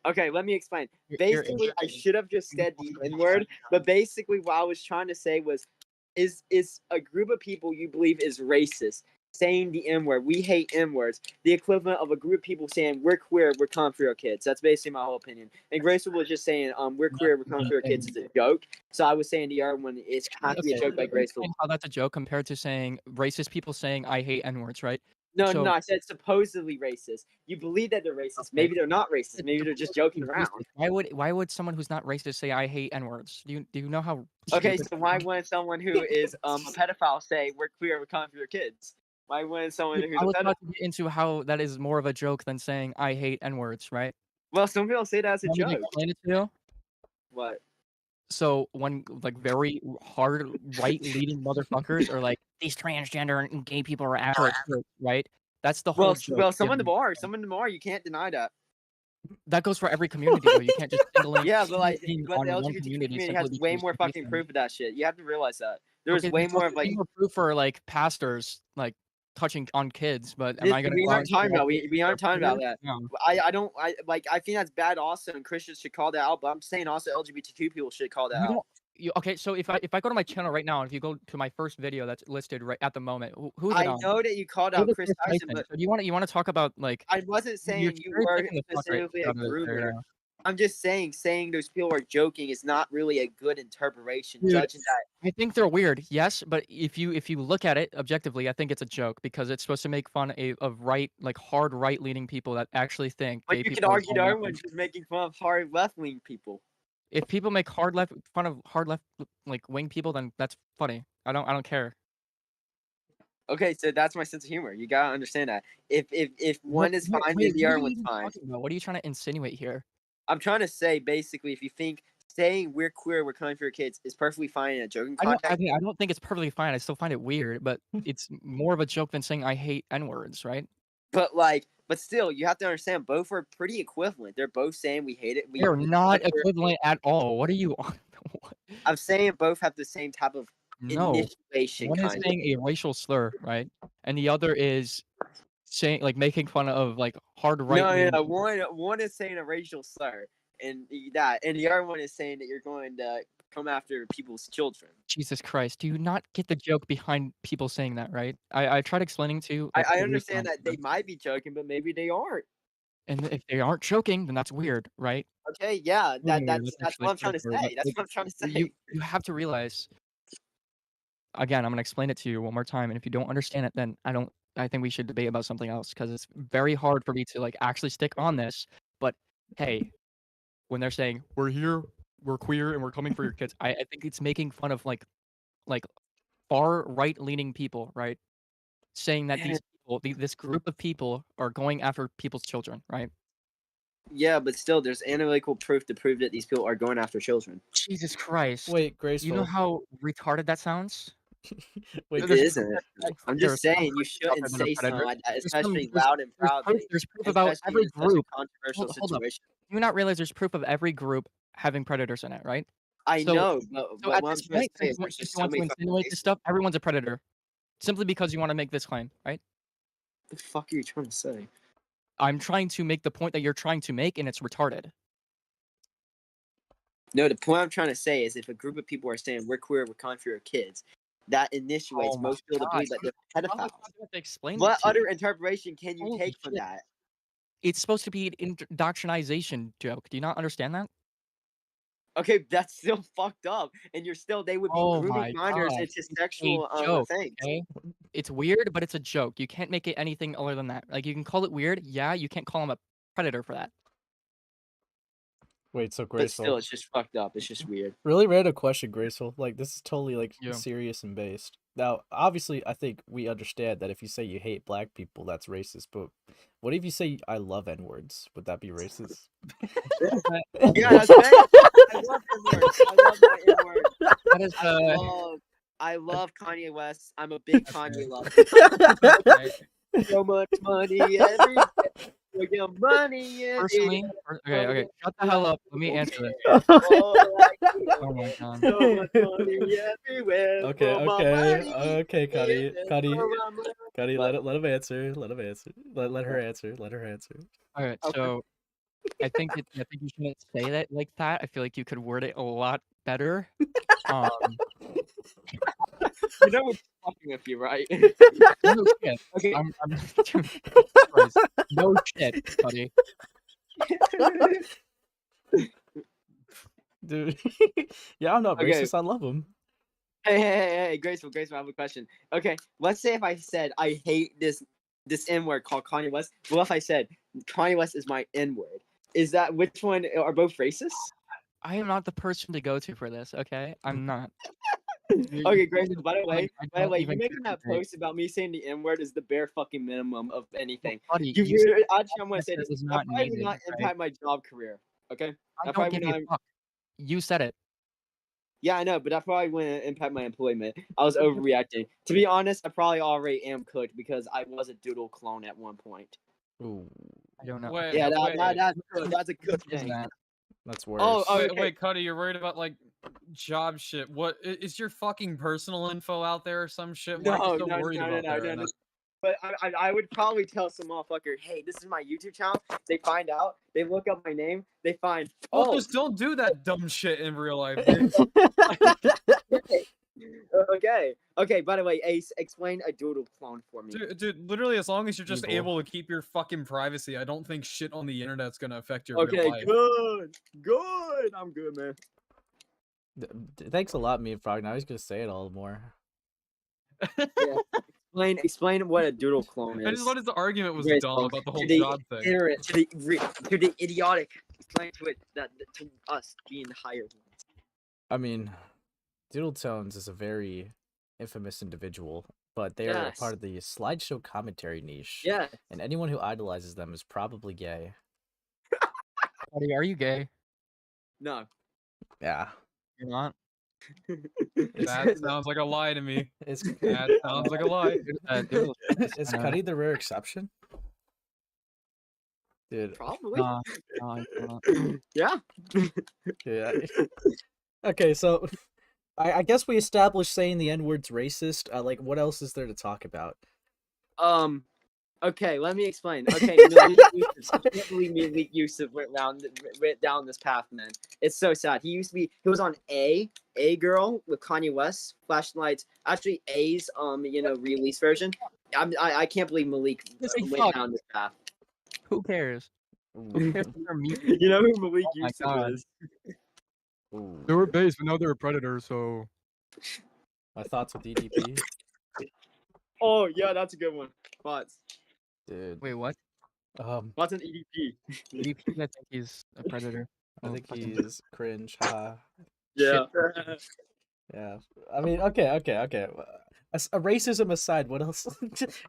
Okay, let me explain. Basically, I should have just said the N word, but basically, what I was trying to say was, is a group of people you believe is racist saying the N word? We hate N words. The equivalent of a group of people saying we're queer, we're coming for your kids. That's basically my whole opinion. And Grace was just saying we're queer, we're coming for your kids is a joke. So I was saying the other one is has to be a joke by Grace. How that's a joke compared to saying racist people saying I hate N words, right? No, So- no, I said supposedly racist. You believe that they're racist. Maybe they're not racist. Maybe they're just joking around. Why would someone who's not racist say I hate N words? Do you know how? Okay, stupid- so why wouldn't someone who is a pedophile say we're queer, we're coming for your kids? Why wouldn't someone who's I a was pedophile? about to get into how that is more of a joke than saying I hate N words, right? Well, some people say that as a Want me to joke. explain it to you? What? So when like very hard right leading motherfuckers are like these transgender and gay people are actually jerks, right? That's the whole joke. Well, some of them are. Some of them are. You can't deny that. That goes for every community though. You can't just single in Yeah, but like, in but on the one LGBT community community simply has way because more you hate fucking them. proof of that shit. You have to realize that. There's Okay, way there's more also of like. more proof for like pastors like touching on kids, but am I gonna? We go out aren't and talking say, about. "Okay, We aren't they're talking about queer"? that. No. I don't. I think that's bad also, and Christians should call that out. But I'm saying also LGBTQ people should call that You out. don't. Okay, so if I go to my channel right now, and if you go to my first video that's listed right at the moment, who's it I on? know that you called Who's out the Chris first Tyson, Tyson? but So do you want to talk about like? I wasn't You're saying you cherry were picking the fuck right specifically a out of this right groomer. now. I'm just saying those people are joking is not really a good interpretation. Dude, Judging that. I think they're weird, yes, but if you look at it objectively, I think it's a joke because it's supposed to make fun of hard right leaning people that actually think But gay you could people are argue the all other bad. one's just making fun of hard left wing people. If people make fun of hard left like wing people, then that's funny. I don't care. Okay, so that's my sense of humor. You gotta understand that. If one is fine, then the other one's fine. What are you trying to insinuate here? I'm trying to say basically, if you think saying we're queer, we're coming for your kids is perfectly fine in a joking I context. don't think it's perfectly fine. I still find it weird, but it's more of a joke than saying I hate N words, right? But still, you have to understand both are pretty equivalent. They're both saying we hate it. They're not equivalent at all. What are you on? I'm saying both have the same type of No. initiation. One is kind of. saying a racial slur, right? And the other is saying making fun of hard right. No. One is saying a racial slur, and the other one is saying that you're going to come after people's children. Jesus Christ! Do you not get the joke behind people saying that, right? I tried explaining to you. I understand that they might be joking, but maybe they aren't. And if they aren't joking, then that's weird, right? Okay, yeah, that's actually what I'm trying to weird, say. but, That's what I'm trying to say. You have to realize. Again, I'm gonna explain it to you one more time, and if you don't understand it, then I think we should debate about something else because it's very hard for me to actually stick on this. But hey, when they're saying we're here, we're queer, and we're coming for your kids, I think it's making fun of like far right leaning people, right? Saying that these people, this group of people are going after people's children, right? Yeah, but still, there's analytical proof to prove that these people are going after children. Jesus Christ. Wait, You know Graceful. how retarded that sounds? Wait, It There's isn't. proof that I'm there's just some saying you groups out shouldn't there that are say something predators. like that, There's some- especially there's- loud and there's proudly. There's proof about Especially every in such a group. controversial Hold up. situation. Do you not realize there's proof of every group having predators in it, right? I So- know, So but at what I'm this trying point, to say since is there's you just so want to many fucking insinuate this cases. stuff, everyone's a predator. Simply because you want to make this claim, right? What the fuck are you trying to say? I'm trying to make the point that you're trying to make, and it's retarded. No, the point I'm trying to say is if a group of people are saying we're queer, we're country, or kids, that initiates Oh my most people to believe God. that they're How pedophiles. do I have to explain What it to other you? interpretation can you Holy take from shit. that? It's supposed to be an indoctrination joke. Do you not understand that? Okay, that's still fucked up, and they would be Oh grooming my minors God. into It's a sexual joke, things. okay? It's weird, but it's a joke. You can't make it anything other than that. Like, you can call it weird. Yeah, you can't call him a predator for that. Wait, so But Graceful. still, it's just fucked up. It's just weird. Really random question, Graceful. Like, this is totally like Yeah. serious and based. Now, obviously, I think we understand that if you say you hate black people, that's racist. But what if you say I love N-words? Would that be racist? Yeah, that's right. I love N-words. I love my N-word. That is I love Kanye West. I'm a big Kanye lover. okay. So much money every day. We get money in Personally, it. okay. Shut the hell up. Let me answer this. Oh my God. So much money everywhere. Okay, For my okay, money okay, Cuddy, in it, Cuddy, for my money. Cuddy, What? let him answer. Let him answer. Let her answer. Let her answer. All right, so I think you shouldn't say that like that. I feel like you could word it a lot better. You know what's fucking with you, right? No shit. Okay. I'm Christ. No shit, buddy. Dude, yeah, I'm not Okay. racist. I love him. Hey, Graceful, I have a question. Okay, let's say if I said I hate this N-word called Kanye West. What if I said Kanye West is my N-word? Is that which one are both racist? I am not the person to go to for this, okay? I'm not. Okay, Grayson. By the way, don't you even making that care. post about me saying the N-word is the bare fucking minimum of anything. Buddy, You you said actually, I'm gonna say that this. is That not probably would needed, not okay? impact my job career. Okay. I That don't probably give would a not. fuck. You said it. Yeah, I know, but that probably wouldn't impact my employment. I was overreacting. To be honest, I probably already am cooked because I was a doodle clone at one point. Ooh, I don't know. Wait, Yeah, wait, that's a good Is thing. that? that's worse. Oh, wait, okay. wait, Cuddy, you're worried about like job shit. What is your fucking personal info out there or some shit? Why are you so worried about that right now? But I would probably tell some motherfucker, hey, this is my YouTube channel. They find out, they look up my name, they find, Well, oh, just don't do that dumb shit in real life, dude. okay. By the way, Ace, explain a doodle clone for me. Dude, literally, as long as you're just Evil. able to keep your fucking privacy, I don't think shit on the internet's gonna affect your Okay, real life. good. I'm good, man. Thanks a lot, me and Frog. Now he's gonna say it all more. Yeah. Explain what a doodle clone is. I just thought his argument was Grace, dumb about the whole to the job thing. ignorant, to the idiotic. Explain to it that to us being hired. I mean, Doodle Tones is a very infamous individual, but they are a Yes. part of the slideshow commentary niche. Yeah. And anyone who idolizes them is probably gay. Buddy, are you gay? No. Yeah. You're not? That sounds like a lie to me. It's That sounds like a lie. Is Cuddy the rare exception? Dude. Probably. Yeah. Yeah. Yeah. Okay, so I guess we established saying the N-word's racist. Like, what else is there to talk about? Okay, let me explain. Okay, Malik Yusuf, I can't believe Malik Yusuf went down this path, man. It's so sad. He was on A Girl with Kanye West, Flashlights. Actually, A's release version. I can't believe Malik went down this path. Who cares? You know who Malik Yusuf is? They were based, but now they're a predator, so. My thoughts with EDP? Oh, yeah, that's a good one. Thoughts. Dude. Wait, what? What's an EDP? EDP, I think he's a predator. I think he's cringe. Haha. Yeah. Yeah. I mean, okay. racism aside, what else?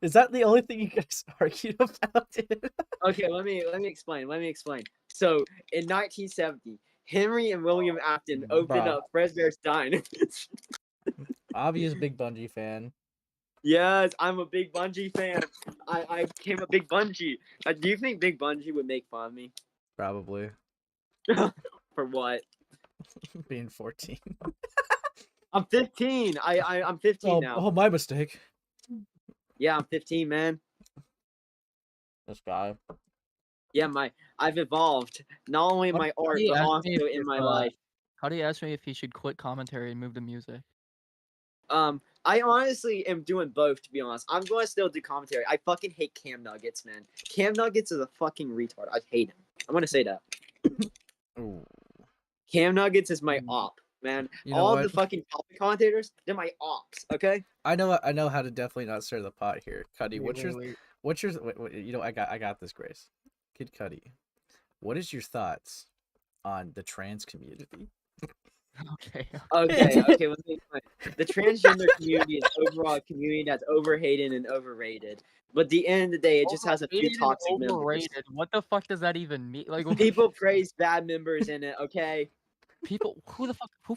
Is that the only thing you guys argued about? Dude? Okay, let me explain. So in 1970, Henry and William Afton opened Bruh. up Fredbear's Dine. Obvious big Bungie fan. Yes, I'm a big Bungie fan. I became a big Bungie. Do you think Big Bungie would make fun of me? Probably. For what? Being 14. I'm 15. I'm 15 now. Oh, my mistake. Yeah, I'm 15, man. This guy. Yeah, I've evolved. Not only in my art, but also in my life. How do you ask me if he should quit commentary and move to music? I honestly am doing both, to be honest. I'm going to still do commentary. I fucking hate Cam Nuggets, man. Cam Nuggets is a fucking retard. I hate him. I'm going to say that. Ooh. Cam Nuggets is my op, man. You know All what? the fucking topic commentators, they're my ops, okay? I know how to definitely not stir the pot here. Cuddy, wait, you know, I got this, Grace. Kid Cuddy, what is your thoughts on the trans community? Okay. Okay, let me explain. The transgender community is overall a community that's overhated and overrated. But at the end of the day, it just has a few Overrated and toxic members. overrated. What the fuck does that even mean? Like, People praise bad members in it, okay? people, who the fuck? Who?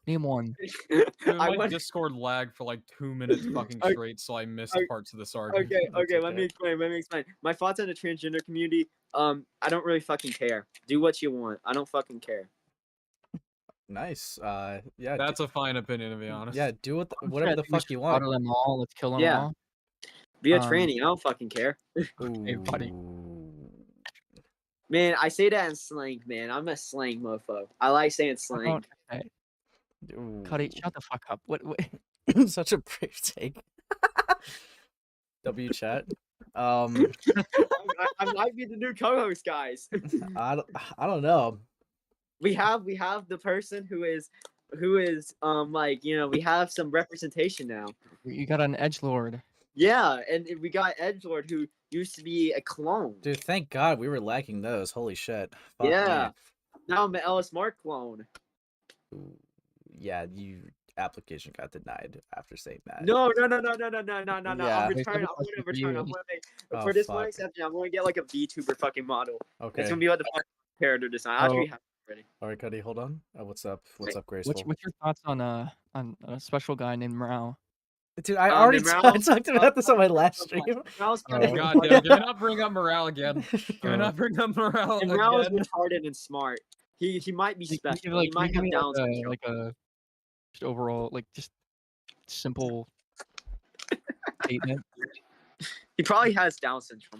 Name one. Dude, I my want- Discord lagged for like 2 minutes fucking Okay, straight, so I missed okay, parts of this argument. Okay, let me explain. My thoughts on the transgender community, I don't really fucking care. Do what you want. I don't fucking care. Nice. Yeah. That's a fine opinion, to be honest. Yeah, do whatever the fuck you want. Slaughter them all. Let's kill them Yeah. all. Be a tranny. I don't fucking care. Hey, buddy. Man, I say that in slang, man. I'm a slang mofo. I like saying slang. Cuddy, shut the fuck up. What? Such a brave take. W chat. I might be the new co-host, guys. I don't know. We have the person who is like, you know, we have some representation now. You got an edgelord. Yeah, and we got Edgelord, who used to be a clone. Dude, thank God we were lacking those. Holy shit. Fuck Yeah. Now I'm an Ellis Mark clone. me. Ooh, yeah, you application got denied after saying that. No. Yeah. I'm returning. I'm gonna return. I'm gonna make, Oh, for this fuck. one exception, I'm gonna get like a VTuber fucking model. Okay. It's gonna be like the fucking character design. I actually have it already. All right, Cuddy, hold on. What's up? What's up, What's Graceful? your thoughts on a special guy named Morale? Dude, I already Morale- talked about this on my last stream. Morale's kinda God retarded. damn, can we not bring up morale again? Can we not bring up morale And Morale's again? retarded and smart. He might be Can you special. give, like, He might can have you Down give me, syndrome. like a just overall, like, just simple statement. He probably has Down syndrome.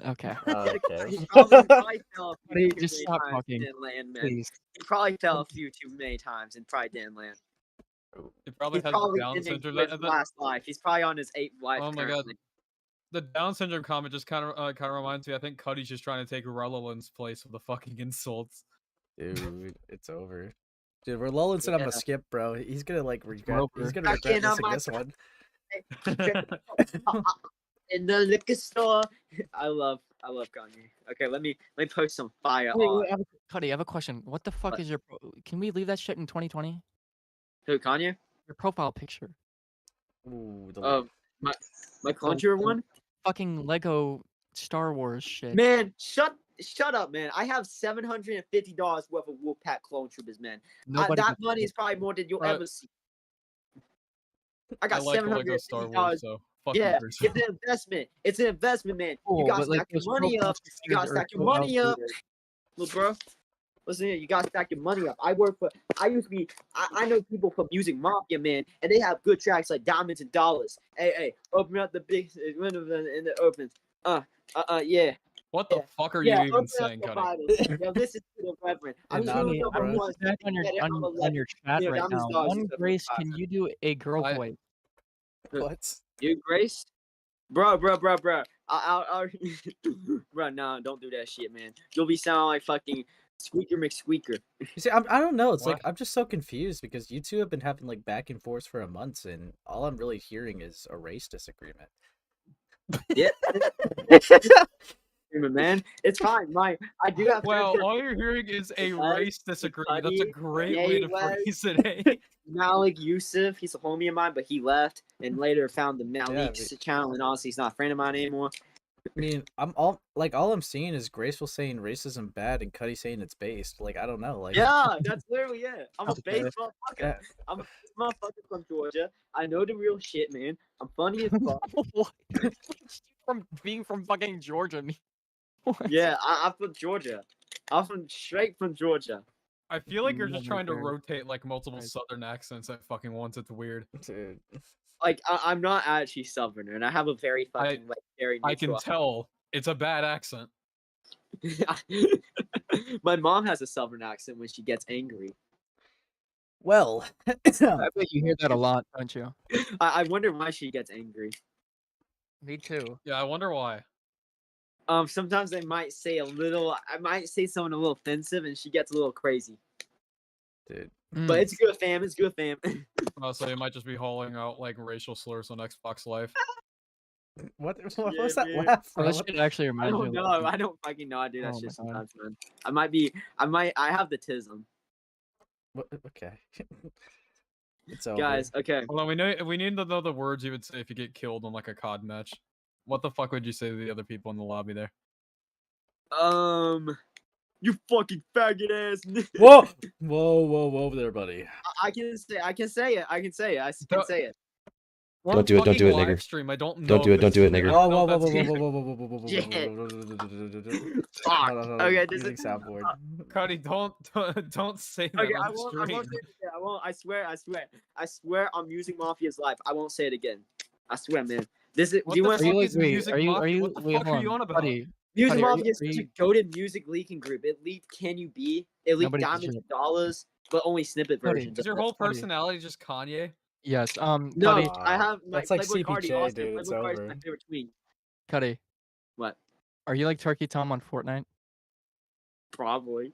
Okay. Okay. He probably fell a few Buddy, too just many stop times, talking, didn't land, man. please. He probably fell a few too many times and probably didn't land. It probably He's has probably Down ending syndrome. his last life. He's probably on his 8th life. Oh my god. currently. The Down syndrome comment just kind of reminds me. I think Cuddy's just trying to take Relevant's place with the fucking insults. Dude, it's over. Dude, we're Lolin said I'm Yeah. gonna skip, bro. He's gonna like regret. Roper. He's gonna I regret cannot missing my- this one. In the liquor store. I love Kanye. Okay, let me post some fire Wait, on. Cuddy, I have a question. What the fuck What? is your? Can we leave that shit in 2020? Who, Kanye? Your profile picture. Ooh, the My Conjure one? Fucking Lego Star Wars shit. Man, shut up, man. I have $750 worth of Wolfpack clone troopers, man. Nobody That gives a money shit. is probably more than you'll Right. ever see. I I got like Lego Star $750. Wars, so fuck you, Yeah, Chris. it's an investment. It's an investment, man. Cool, You gotta but, like, stack your those money profile up. You gotta pictures are stack your so money up. outdated. Look, bro. Listen here, you gotta stack your money up. I used to be, I know people from Music Mafia, man, and they have good tracks like Diamonds and Dollars. Hey, open up the big window in the opens. Yeah. What the fuck are Yeah, you even open up saying, the Cuddy? Bible. Yo, this is to the reverend. I'm And just not doing me, what bro. I want. Back on your Get it, I'm a legend. your chat Yeah, right Diamonds, now. Dollars One is the Grace, five. can you do a girl I- voice? what? You, Grace? Bro. I'll bro, nah, don't do that shit, man. You'll be sounding like fucking Squeaker McSqueaker. You see, I don't know. It's like What? I'm just so confused because you two have been having like back and forth for a month, and all I'm really hearing is a race disagreement. Yeah. streamer, man. It's fine. I do have friends Well, that all you're hearing is a Les, race disagreement. That's a Cuddy, great way to Les, phrase it, eh? Malik Yusuf. He's a homie of mine, but he left and later found the Yeah, Malik's channel, and honestly, he's not a friend of mine anymore. I mean, all I'm seeing is Graceful saying racism bad and Cuddy saying it's based. Like, I don't know. Like, Yeah, that's literally it. I'm a Okay. base motherfucker. Yeah. I'm a base motherfucker from Georgia. I know the real shit, man. I'm funny as fuck. What? From being from fucking Georgia. What? Yeah, I'm from Georgia. I'm straight from Georgia. I feel like you're just Never trying to heard. rotate like multiple Right. southern accents at fucking once. It's weird. Dude. Like I'm not actually Southerner, and I have a very fucking like very I can neutral. tell it's a bad accent. My mom has a Southern accent when she gets angry. Well, I bet you hear that a lot, don't you? I wonder why she gets angry. Me too. Yeah, I wonder why. Sometimes I might say something a little offensive, and she gets a little crazy. dude. But it's good, fam. It's good, fam. So you might just be hauling out like racial slurs on Xbox Live. What was Yeah, that man. laugh Oh, from? that shit actually I reminds me don't of know. I don't fucking know. I do that Oh my shit God. sometimes, man. I have the tism. Okay. It's over. Guys, okay. Hold on, we need to know the words you would say if you get killed on like a COD match. What the fuck would you say to the other people in the lobby there? You fucking faggot ass. Whoa, whoa there, buddy. I can say it. I can say it. I can say it. We're Don't do it, don't do fucking it, nigger. live stream. I don't know. Don't do it, if don't it's do it, true. nigger. I Whoa, don't whoa, know whoa, if whoa, that's whoa, Shit. Okay, this Using is soundboard. Cuddy, don't say that Okay, on I the won't stream. say it again. I won't. I swear I'm using Mafia's life. I won't say it again. I swear, man. This is. What Do you the want fuck to is Music Mafia? What the fuck are you on about? Music Buddy, Mafia is such a goated music leaking group. It leaked Can You Be? It leaked Nobody Diamonds deserves and Dollars, but only snippet Buddy, versions. Is your of it. whole personality just Kanye? Yes. No, Cuddy, I have my That's like Playboy Cardi. CPJ, Austin, dude. It's Playboy Cardi's over. my favorite tween. Cuddy. What? Are you like Turkey Tom on Fortnite? Probably.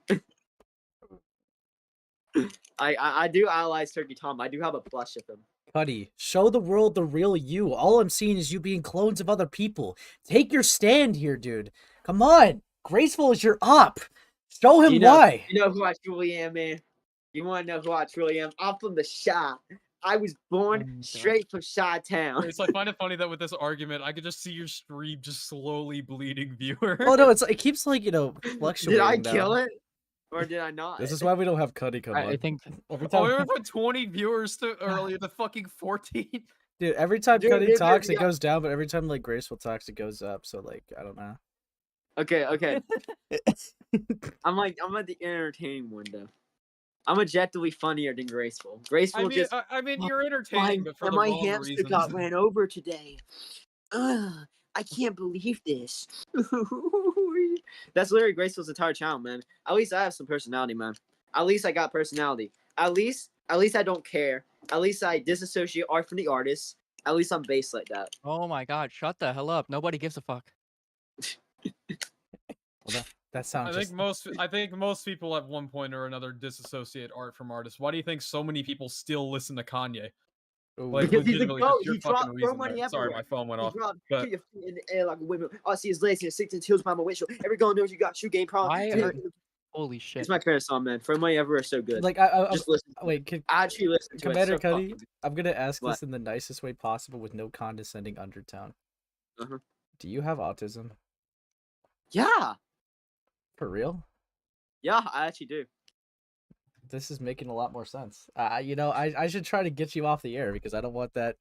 I do idolize Turkey Tom. I do have a blush of him. Cuddy, show the world the real you. All I'm seeing is you being clones of other people. Take your stand here, dude. Come on. Graceful is your op. Show him why. You know who I truly am, man. You want to know who I truly am? I'm from the Chi. I was born straight from Chi-Town. It's like, I find it funny that with this argument, I could just see your stream just slowly bleeding viewers. Oh no, it keeps like, fluctuating. Did I down. kill it? Or did I not? This is why we don't have Cuddy come on. I think every Oh, time, we went from 20 viewers to earlier to fucking 14. dude, every time Dude, Cuddy talks, it yeah. goes down, but every time like Graceful talks, it goes up. So like, I don't know. Okay. I'm like the entertaining one though. I'm objectively funnier than Graceful. Graceful I mean, you're entertaining, but for the my wrong hamster reasons. got ran over today. Ugh, I can't believe this. That's literally Graceful's entire channel, man. At least I have some personality, man. At least I got personality. At least I don't care. At least I disassociate art from the artist. At least I'm based like that. Oh my God! Shut the hell up! Nobody gives a fuck. Well, that sounds. I think most people at one point or another disassociate art from artists. Why do you think so many people still listen to Kanye? Like, Because he's a legitimately, goat. just your He fucking dropped reason throw money there. Sorry, everywhere. my phone went He off. dropped But put your feet in the air like a windmill. I see his legs and 16 hills by my windshield. Every girl knows you got shoe game problem. Why are- Holy shit! It's my favorite song, man. For money ever is so good. Like I just listen. wait, I actually listen to Commander it. So Cuddy, fucking- I'm gonna ask What? this in the nicest way possible with no condescending undertone. Uh-huh. Do you have autism? Yeah, For real? yeah, I actually do. This is making a lot more sense. I should try to get you off the air because I don't want that.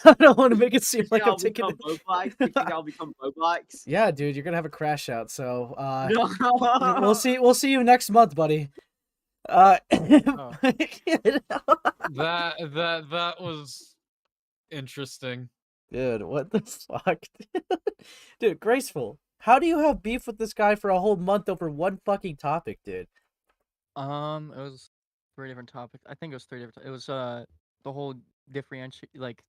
I don't want to make it seem like I'm taking. I'll become Roblox. Yeah, dude, you're gonna have a crash out. So No. we'll see. We'll see you next month, buddy. that was interesting. Dude, what the fuck? Dude, Graceful. How do you have beef with this guy for a whole month over one fucking topic, dude? It was 3 different topics. I think it was 3 different. It was the whole like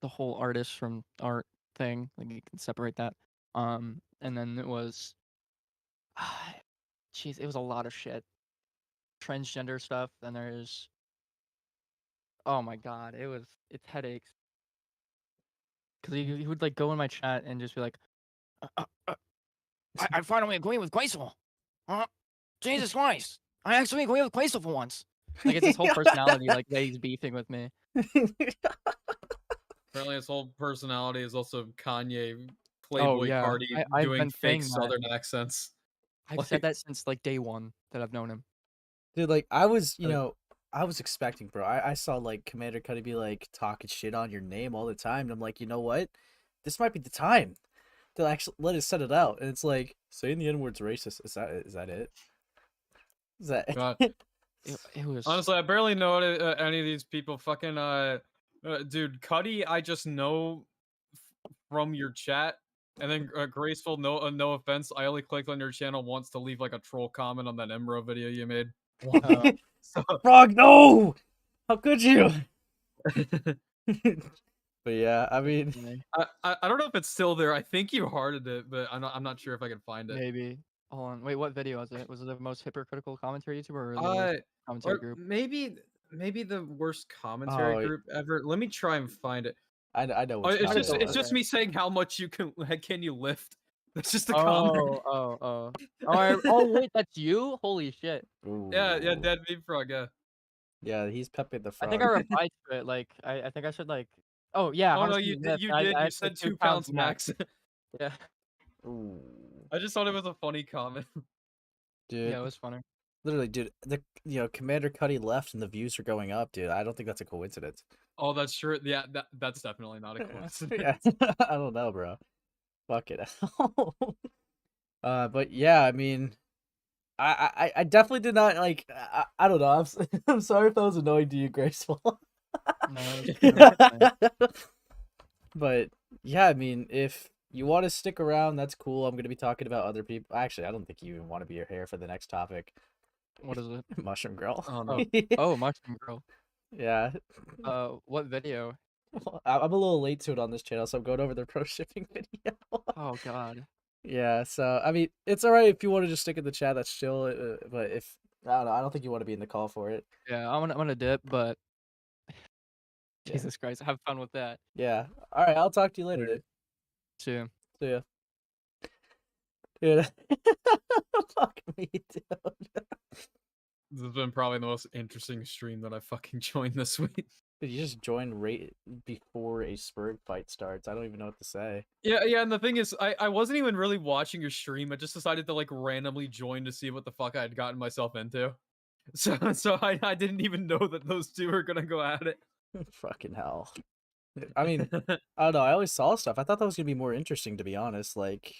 the whole artist from art thing. Like you can separate that. And then it was, jeez, it was a lot of shit. Transgender stuff. Then there's, oh my God, it's headaches. Cause he would like go in my chat and just be like, I finally agree with Graceful. Jesus Christ. I actually agree with Graceful for once. Like, it's his whole personality, like, that he's beefing with me. Apparently, his whole personality is also Kanye, Oh, Playboy yeah. Cardi I've doing been fake saying that. Southern accents. I've said that since, like, day one that I've known him. Dude, like, I was, I was expecting, bro. I saw, like, Commander Cuddy be, like, talking shit on your name all the time. And I'm like, you know what? This might be the time to actually let us set it out. And it's like, saying the N-word's racist. Is that it? Is that God. It was... Honestly, I barely know any of these people. Fucking, dude, Cuddy, I just know from your chat. And then Graceful, no offense, I only clicked on your channel once to leave like a troll comment on that Emro video you made. So... Frog, no! How could you? But yeah, I mean, I don't know if it's still there. I think you hearted it, but I'm not sure if I can find it. Maybe. Hold on. Wait, what video was it? Was it the most hypocritical commentary YouTuber or the worst commentary group? Maybe the worst commentary group ever. Let me try and find it. I know. It's just me saying how much you can you lift. That's just the comment. Oh, wait, that's you? Holy shit. Yeah, Dead Meat Frog, yeah. Yeah, he's Pepe the Frog. I think I replied to it. Like, I think I should like. Oh yeah. Oh no, you did. You said 2 pounds max. Yeah. Ooh. I just thought it was a funny comment. Dude. Yeah, it was funny. Literally, dude, Commander Cuddy left and the views are going up, dude. I don't think that's a coincidence. Oh, that's true. Yeah, that's definitely not a coincidence. Yeah, I don't know, bro. Fuck it. But yeah, I mean, I definitely did not like. I don't know. I'm sorry if that was annoying to you, Graceful. But yeah, I mean, if you want to stick around, that's cool. I'm gonna be talking about other people. Actually, I don't think you even want to be here for the next topic. What is it? Mushroom Girl. Oh, no. Oh, Mushroom Girl. Yeah. What video? I'm a little late to it on this channel, so I'm going over the pro shipping video. Oh God. Yeah, so I mean, it's alright if you want to just stick in the chat. That's chill. But if I don't know, I don't think you want to be in the call for it. Yeah, I'm gonna dip, but Jesus Christ, have fun with that. Yeah. All right, I'll talk to you later, dude. See ya. See ya. Dude. Fuck me, dude. This has been probably the most interesting stream that I fucking joined this week. Dude, you just joined right before a Spurg fight starts. I don't even know what to say. Yeah, and the thing is, I wasn't even really watching your stream. I just decided to like randomly join to see what the fuck I had gotten myself into. So I didn't even know that those two were gonna go at it. Fucking hell. I mean, I don't know. I always saw stuff. I thought that was gonna be more interesting, to be honest. Like,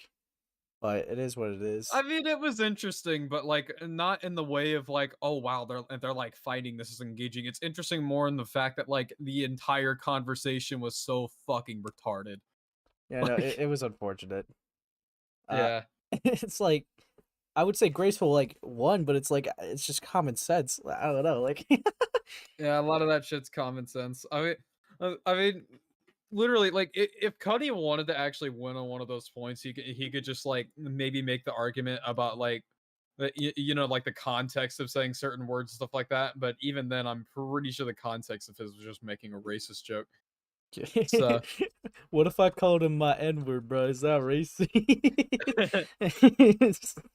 but it is what it is. I mean, it was interesting, but like not in the way of like, oh wow, they're like fighting. This is engaging. It's interesting more in the fact that like the entire conversation was so fucking retarded. Yeah, no, it was unfortunate. Yeah, it's like I would say Graceful like won, but it's like it's just common sense. I don't know, like. Yeah, a lot of that shit's common sense. I mean, literally, like if Cuddy wanted to actually win on one of those points, he could just like maybe make the argument about like like the context of saying certain words and stuff like that. But even then, I'm pretty sure the context of his was just making a racist joke. So, what if I called him my N-word, bro? Is that racist?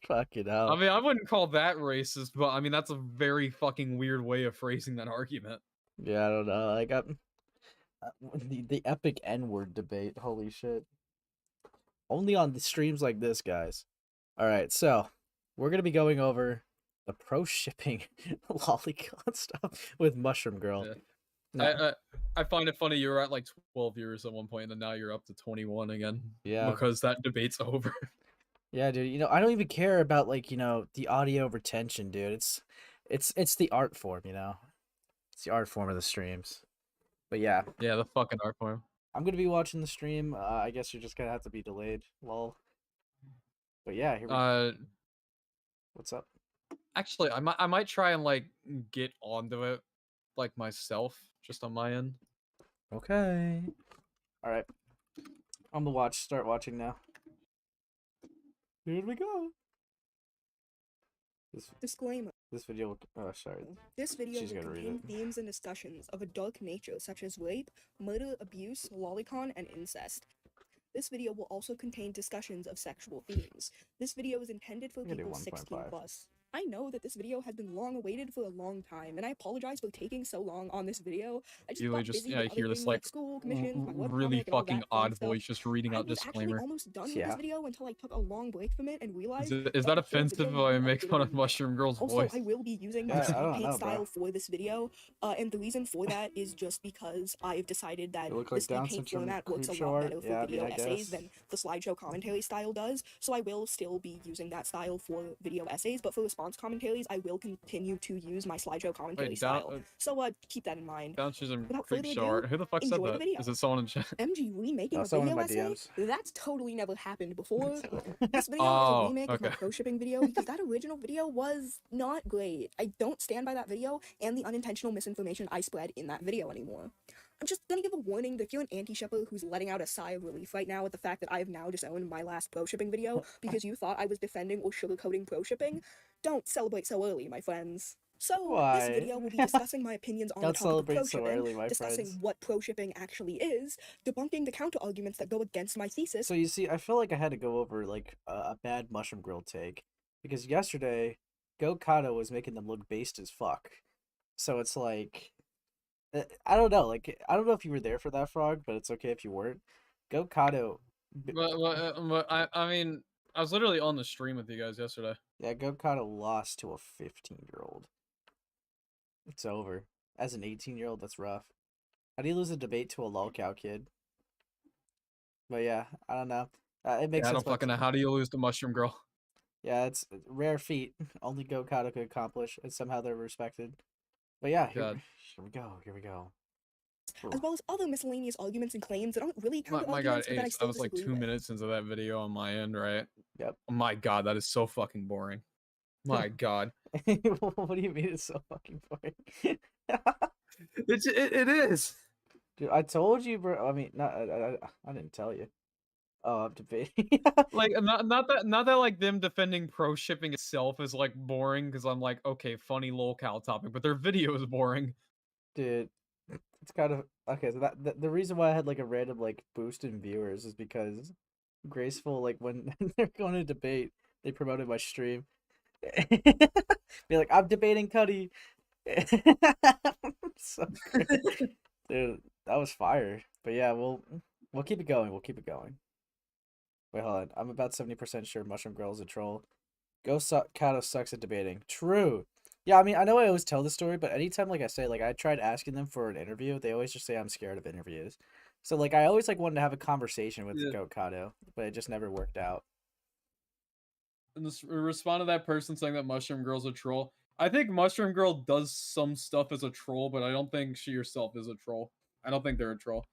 Fucking hell. I mean, I wouldn't call that racist, but I mean that's a very fucking weird way of phrasing that argument. Yeah, I don't know. Like the epic N-word debate. Holy shit. Only on the streams like this, guys. All right, so we're gonna be going over the pro shipping lolicon stuff with Mushroom Girl. Yeah. No. I find it funny you were at like 12 viewers at one point, and then now you're up to 21 again. Yeah, because that debate's over. Yeah, dude. I don't even care about like the audio retention, dude. It's the art form, It's the art form of the streams. But yeah. Yeah, the fucking art form. I'm gonna be watching the stream. I guess you're just gonna have to be delayed. Lol. But yeah, here we go. What's up? Actually, I might try and like get onto it, like myself, just on my end. Okay. All right. I'm gonna start watching now. Here we go. Disclaimer. This video. Oh, sorry. This video She's will gonna read contain it. themes and discussions of a dark nature such as rape, murder, abuse, lolicon, and incest. This video will also contain discussions of sexual themes. This video is intended for I'm gonna do people 16 1.5. plus. I know that this video has been long awaited for a long time, and I apologize for taking so long on this video. I just You got just busy with other hear this things like school, commissions, my really webcomic, and all fucking that fun odd stuff. voice just reading I out was actually disclaimer. almost done with Yeah. this video until I took a long break from it and realized Is that the full offensive video if I needed make fun of updating more. Mushroom Girl's Also, voice? I will be using Yeah, my I speed don't paint know, bro. style for this video, and the reason for that is just because I've decided that You look the like speed Down paint syndrome format works a creepshow lot art. better for Yeah, I video mean, I essays guess. than the slideshow commentary style does, so I will still be using that style for video essays, but for response commentaries, I will continue to use my slideshow commentary Wait, style. So keep that in mind. Down Chisholm Without further Creepshow ado, art. Who the fuck said enjoy the that? video. Is it someone in chat? MG remaking No, a someone in video my essay? DMs. That's totally never happened before. This video is Oh, a remake of my okay. pro shipping video because that original video was not great. I don't stand by that video and the unintentional misinformation I spread in that video anymore. I'm just gonna give a warning that if you're an anti-shipper who's letting out a sigh of relief right now at the fact that I have now disowned my last pro shipping video because you thought I was defending or sugarcoating pro shipping, don't celebrate so early, my friends. So, Why? this video will be discussing my opinions on the Don't topic of celebrate pro so shipping, early, my discussing friends. what pro shipping actually is, debunking the counter arguments that go against my thesis. So you see, I feel like I had to go over like a bad mushroom grill take because yesterday, Go Kato was making them look based as fuck. So it's like, I don't know, like I don't know if you were there for that, Frog, but it's okay if you weren't. Go Kato, But I mean, I was literally on the stream with you guys yesterday. yeah, Go Kato lost to a 15-year-old. It's over. As an 18-year-old, that's rough. How do you lose a debate to a lolcow kid? But yeah, I don't know. It makes Yeah, I sense. don't fucking know. How do you lose to Mushroom Girl? Yeah, it's a rare feat. Only Go Kato could accomplish, and somehow they're respected. But yeah, here we go. Here we go. As well as other miscellaneous arguments and claims that aren't really counter My God, arguments, but that I Ace, I still was like disagree 2 with. minutes into that video on my end, right? Yep. Oh my God, that is so fucking boring. My God. What do you mean it's so fucking boring? It is. Dude, I told you, bro. I mean, not I didn't tell you. Oh, I'm debating. Like not that like them defending pro shipping itself is like boring because I'm like, okay, funny lolcow topic, but their video is boring. Dude, it's kind of okay. So the reason why I had like a random like boost in viewers is because Graceful, like when they're going to debate, they promoted my stream. Be like, I'm debating Cuddy. So great. Dude, that was fire. But yeah, we'll keep it going. We'll keep it going. Wait, hold on. I'm about 70% sure Mushroom Girl is a troll. Kato sucks at debating. True. Yeah, I mean, I know I always tell the story, but anytime, like I say, like I tried asking them for an interview, they always just say I'm scared of interviews. So like I always like wanted to have a conversation with Yeah. Goat Kato, but it just never worked out. And this respond to that person saying that Mushroom Girl's a troll. I think Mushroom Girl does some stuff as a troll, but I don't think she herself is a troll. I don't think they're a troll.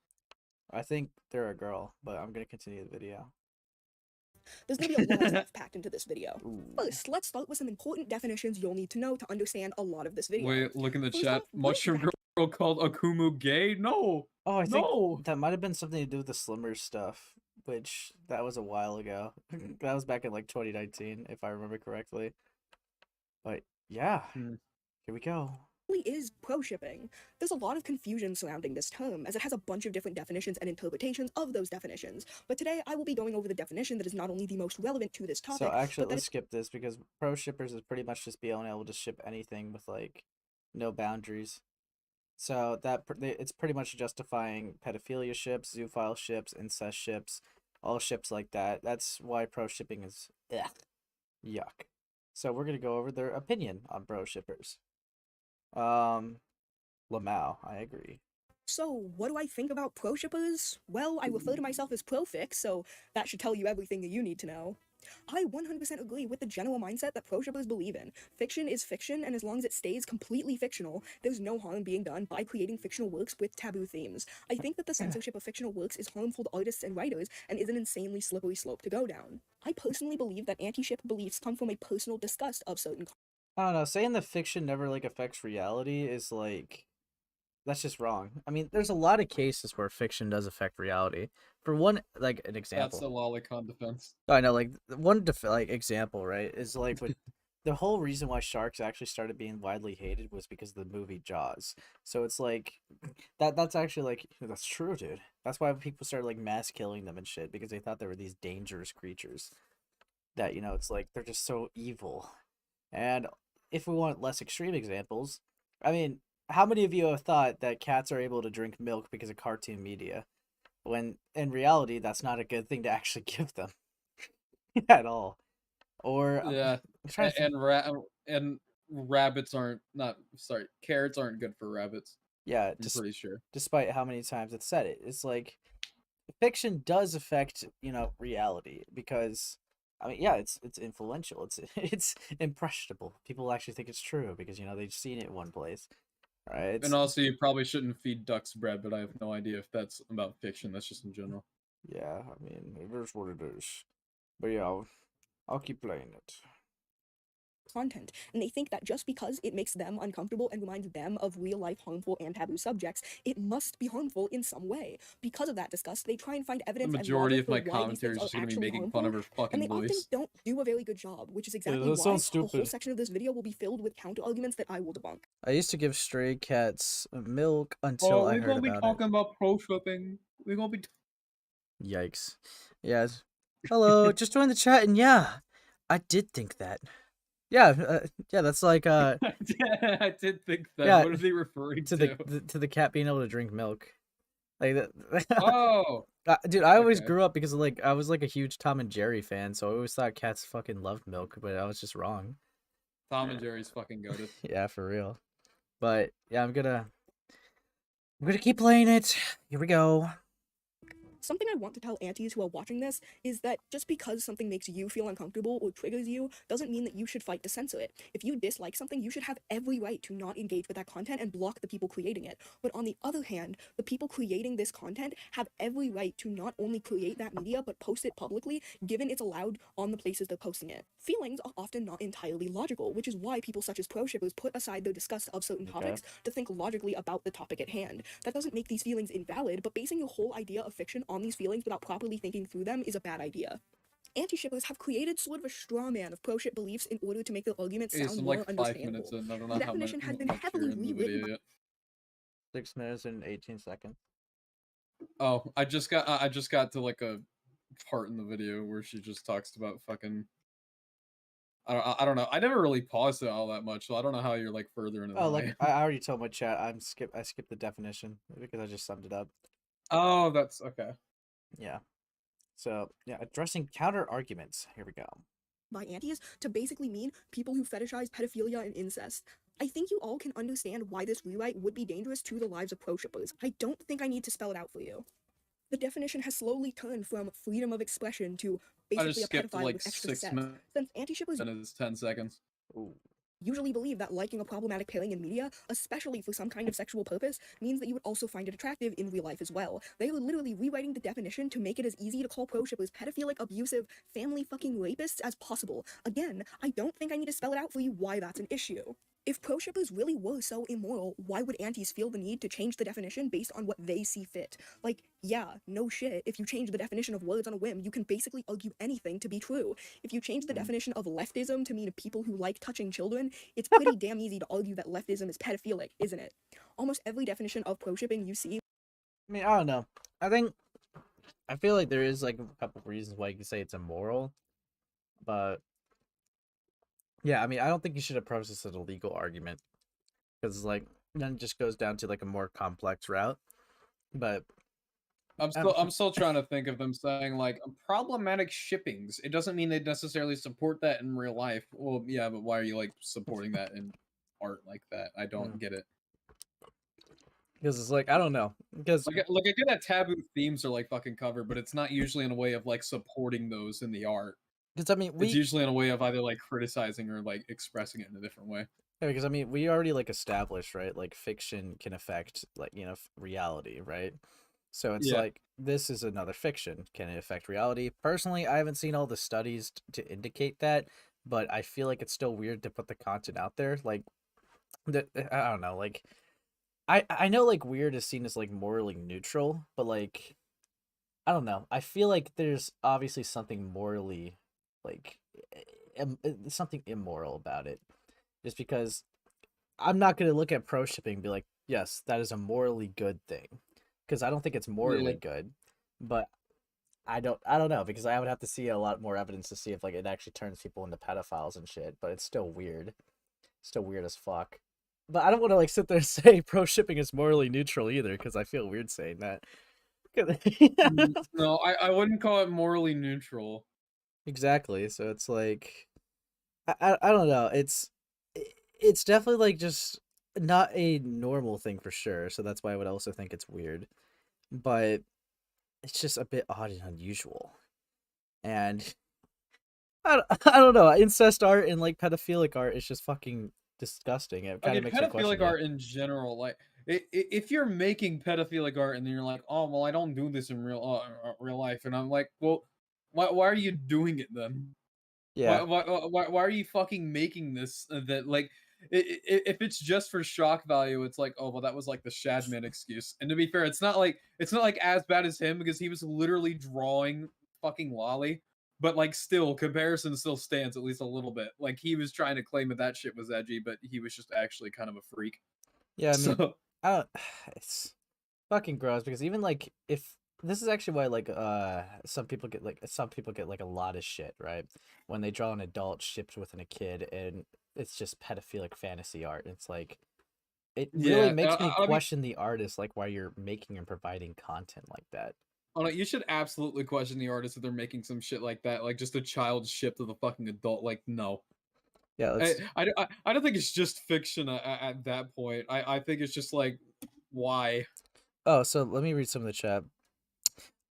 I think they're a girl, but I'm gonna continue the video. There's gonna be a lot of stuff packed into this video. First, let's start with some important definitions you'll need to know to understand a lot of this video. Wait, look in the First chat. off, what Mushroom exactly- Girl called Akumu gay? No. Oh, I think No. that might have been something to do with the Slimmers stuff, which that was a while ago. That was back in like 2019, if I remember correctly. But yeah, here we go. Is pro shipping. There's a lot of confusion surrounding this term, as it has a bunch of different definitions and interpretations of those definitions. But today, I will be going over the definition that is not only the most relevant to this topic, So actually, but that let's skip this because pro shippers is pretty much just being able to ship anything with like no boundaries. So it's pretty much justifying pedophilia ships, zoophile ships, incest ships, all ships like that. That's why pro shipping is yuck. So we're gonna go over their opinion on pro shippers. Lamau, I agree. So, what do I think about pro shippers? Well, I refer to myself as profix, so that should tell you everything that you need to know. I 100% agree with the general mindset that pro shippers believe in. Fiction is fiction, and as long as it stays completely fictional, there's no harm being done by creating fictional works with taboo themes. I think that the censorship of fictional works is harmful to artists and writers, and is an insanely slippery slope to go down. I personally believe that anti-ship beliefs come from a personal disgust of certain I don't know. Saying that fiction never like affects reality is like that's just wrong. I mean, there's a lot of cases where fiction does affect reality. For one, like an example. That's a lolicon defense. I know, like one example, right? Is like with the whole reason why sharks actually started being widely hated was because of the movie Jaws. So it's like that's actually like that's true, dude. That's why people started like mass killing them and shit because they thought they were these dangerous creatures. That it's like they're just so evil. And if we want less extreme examples, I mean, how many of you have thought that cats are able to drink milk because of cartoon media? When in reality, that's not a good thing to actually give them at all. Or Yeah, I'm trying to think. and rabbits aren't not sorry, carrots aren't good for rabbits. Yeah, I'm pretty sure. despite how many times it's said it, it's like fiction does affect reality because I mean, yeah, it's influential. It's it's impressionable. People actually think it's true because they've seen it one place, right? And also, you probably shouldn't feed ducks bread, but I have no idea if that's about fiction. That's just in general. Yeah, I mean, it is what it is. But yeah, I'll keep playing it. Content, and they think that just because it makes them uncomfortable and reminds them of real-life harmful and taboo subjects, it must be harmful in some way. Because of that disgust, they try and find The evidence and majority logic of my for why these commentary things is are just gonna be actually making harmful, fun of her and fucking they often voice. don't do a very good job, which is exactly that why sounds a whole stupid. section of this video will be filled with counter-arguments that I will debunk. I used to give stray cats milk until Oh, I we're heard gonna be about it. talking about proshipping. We're gonna be. Yikes. Yes. Hello, just joined the chat, and yeah, I did think that. Yeah, yeah, that's like I did think that. yeah, What are they referring to to? the cat being able to drink milk, like that. Oh, Dude, I always okay. grew up because like I was like a huge Tom and Jerry fan, so I always thought cats fucking loved milk, but I was just wrong. Tom and Jerry's fucking goated. Yeah, for real. But yeah, I'm gonna keep playing it. Here we go. Something I want to tell aunties who are watching this is that just because something makes you feel uncomfortable or triggers you doesn't mean that you should fight to censor it. If you dislike something, you should have every right to not engage with that content and block the people creating it. But on the other hand, the people creating this content have every right to not only create that media but post it publicly, given it's allowed on the places they're posting it. Feelings are often not entirely logical, which is why people such as pro-shippers put aside their disgust of certain topics to think logically about the topic at hand. That doesn't make these feelings invalid, but basing your whole idea of fiction on these feelings without properly thinking through them is a bad idea. Anti-shippers have created sort of a straw man of pro-ship beliefs in order to make their arguments It's sound in more like 5 understandable. minutes in. I don't The know how much definition has been you're heavily in the rewritten video yet. 6 minutes and 18 seconds. Oh, I just got to like a part in the video where she just talks about fucking. I don't know. I never really paused it all that much, so I don't know how you're like further into. Oh, like I already told my chat, I skipped the definition because I just summed it up. Oh, that's okay. Yeah. So yeah, addressing counter arguments. Here we go. By aunties to basically mean people who fetishize pedophilia and incest. I think you all can understand why this rewrite would be dangerous to the lives of pro-shippers. I don't think I need to spell it out for you. The definition has slowly turned from freedom of expression to basically a pedophile like with extra 6 sex. minutes. Since anti-shippers And it's 10 seconds. Ooh. usually believe that liking a problematic pairing in media, especially for some kind of sexual purpose, means that you would also find it attractive in real life as well. They are literally rewriting the definition to make it as easy to call pro-shippers pedophilic, abusive, family-fucking rapists as possible. Again, I don't think I need to spell it out for you why that's an issue. If pro-shippers really were so immoral, why would antis feel the need to change the definition based on what they see fit? Like, yeah, no shit, if you change the definition of words on a whim, you can basically argue anything to be true. If you change the definition of leftism to mean people who like touching children, it's pretty damn easy to argue that leftism is pedophilic, isn't it? Almost every definition of pro-shipping you see... I mean, I don't know. I feel like there is like a couple of reasons why you can say it's immoral, but yeah, I mean, I don't think you should approach this as a legal argument because like then it just goes down to like a more complex route. But I'm still trying to think of them saying like problematic shippings. It doesn't mean they necessarily support that in real life. Well, yeah, but why are you like supporting that in art like that? I don't get it. Because it's like I don't know. Because like I get that taboo themes are like fucking covered, but it's not usually in a way of like supporting those in the art. Because I mean, it's usually in a way of either like criticizing or like expressing it in a different way. Yeah, because I mean, we already like established, right? Like fiction can affect like reality, right? So it's like this is another fiction. Can it affect reality? Personally, I haven't seen all the studies to indicate that, but I feel like it's still weird to put the content out there. Like, I don't know. Like, I know like weird is seen as like morally neutral, but like, I don't know. I feel like there's obviously something morally like something immoral about it, just because I'm not gonna look at pro shipping and be like, yes, that is a morally good thing, because I don't think it's morally good, but I don't know, because I would have to see a lot more evidence to see if like it actually turns people into pedophiles and shit. But it's still weird, still weird as fuck. But I don't want to like sit there and say pro shipping is morally neutral either, because I feel weird saying that. No, I wouldn't call it morally neutral. Exactly. So it's like, I don't know. It's definitely like just not a normal thing for sure. So that's why I would also think it's weird. But it's just a bit odd and unusual. And I don't know. Incest art and like pedophilic art is just fucking disgusting. It kind of makes you question pedophilic art in general, like if you're making pedophilic art and then you're like, oh well, I don't do this in real life, and I'm like, well, why are you doing it then? Yeah. Why are you fucking making this? That like, if it's just for shock value, it's like, oh well, that was like the Shadman excuse. And to be fair, it's not like as bad as him, because he was literally drawing fucking Lolly. But like, still, comparison still stands at least a little bit. Like, he was trying to claim that shit was edgy, but he was just actually kind of a freak. Yeah, I mean, So it's fucking gross, because even like if this is actually why like some people get like a lot of shit, right? When they draw an adult shipped within a kid and it's just pedophilic fantasy art. It's like it really yeah, makes me I mean, question the artist, like why you're making and providing content like that. oh no, you should absolutely question the artist if they're making some shit like that, like just a child shipped with a fucking adult. Like, no. Yeah, let's I don't think it's just fiction at that point. I think it's just like, why? Oh, so let me read some of the chat.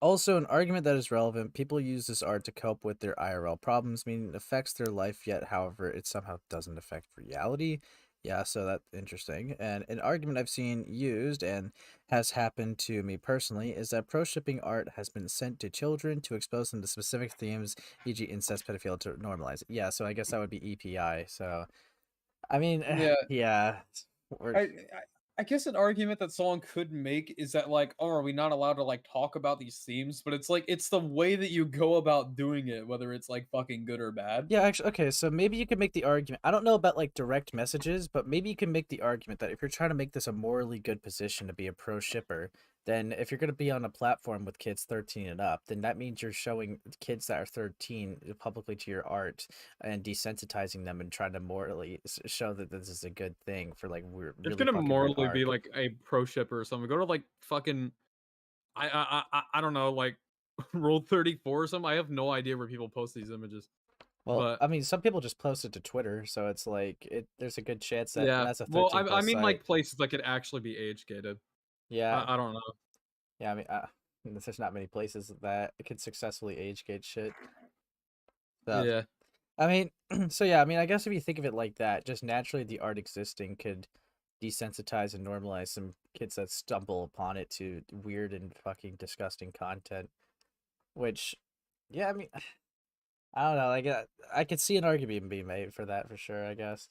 Also, an argument that is relevant, people use this art to cope with their IRL problems, meaning it affects their life, yet, however, it somehow doesn't affect reality. Yeah, so that's interesting. And an argument I've seen used and has happened to me personally is that pro shipping art has been sent to children to expose them to specific themes, e.g., incest, pedophilia, to normalize it. Yeah, so I guess that would be EPI. So, I mean, Yeah. yeah. I guess an argument that someone could make is that, like, oh, are we not allowed to like talk about these themes? But it's like, it's the way that you go about doing it, whether it's like fucking good or bad. Yeah, actually, okay, so maybe you could make the argument. I don't know about like direct messages, but maybe you can make the argument that if you're trying to make this a morally good position to be a pro shipper, then if you're going to be on a platform with kids 13 and up, then that means you're showing kids that are 13 publicly to your art and desensitizing them and trying to morally show that this is a good thing for like we're It's really gonna fucking good morally be art. like a pro shipper or something. Go to like fucking, I don't know, like Rule 34 or something. I have no idea where people post these images. Well, But I mean, some people just post it to Twitter, so it's like there's a good chance that yeah, that's a well, 13 I plus mean, site. like places that could actually be age gated. Yeah. I don't know. Yeah, I mean, there's not many places that could successfully age gate shit. So, Yeah. I mean, so yeah, I mean, I guess if you think of it like that, just naturally the art existing could desensitize and normalize some kids that stumble upon it to weird and fucking disgusting content. Which, yeah, I mean, I don't know. Like, I could see an argument being made for that for sure, I guess.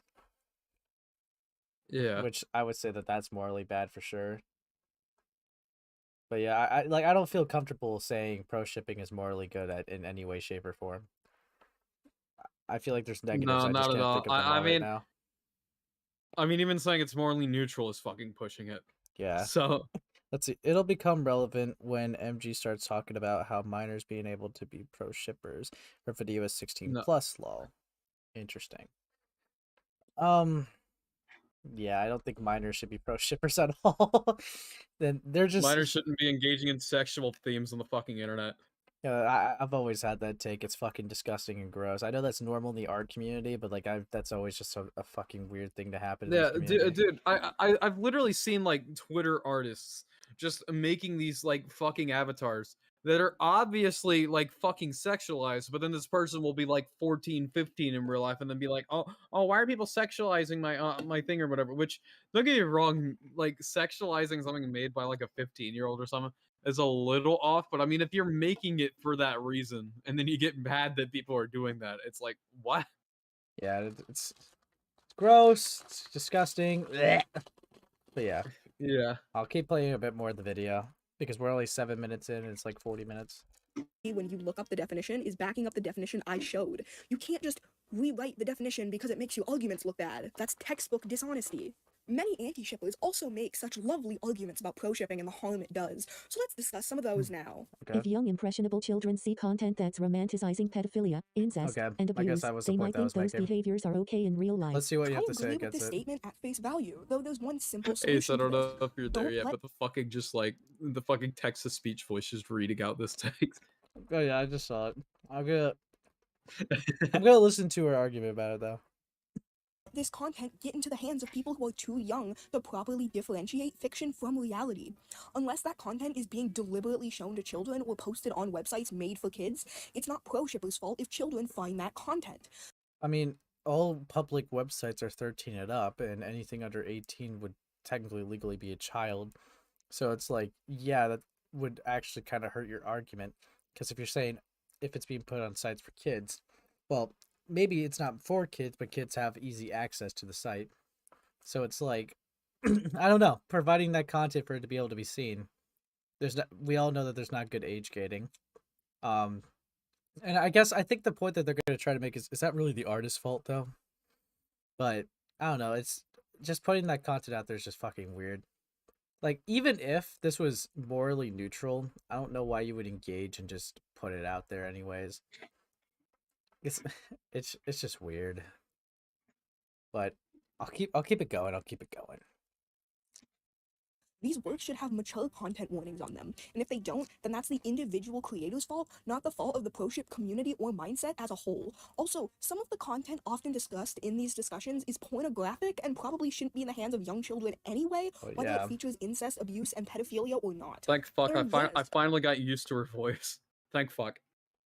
Yeah. Which I would say that that's morally bad for sure. But yeah, I don't feel comfortable saying pro shipping is morally good in any way, shape, or form. I feel like there's negatives. No, I just not at can't all. think of them all right now. I mean, even saying it's morally neutral is fucking pushing it. Yeah. So let's see. It'll become relevant when MG starts talking about how minors being able to be pro shippers. Her video is 16 plus. Lol. Interesting. Yeah, I don't think minors should be pro shippers at all. Then they're just minors shouldn't be engaging in sexual themes on the fucking internet. Yeah, I've always had that take. It's fucking disgusting and gross. I know that's normal in the art community, but like that's always just a fucking weird thing to happen in Yeah, this community. dude, I've literally seen like Twitter artists just making these like fucking avatars that are obviously like fucking sexualized, but then this person will be like 14, 15 in real life and then be like, oh, why are people sexualizing my thing or whatever? Which, don't get me wrong, like sexualizing something made by like a 15-year-old or something is a little off, but I mean, if you're making it for that reason and then you get mad that people are doing that, it's like, what? Yeah, it's gross. It's disgusting. But yeah. Yeah. I'll keep playing a bit more of the video because we're only 7 minutes in and it's like 40 minutes. When you look up the definition is backing up the definition I showed. You can't just rewrite the definition because it makes your arguments look bad. That's textbook dishonesty. Many anti-shippers also make such lovely arguments about pro-shipping and the harm it does, so let's discuss some of those now. If young impressionable children see content that's romanticizing pedophilia, incest, and abuse, they might think those behaviors are okay in real life. Let's see what you have to say I agree with against this it. statement at face value, though there's one simple Ace, solution I don't to know this. if you're there Don't yet, let but the fucking the fucking text-to-speech voice just reading out this text. Oh yeah, I just saw it. I'm gonna listen to her argument about it though. This content get into the hands of people who are too young to properly differentiate fiction from reality. Unless that content is being deliberately shown to children or posted on websites made for kids, it's not pro-shippers' fault if children find that content. I mean, all public websites are 13 and up, and anything under 18 would technically legally be a child. So it's like, yeah, that would actually kind of hurt your argument. Because if you're saying if it's being put on sites for kids, well, maybe it's not for kids, but kids have easy access to the site. So it's like, I don't know, providing that content for it to be able to be seen. We all know that there's not good age gating. And I think the point that they're going to try to make is that really the artist's fault though? But I don't know, it's just putting that content out there is just fucking weird. Like, even if this was morally neutral, I don't know why you would engage and just put it out there anyways. It's just weird. But I'll keep it going. These works should have mature content warnings on them, and if they don't, then that's the individual creator's fault, not the fault of the pro-ship community or mindset as a whole. Also, some of the content often discussed in these discussions is pornographic and probably shouldn't be in the hands of young children anyway, whether it features incest, abuse, and pedophilia or not. Thank fuck, I finally got used to her voice. Thank fuck.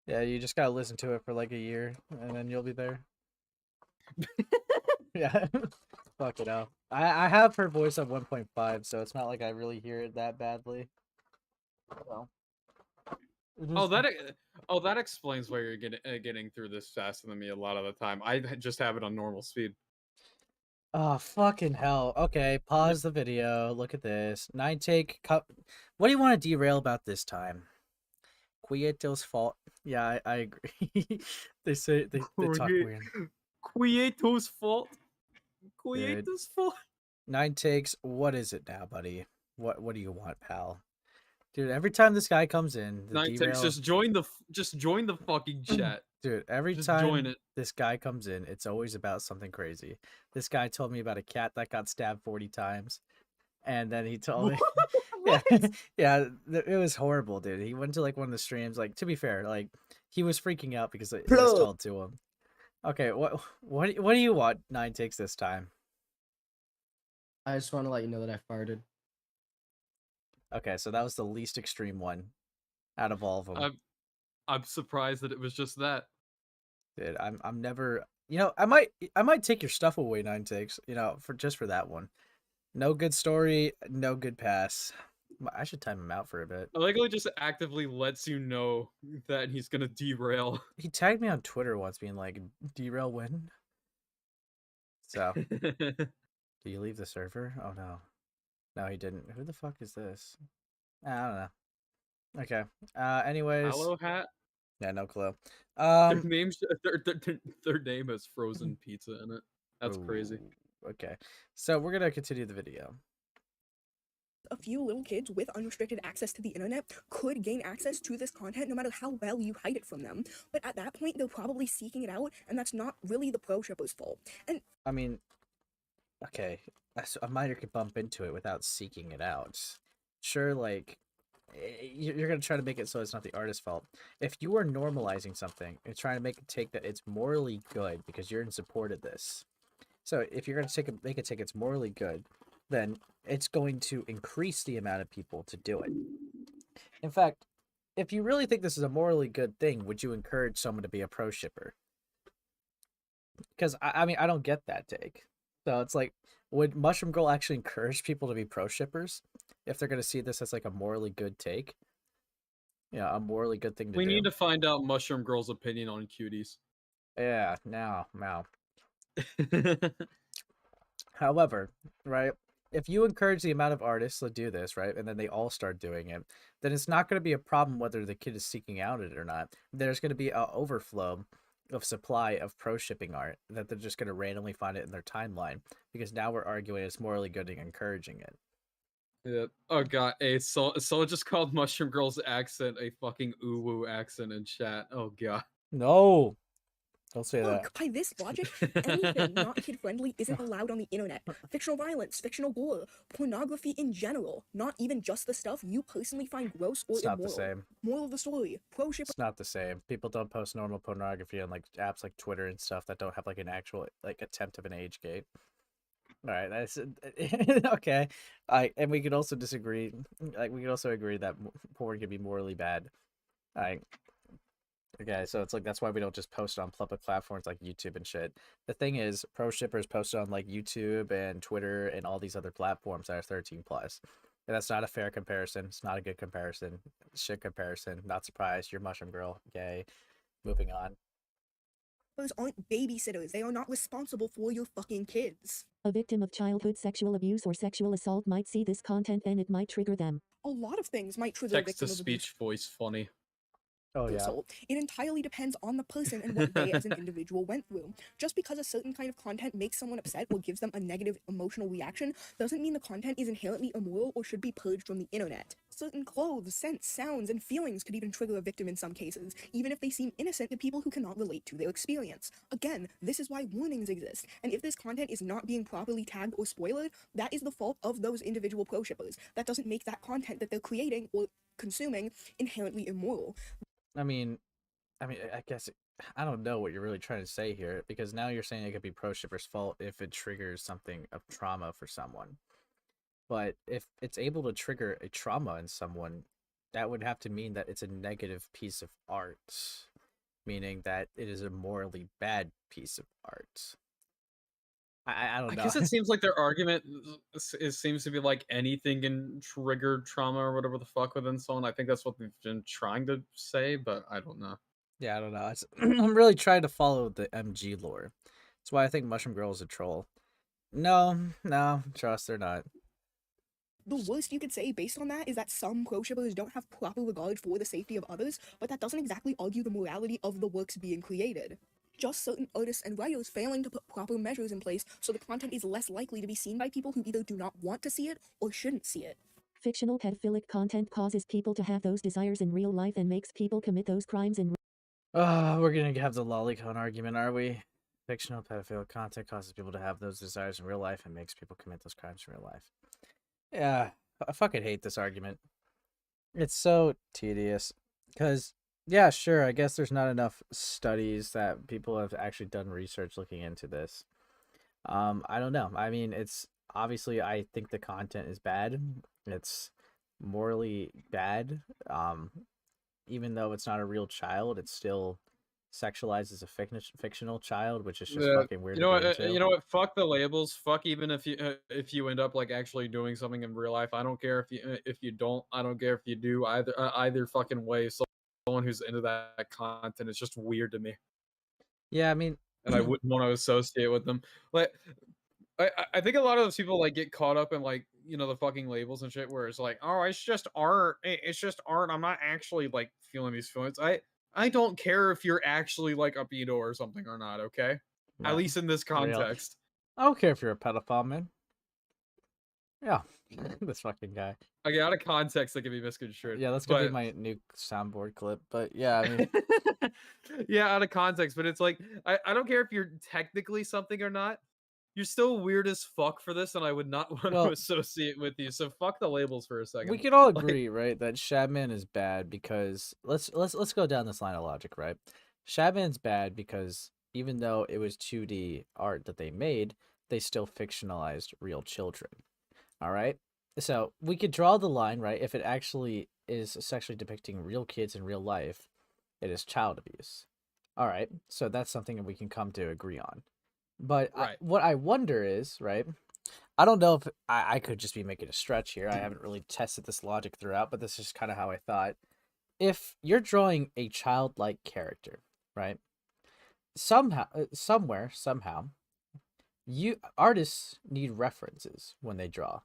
Yeah, you just gotta listen to it for like a year, and then you'll be there. Yeah. Fuck it out. I have her voice on 1.5, so it's not like I really hear it that badly. So. That explains why you're getting through this faster than me a lot of the time. I just have it on normal speed. Oh, fucking hell. Okay, pause the video. Look at this. 9take. What do you want to derail about this time? Quieto's fault. Yeah, I agree. they talk weird. Quieto's fault. Quieto's fault. 9takes. What is it now, buddy? What do you want, pal? Dude, every time this guy comes in, 9takes, just join the fucking chat. Dude, every time this guy comes in, it's always about something crazy. This guy told me about a cat that got stabbed 40 times. And then he told me, yeah, it was horrible, dude. He went to like one of the streams. Like, to be fair, like he was freaking out because it was told to him. Okay, what do you want? 9takes this time. I just want to let you know that I farted. Okay, so that was the least extreme one out of all of them. I'm surprised that it was just that. Dude, I'm never. You know, I might take your stuff away, 9takes. You know, for that one. No good story, no good pass. I should time him out for a bit. I like how it just actively lets you know that he's gonna derail. He tagged me on Twitter once being like, derail when? So, do you leave the server? Oh no. No, he didn't. Who the fuck is this? I don't know. Okay. Anyways. Hello, hat? Yeah, no clue. Their name has frozen pizza in it. That's crazy. Okay. So we're gonna continue the video. A few little kids with unrestricted access to the internet could gain access to this content no matter how well you hide it from them. But at that point, they're probably seeking it out, and that's not really the pro-shipper's fault. And I mean, okay, a minor could bump into it without seeking it out. Sure, like, you're going to try to make it so it's not the artist's fault. If you are normalizing something and trying to make it take that it's morally good because you're in support of this. So if you're going to make it take it's morally good, then it's going to increase the amount of people to do it. In fact, if you really think this is a morally good thing, would you encourage someone to be a pro shipper? Because, I mean, I don't get that take. So it's like, would Mushroom Girl actually encourage people to be pro shippers if they're going to see this as like a morally good take? Yeah, a morally good thing to do. We need to find out Mushroom Girl's opinion on cuties. Yeah, now. However, right, if you encourage the amount of artists to do this, right, and then they all start doing it, then it's not going to be a problem whether the kid is seeking out it or not. There's going to be an overflow of supply of pro shipping art that they're just going to randomly find it in their timeline, because now we're arguing it's morally good and encouraging it. Yeah. Oh god, hey, someone just called Mushroom Girl's accent a fucking uwu accent in chat. Oh god. No. Don't say that. Look, by this logic, anything not kid-friendly isn't allowed on the internet. Fictional violence, fictional gore, pornography in general, not even just the stuff you personally find gross or It's not immoral. the same. Moral of the story, pro-ship... It's not the same. People don't post normal pornography on like apps like Twitter and stuff that don't have like an actual like attempt of an age gate. All right, that's okay. And we could also disagree. Like we could also agree that porn can be morally bad. Okay, so it's like that's why we don't just post it on public platforms like YouTube and shit. The thing is, pro shippers post it on like YouTube and Twitter and all these other platforms that are 13 plus. And that's not a fair comparison. It's not a good comparison. Shit comparison. Not surprised. You're Mushroom Girl. Gay. Moving on. Those aren't babysitters. They are not responsible for your fucking kids. A victim of childhood sexual abuse or sexual assault might see this content and it might trigger them. A lot of things might trigger a victim of abuse. Text-to-speech voice funny. Oh, yeah. Assault. It entirely depends on the person and what they as an individual went through. Just because a certain kind of content makes someone upset or gives them a negative emotional reaction doesn't mean the content is inherently immoral or should be purged from the internet. Certain clothes, scents, sounds, and feelings could even trigger a victim in some cases, even if they seem innocent to people who cannot relate to their experience. Again, this is why warnings exist, and if this content is not being properly tagged or spoiled, that is the fault of those individual pro-shippers. That doesn't make that content that they're creating or consuming inherently immoral. I mean, I guess I don't know what you're really trying to say here, because now you're saying it could be pro shipper's fault if it triggers something of trauma for someone. But if it's able to trigger a trauma in someone, that would have to mean that it's a negative piece of art, meaning that it is a morally bad piece of art. I don't know. I guess it seems like their argument seems to be like anything can trigger trauma or whatever the fuck within someone. I think that's what they've been trying to say, but I don't know. Yeah, I don't know. I'm really trying to follow the MG lore. That's why I think Mushroom Girl is a troll. No, trust, they're not. The worst you could say based on that is that some pro-shippers don't have proper regard for the safety of others, but that doesn't exactly argue the morality of the works being created. Just certain artists and writers failing to put proper measures in place so the content is less likely to be seen by people who either do not want to see it or shouldn't see it. Fictional pedophilic content causes people to have those desires in real life and makes people commit those crimes in we're gonna have the lolicon argument, are we? Fictional pedophilic content causes people to have those desires in real life and makes people commit those crimes in real life. Yeah, I fucking hate this argument. It's so tedious. Because, yeah, sure, I guess there's not enough studies that people have actually done research looking into this. I don't know. I mean, it's obviously, I think the content is bad. It's morally bad. Even though it's not a real child, it still sexualizes a fictional child, which is just fucking weird. You know what? Fuck the labels. Fuck even if you end up like actually doing something in real life. I don't care if you don't. I don't care if you do. Either fucking way. Someone who's into that content is just weird to me. Yeah, I mean, and I wouldn't want to associate with them. Like, I think a lot of those people like get caught up in like the fucking labels and shit, where it's like, oh, it's just art. It's just art. I'm not actually like feeling these feelings. I don't care if you're actually like a pedo or something or not. Okay, no, at least in this context. I don't care if you're a pedophile, man. Yeah, this fucking guy. Okay, out of context, that can be misconstrued. Yeah, that's gonna be my new soundboard clip. But yeah, I mean, yeah, out of context. But it's like I don't care if you're technically something or not. You're still weird as fuck for this, and I would not want to associate with you. So fuck the labels for a second. We can all agree, right, that Shabman is bad because let's go down this line of logic, right? Shabman's bad because even though it was 2D art that they made, they still fictionalized real children. All right, so we could draw the line, right? If it actually is sexually depicting real kids in real life, it is child abuse. All right, so that's something that we can come to agree on. But what I wonder is, right, I don't know if I could just be making a stretch here. I haven't really tested this logic throughout, but this is kind of how I thought. If you're drawing a childlike character, right, somehow, artists need references when they draw.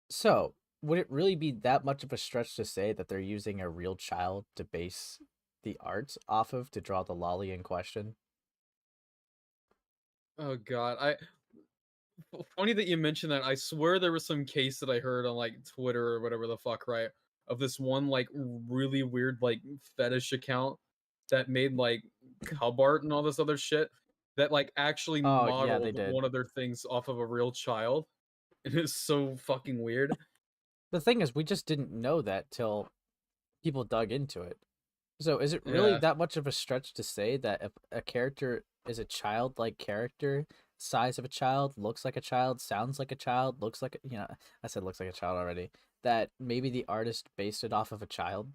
So, would it really be that much of a stretch to say that they're using a real child to base the art off of to draw the lolly in question? Oh god, funny that you mentioned that. I swear there was some case that I heard on like Twitter or whatever the fuck, right? Of this one like really weird like fetish account that made like cub art and all this other shit that like actually Oh, yeah, they modeled did. one of their things off of a real child. It is so fucking weird. The thing is, we just didn't know that till people dug into it. So is it really Yeah. that much of a stretch to say that if a character is a childlike character, size of a child, looks like a child, sounds like a child, looks like I said looks like a child already, that maybe the artist based it off of a child?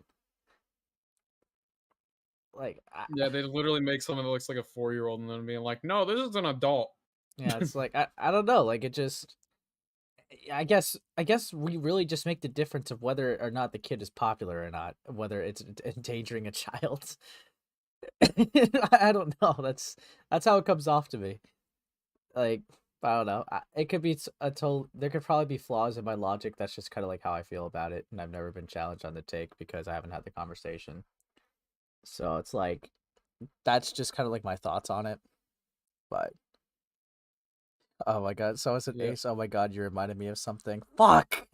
Like, Yeah, they literally make someone that looks like a 4-year-old and then being like, no, this is an adult. yeah, it's like I don't know, like it just I guess we really just make the difference of whether or not the kid is popular or not, whether it's endangering a child. I don't know. That's how it comes off to me. Like, I don't know. It could be a total. There could probably be flaws in my logic. That's just kind of like how I feel about it, and I've never been challenged on the take because I haven't had the conversation. So it's like, that's just kind of like my thoughts on it. But oh my god, so it's an Yeah. ace. Oh my god, you reminded me of something. Fuck.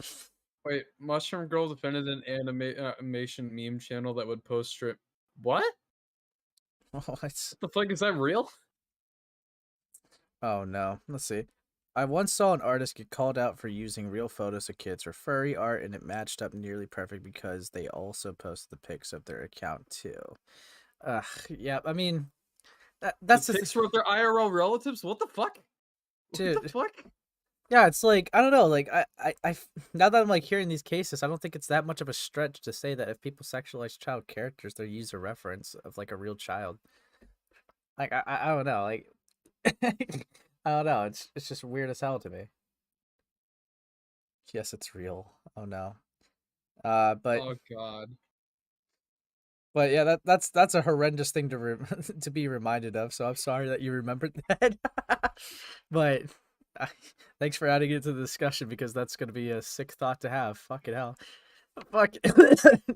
Wait, Mushroom Girl defended an animation meme channel that would post strip. What? What? The fuck, is that real? Oh no. Let's see. I once saw an artist get called out for using real photos of kids for furry art, and it matched up nearly perfect because they also posted the pics of their account too. Yeah. I mean, that's the pics were their IRL relatives. What the fuck? Dude. What the fuck? Yeah, it's like I don't know. Like I now that I'm like hearing these cases, I don't think it's that much of a stretch to say that if people sexualize child characters, they use a reference of like a real child. Like I don't know. Like I don't know. It's just weird as hell to me. Yes, it's real. Oh no. But Oh god. But yeah, that's a horrendous thing to to be reminded of. So I'm sorry that you remembered that. But thanks for adding it to the discussion because that's gonna be a sick thought to have. Fucking hell. Fuck.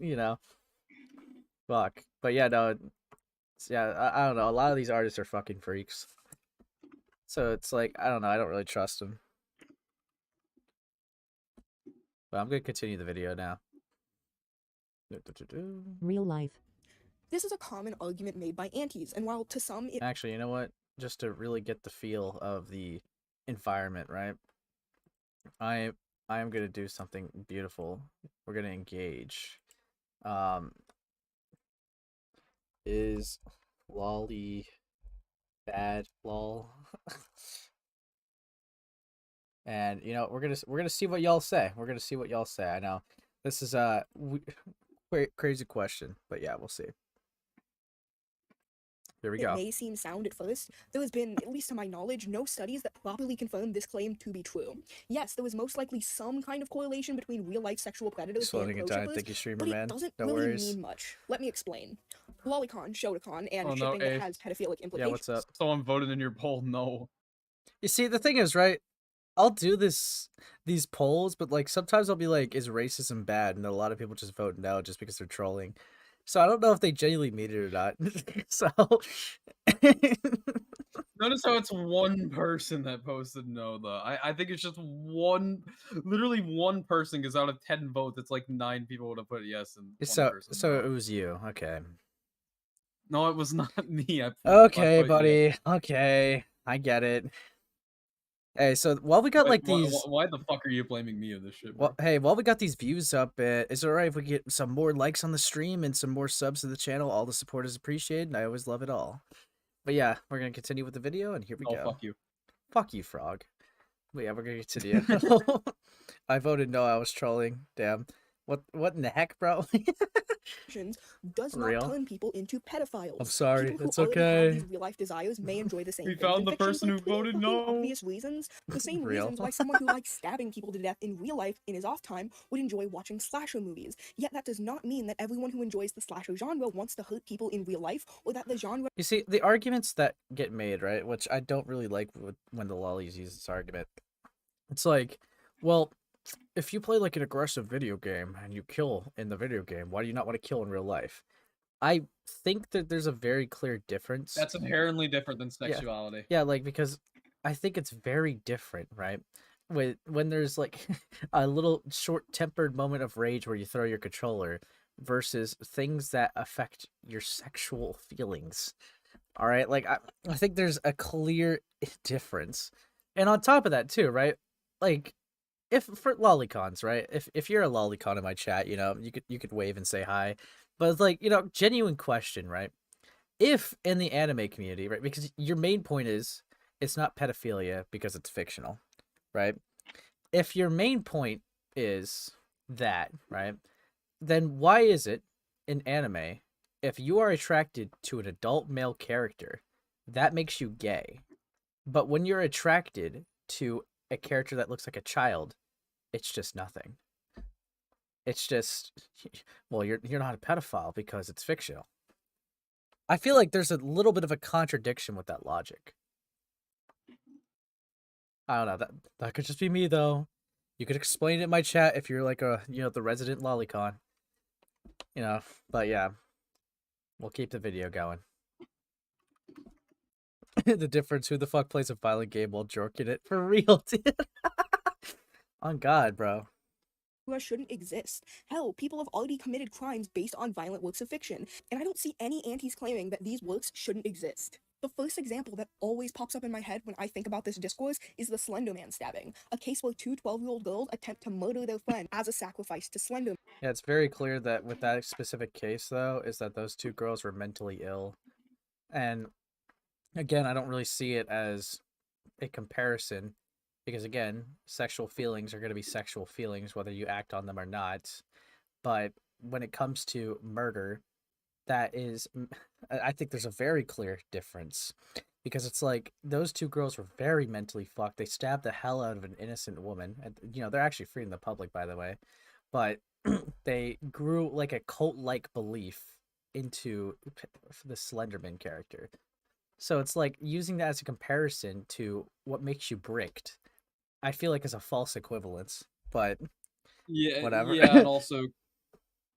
You know. Fuck. But yeah, no. Yeah, I don't know. A lot of these artists are fucking freaks. So it's like I don't know. I don't really trust them. But I'm gonna continue the video now. Real life. This is a common argument made by aunties, and while to some it Actually, you know what? Just to really get the feel of the environment, right? I am gonna do something beautiful. We're gonna engage. Is lolly bad lol? And you know we're gonna see what y'all say. We're gonna see what y'all say. I know this is a crazy question, but yeah, we'll see. Here we go. may seem sound at first, there has been, at least to my knowledge, no studies that properly confirm this claim to be true. Yes, there was most likely some kind of correlation between real-life sexual predators and Slowing it down. Thank you, streamer but man. it doesn't No really worries. mean much. Let me explain. Lolicon, Shotacon, and Oh, no, shipping that Ace. has pedophilic implications. Yeah, what's up? Someone voted in your poll no. You see, the thing is, right? I'll do these polls, but like sometimes I'll be like, is racism bad? And a lot of people just vote no just because they're trolling. So I don't know if they genuinely mean it or not. So Notice how it's one person that posted no though. I think it's just literally one person, because out of 10 votes, it's like 9 people would have put yes and one person so no. it was you. Okay. No, it was not me. Okay, put buddy. yes. Okay, I get it. Hey, so while we got Wait, like these, why the fuck are you blaming me of this shit, bro? well, hey, while we got these views up, is it alright if we get some more likes on the stream and some more subs to the channel? All the support is appreciated, and I always love it all. But yeah, we're gonna continue with the video, and here we go. Fuck you. Fuck you, Frog. But yeah, we're gonna continue. I voted no. I was trolling. Damn. What in the heck, bro? Does not Real? turn people into pedophiles. I'm sorry. People who It's already have okay. these real-life desires may enjoy the same We things found in the fiction person for who clearly voted fucking no. obvious reasons. The same Real? reasons why someone who likes stabbing people to death in real life in his off time would enjoy watching slasher movies. Yet that does not mean that everyone who enjoys the slasher genre wants to hurt people in real life, or that the genre. You see, the arguments that get made, right, which I don't really like when the lollies use this argument. It's like, well, if you play like an aggressive video game and you kill in the video game, why do you not want to kill in real life? I think that there's a very clear difference. That's inherently different than sexuality. Yeah, like because I think it's very different, right? When there's like a little short-tempered moment of rage where you throw your controller versus things that affect your sexual feelings. All right, like I think there's a clear difference. And on top of that too, right? Like if for lolicons, right? If you're a lolicon in my chat, you know, you could wave and say hi. But it's like, you know, genuine question, right? If in the anime community, right? Because your main point is it's not pedophilia because it's fictional, right? If your main point is that, right? Then why is it in anime if you are attracted to an adult male character, that makes you gay? But when you're attracted to a character that looks like a child, it's just nothing. It's just, well, you're not a pedophile because it's fictional. I feel like there's a little bit of a contradiction with that logic. I don't know. That could just be me though. You could explain it in my chat if you're like the resident lolicon. You know, but yeah. We'll keep the video going. The difference, who the fuck plays a violent game while jorking it? For real, dude. On God, bro. Shouldn't exist. Hell, people have already committed crimes based on violent works of fiction, and I don't see any antis claiming that these works shouldn't exist. The first example that always pops up in my head when I think about this discourse is the Slender Man stabbing, a case where two 12-year-old girls attempt to murder their friend as a sacrifice to Slender Man. Yeah, it's very clear that with that specific case, though, is that those two girls were mentally ill. And again, I don't really see it as a comparison because, again, sexual feelings are going to be sexual feelings whether you act on them or not. But when it comes to murder, I think there's a very clear difference because it's like those two girls were very mentally fucked. They stabbed the hell out of an innocent woman. And, you know, they're actually free in the public, by the way. But they grew like a cult-like belief into the Slenderman character. So it's like using that as a comparison to what makes you bricked, I feel like is a false equivalence, but yeah, whatever. Yeah,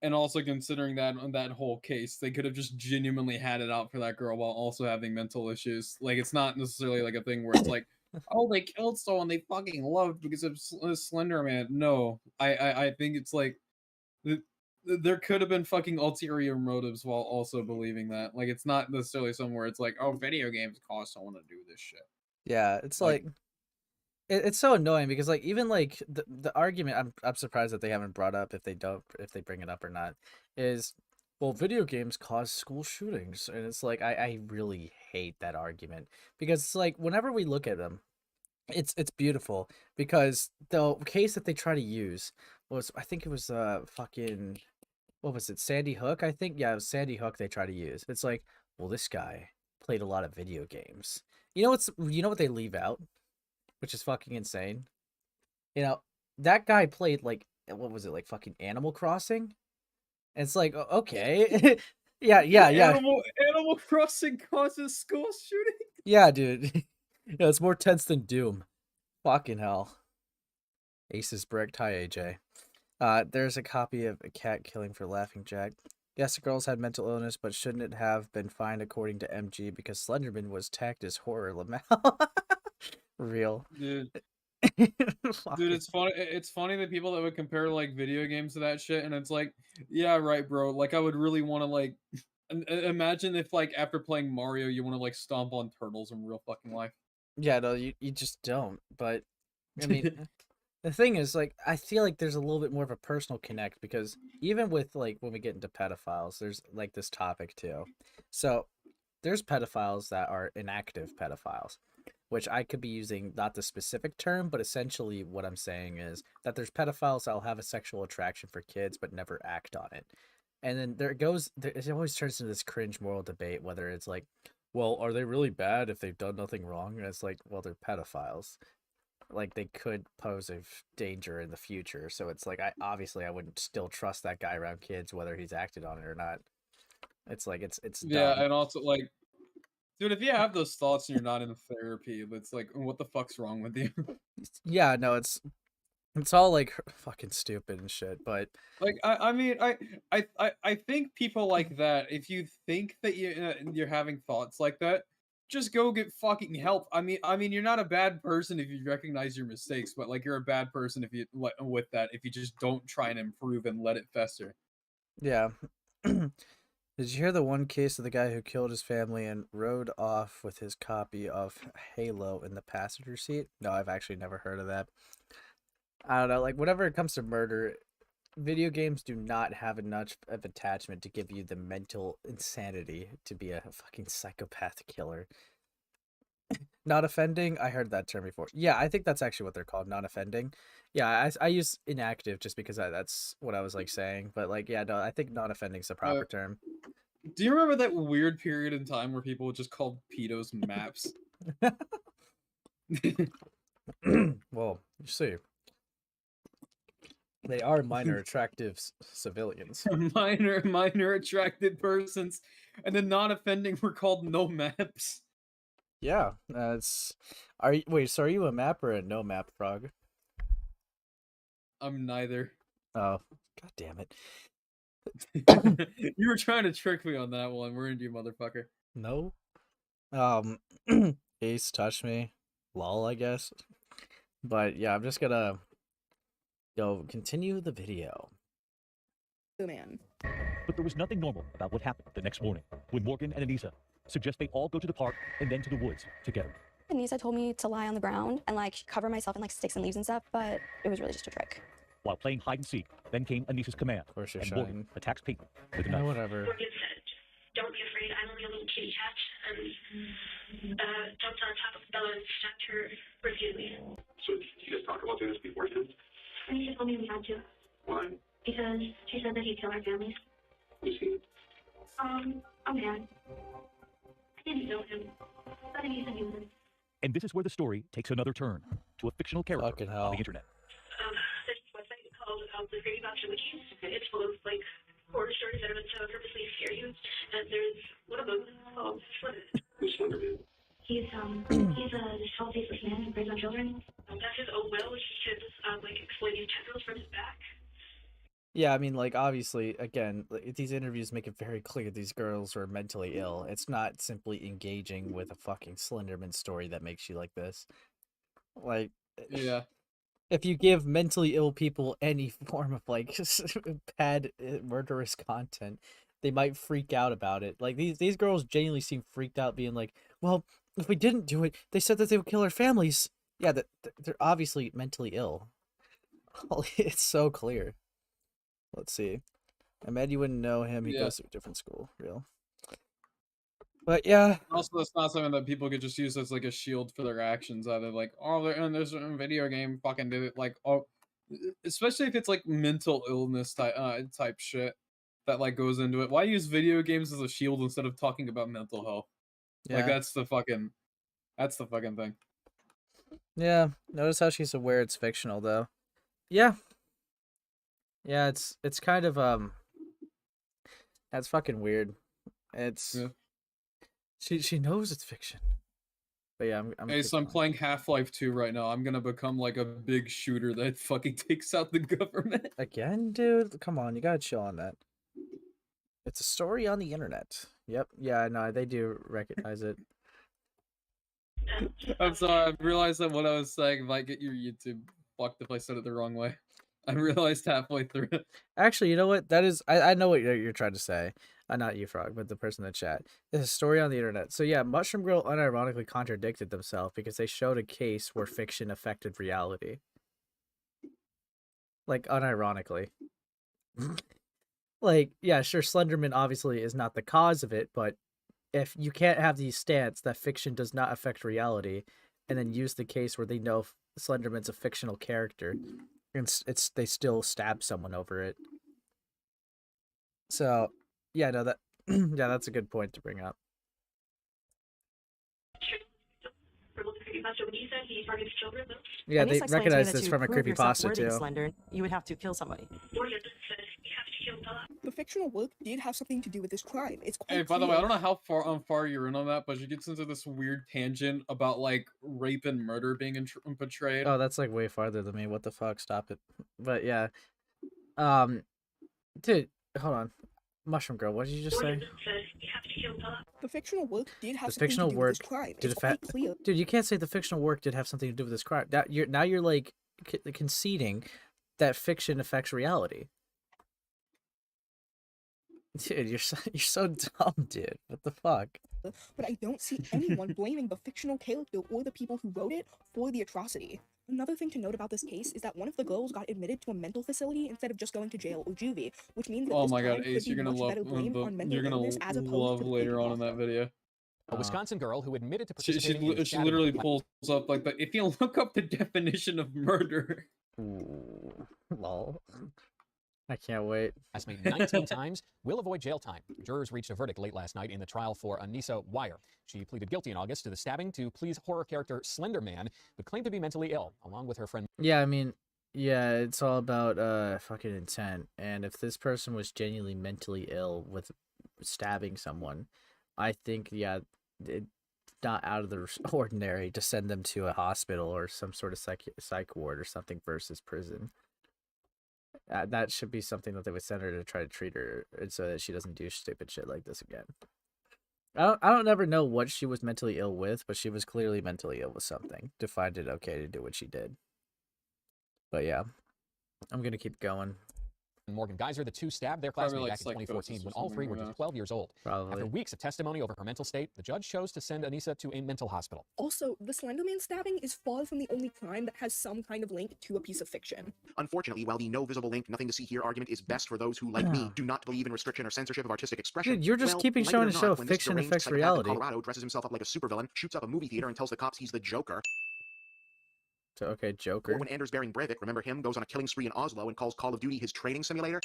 and also considering that on that whole case, they could have just genuinely had it out for that girl while also having mental issues. Like, it's not necessarily like a thing where it's like, oh, they killed someone they fucking loved because of Slender Man. No, I think it's like there could have been fucking ulterior motives while also believing that. Like, it's not necessarily somewhere it's like, oh, video games cause someone to do this shit. Yeah, it's like it's so annoying because like even like the argument I'm surprised that they haven't brought up if they bring it up or not is, well, video games cause school shootings, and it's like I really hate that argument because it's like whenever we look at them, it's beautiful because the case that they try to use was, I think it was fucking, what was it, Sandy Hook? I think, yeah, it was Sandy Hook they try to use. It's like, well, this guy played a lot of video games. You know what they leave out, which is fucking insane. You know, that guy played like, what was it, like fucking Animal Crossing? And it's like, okay. yeah. Animal Crossing causes school shooting? Yeah, dude. Yeah, it's more tense than Doom. Fucking hell. Aces bricked. Hi, AJ. There's a copy of A Cat Killing for Laughing Jack. Yes, the girls had mental illness, but shouldn't it have been fined according to MG because Slenderman was tagged as horror Lamau? Real. Dude. Dude, it's funny. It's funny that people that would compare like video games to that shit, and it's like, yeah, right, bro. Like, I would really want to like imagine if like after playing Mario, you want to like stomp on turtles in real fucking life. Yeah, no, you just don't. But I mean, the thing is, like, I feel like there's a little bit more of a personal connect because even with like when we get into pedophiles, there's like this topic too. So there's pedophiles that are inactive pedophiles, which I could be using not the specific term, but essentially what I'm saying is that there's pedophiles that'll have a sexual attraction for kids but never act on it. And then it always turns into this cringe moral debate, whether it's like, well, are they really bad if they've done nothing wrong? And it's like, well, they're pedophiles. Like, they could pose a danger in the future. So it's like, I wouldn't still trust that guy around kids, whether he's acted on it or not. It's like, it's yeah, dumb. and also like, dude, if you have those thoughts and you're not in therapy, it's like, what the fuck's wrong with you? Yeah, no, it's It's all like fucking stupid and shit, but like I mean I think people like that. If you think that you're having thoughts like that, just go get fucking help. I mean you're not a bad person if you recognize your mistakes, but like you're a bad person if you with that if you just don't try and improve and let it fester. Yeah. Did you hear the one case of the guy who killed his family and rode off with his copy of Halo in the passenger seat? No, I've actually never heard of that. I don't know, like, whenever it comes to murder, video games do not have enough of attachment to give you the mental insanity to be a fucking psychopath killer. Not offending? I heard that term before. Yeah, I think that's actually what they're called, not offending. Yeah, I use inactive just because that's what I was, like, saying. But, like, yeah, no, I think not offending is the proper term. Do you remember that weird period in time where people just called pedos maps? Well, you see. They are minor attractive civilians. minor attracted persons, and then not offending were called no maps. Yeah, that's. Wait? So are you a map or a no map frog? I'm neither. Oh, god damn it! You were trying to trick me on that one, weren't you, motherfucker? No. Ace touched me. Lol, I guess. But yeah, I'm just gonna continue the video. Man. But there was nothing normal about what happened the next morning when Morgan and Anissa suggest they all go to the park and then to the woods together. Anissa told me to lie on the ground and like cover myself in like sticks and leaves and stuff, but it was really just a trick. While playing hide and seek, then came Anissa's command, of course you're and showing. Morgan attacks Peyton with a knife. Whatever. Morgan said, "Don't be afraid, I'm only a little kitty cat," and jumped on top of Bella and stabbed her repeatedly. So did you guys talk about this beforehand? Anissa told me we had to. Why? Because she said that he'd kill our families. Who's he? A man. I didn't know him, but Anissa knew him. And this is where the story takes another turn to a fictional character on the internet. This website is called the Magistral Malik Allegations. It's full of like horror stories that are meant to purposely scare you. And there's one of them called Slenderman. Who's Slenderman? He's a tall, faceless man who preys on children. That's his own will. He could like exploit these tendrils from his back. Yeah, I mean, like, obviously, again, these interviews make it very clear these girls are mentally ill. It's not simply engaging with a fucking Slenderman story that makes you like this. Like, yeah. If you give mentally ill people any form of, like, bad, murderous content, they might freak out about it. Like, these girls genuinely seem freaked out, being like, well, if we didn't do it, they said that they would kill our families. Yeah, they're obviously mentally ill. It's so clear. Let's see. I bet you wouldn't know him. He goes to a different school. Real. But yeah. Also, that's not something that people could just use as like a shield for their actions. Either like, oh, they're in this video game, fucking did it. Like, oh, especially if it's like mental illness type shit that like goes into it. Why use video games as a shield instead of talking about mental health? Yeah. Like that's the fucking thing. Yeah. Notice how she's aware it's fictional though. Yeah. Yeah, it's kind of that's fucking weird. It's she knows it's fiction. But yeah, I'm playing Half-Life 2 right now. I'm gonna become like a big shooter that fucking takes out the government. Again, dude? Come on, you gotta chill on that. It's a story on the internet. Yep, yeah, no, they do recognize it. I'm sorry, I realized that what I was saying might get your YouTube blocked if I said it the wrong way. I realized halfway through. Actually, you know what? That is, I know what you're trying to say. Not you, Frog, but the person in the chat. It's a story on the internet. So yeah, Mushroom Girl unironically contradicted themselves because they showed a case where fiction affected reality. Like, unironically. Like, yeah, sure, Slenderman obviously is not the cause of it, but if you can't have these stance that fiction does not affect reality, and then use the case where they know Slenderman's a fictional character, and they still stab someone over it. So, yeah, no, yeah, that's a good point to bring up. Yeah, they recognize this from a creepypasta too. Slender, you would have to kill somebody. Morgan said you have to killed her. The fictional work did have something to do with this crime. It's quite Hey, by the way, clear. I don't know how far you're in on that, but she gets into this weird tangent about like rape and murder being portrayed. Oh, that's like way farther than me. What the fuck? Stop it. But yeah, dude, hold on. Mushroom Girl, what did you just say? Said you have to kill her. The fictional work did have The something fictional to do work with this crime. did It's quite clear. Dude, you can't say the fictional work did have something to do with this crime. That you're like conceding that fiction affects reality. Dude, you're so dumb, dude. What the fuck? But I don't see anyone blaming the fictional character or the people who wrote it for the atrocity. Another thing to note about this case is that one of the girls got admitted to a mental facility instead of just going to jail or juvie, which means that Oh this my crime god, could Ace, be you're gonna much love better blamed on mental you're gonna illness as opposed love to the later on in that video. A Wisconsin girl who admitted to She participating in she stabbing- literally pulls up like the if you look up the definition of murder. Ooh, lol. I can't wait. Has made 19 times, will avoid jail time. Jurors reached a verdict late last night in the trial for Anissa Wire. She pleaded guilty in August to the stabbing to please horror character Slender Man, who claimed to be mentally ill, along with her friend. Yeah, I mean, yeah, it's all about fucking intent. And if this person was genuinely mentally ill with stabbing someone, I think it's not out of the ordinary to send them to a hospital or some sort of psych ward or something versus prison. That should be something that they would send her to try to treat her, and so that she doesn't do stupid shit like this again. I don't ever know what she was mentally ill with, but she was clearly mentally ill with something to find it okay to do what she did. But yeah, I'm gonna keep going. Morgan Geyser, the two stabbed their Probably classmate like back in 2014 psychosis or when all three were something, just 12 years old. Probably. After weeks of testimony over her mental state, the judge chose to send Anissa to a mental hospital. Also, the Slenderman stabbing is far from the only crime that has some kind of link to a piece of fiction. Unfortunately, while the no visible link, nothing to see here argument is best for those who, like me, do not believe in restriction or censorship of artistic expression. Dude, you're just well, keeping like showing it to or show not, when this fiction deranged affects psychopath in reality. Colorado dresses himself up like a supervillain, shoots up a movie theater, and tells the cops he's the Joker. So okay, Joker. Or when Anders Behring Breivik, remember him, goes on a killing spree in Oslo and calls Call of Duty his training simulator.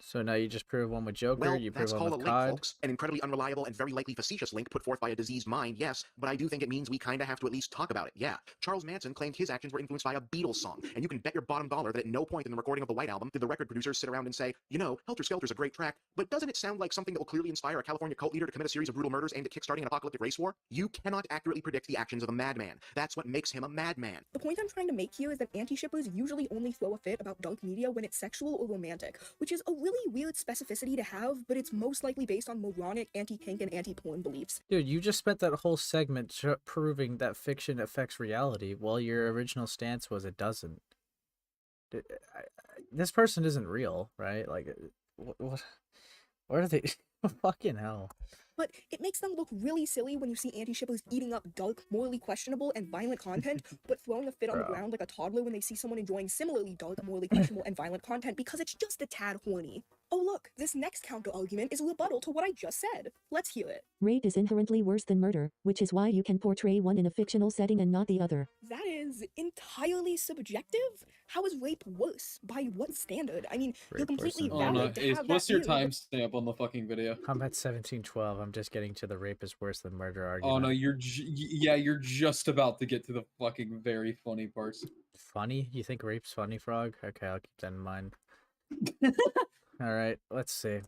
So now you just prove one with Joker, Well, you that's prove one called a with link, COD. folks. An incredibly unreliable and very likely facetious link put forth by a diseased mind, yes, but I do think it means we kinda have to at least talk about it, yeah. Charles Manson claimed his actions were influenced by a Beatles song, and you can bet your bottom dollar that at no point in the recording of the White Album did the record producers sit around and say, you know, Helter Skelter's a great track, but doesn't it sound like something that will clearly inspire a California cult leader to commit a series of brutal murders aimed at kickstarting an apocalyptic race war? You cannot accurately predict the actions of a madman. That's what makes him a madman. The point I'm trying to make here is that anti-shippers usually only throw a fit about dark media when it's sexual or romantic, which is a really weird specificity to have, but it's most likely based on moronic anti-kink and anti-porn beliefs. Dude, you just spent that whole segment proving that fiction affects reality, while your original stance was it doesn't. Dude, this person isn't real, right? Like, what are they? Fucking hell. But it makes them look really silly when you see anti-shippers eating up dark, morally questionable, and violent content, but throwing a fit on the ground like a toddler when they see someone enjoying similarly dark, morally questionable, and violent content because it's just a tad horny. Oh look, this next counter-argument is a rebuttal to what I just said. Let's hear it. Rape is inherently worse than murder, which is why you can portray one in a fictional setting and not the other. That is entirely subjective? How is rape worse? By what standard? I mean, you're completely Oh valid no, to Ace, have what's that your view, but- timestamp on the fucking video? Combat 1712. I'm just getting to the rape is worse than murder argument. Oh no, you're you're just about to get to the fucking very funny parts. Funny? You think rape's funny, Frog? Okay, I'll keep that in mind. Alright, let's see.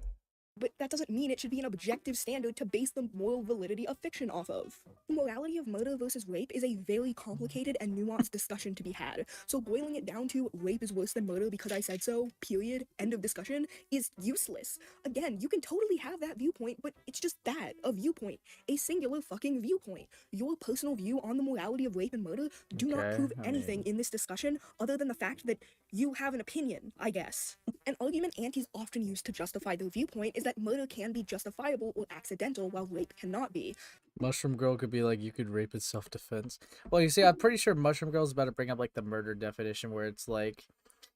But that doesn't mean it should be an objective standard to base the moral validity of fiction off of. The morality of murder versus rape is a very complicated and nuanced discussion to be had, so boiling it down to rape is worse than murder because I said so, period, end of discussion, is useless. Again, you can totally have that viewpoint, but it's just that, a viewpoint. A singular fucking viewpoint. Your personal view on the morality of rape and murder do not Okay, prove I anything mean- in this discussion other than the fact that you have an opinion, I guess. An argument antis often use to justify their viewpoint is that murder can be justifiable or accidental while rape cannot be. Mushroom Girl could be like, you could rape in self-defense. Well, you see, I'm pretty sure Mushroom Girl's about to bring up, like, the murder definition, where it's like...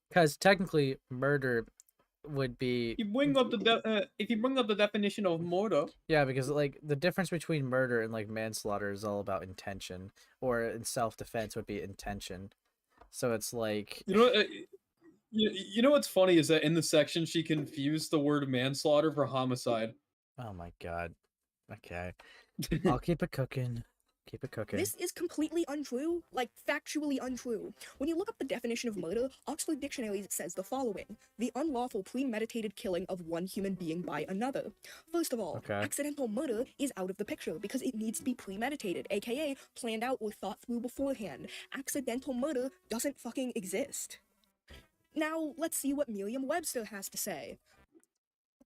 Because technically, murder would be... You bring up the if you bring up the definition of murder. Yeah, because, like, the difference between murder and, like, manslaughter is all about intention. Or in self-defense would be intention. So it's like... You know, you know what's funny is that in the section she confused the word manslaughter for homicide. Oh my god. Okay. I'll keep it cooking. Keep it cooking. This is completely untrue, like factually untrue. When you look up the definition of murder, Oxford Dictionary says the following: the unlawful premeditated killing of one human being by another. First of all, accidental murder is out of the picture because it needs to be premeditated, aka planned out or thought through beforehand. Accidental murder doesn't fucking exist. Now, let's see what Merriam-Webster has to say.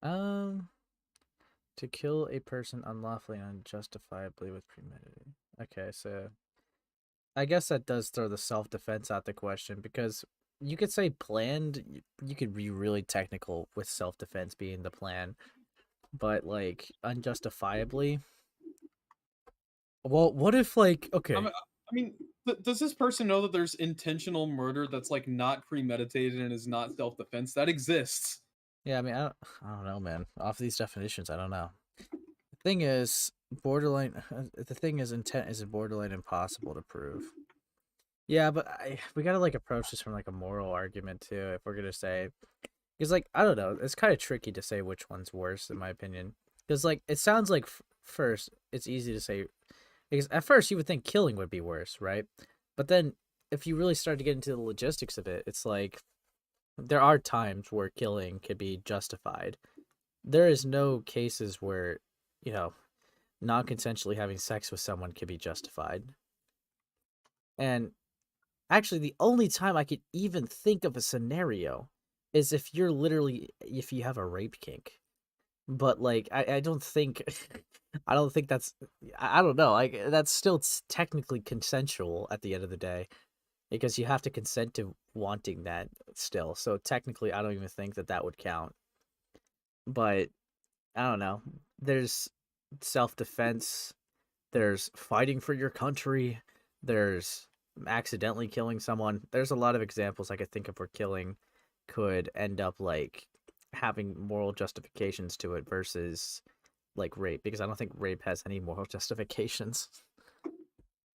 To kill a person unlawfully and unjustifiably with premeditated. Okay, so I guess that does throw the self-defense out the question, because you could say planned, you could be really technical with self-defense being the plan, but like unjustifiably. Well, what if like, okay. I mean, does this person know that there's intentional murder that's like not premeditated and is not self-defense? That exists. Yeah, I mean, I don't know, man. Off these definitions, I don't know. The thing is, intent is borderline impossible to prove. Yeah, but we gotta like approach this from like a moral argument too, if we're gonna say, because like I don't know, it's kind of tricky to say which one's worse in my opinion, because like it sounds like first it's easy to say, because at first you would think killing would be worse, right? But then if you really start to get into the logistics of it, it's like there are times where killing could be justified. There is no cases where, you know, non-consensually having sex with someone could be justified. And actually, the only time I could even think of a scenario is if you have a rape kink. But like, I don't think, I don't think that's, I don't know, like that's still technically consensual at the end of the day, because you have to consent to wanting that still. So technically, I don't even think that would count. But I don't know. There's self-defense. There's fighting for your country. There's accidentally killing someone. There's a lot of examples I could think of where killing could end up like having moral justifications to it versus like rape, because I don't think rape has any moral justifications.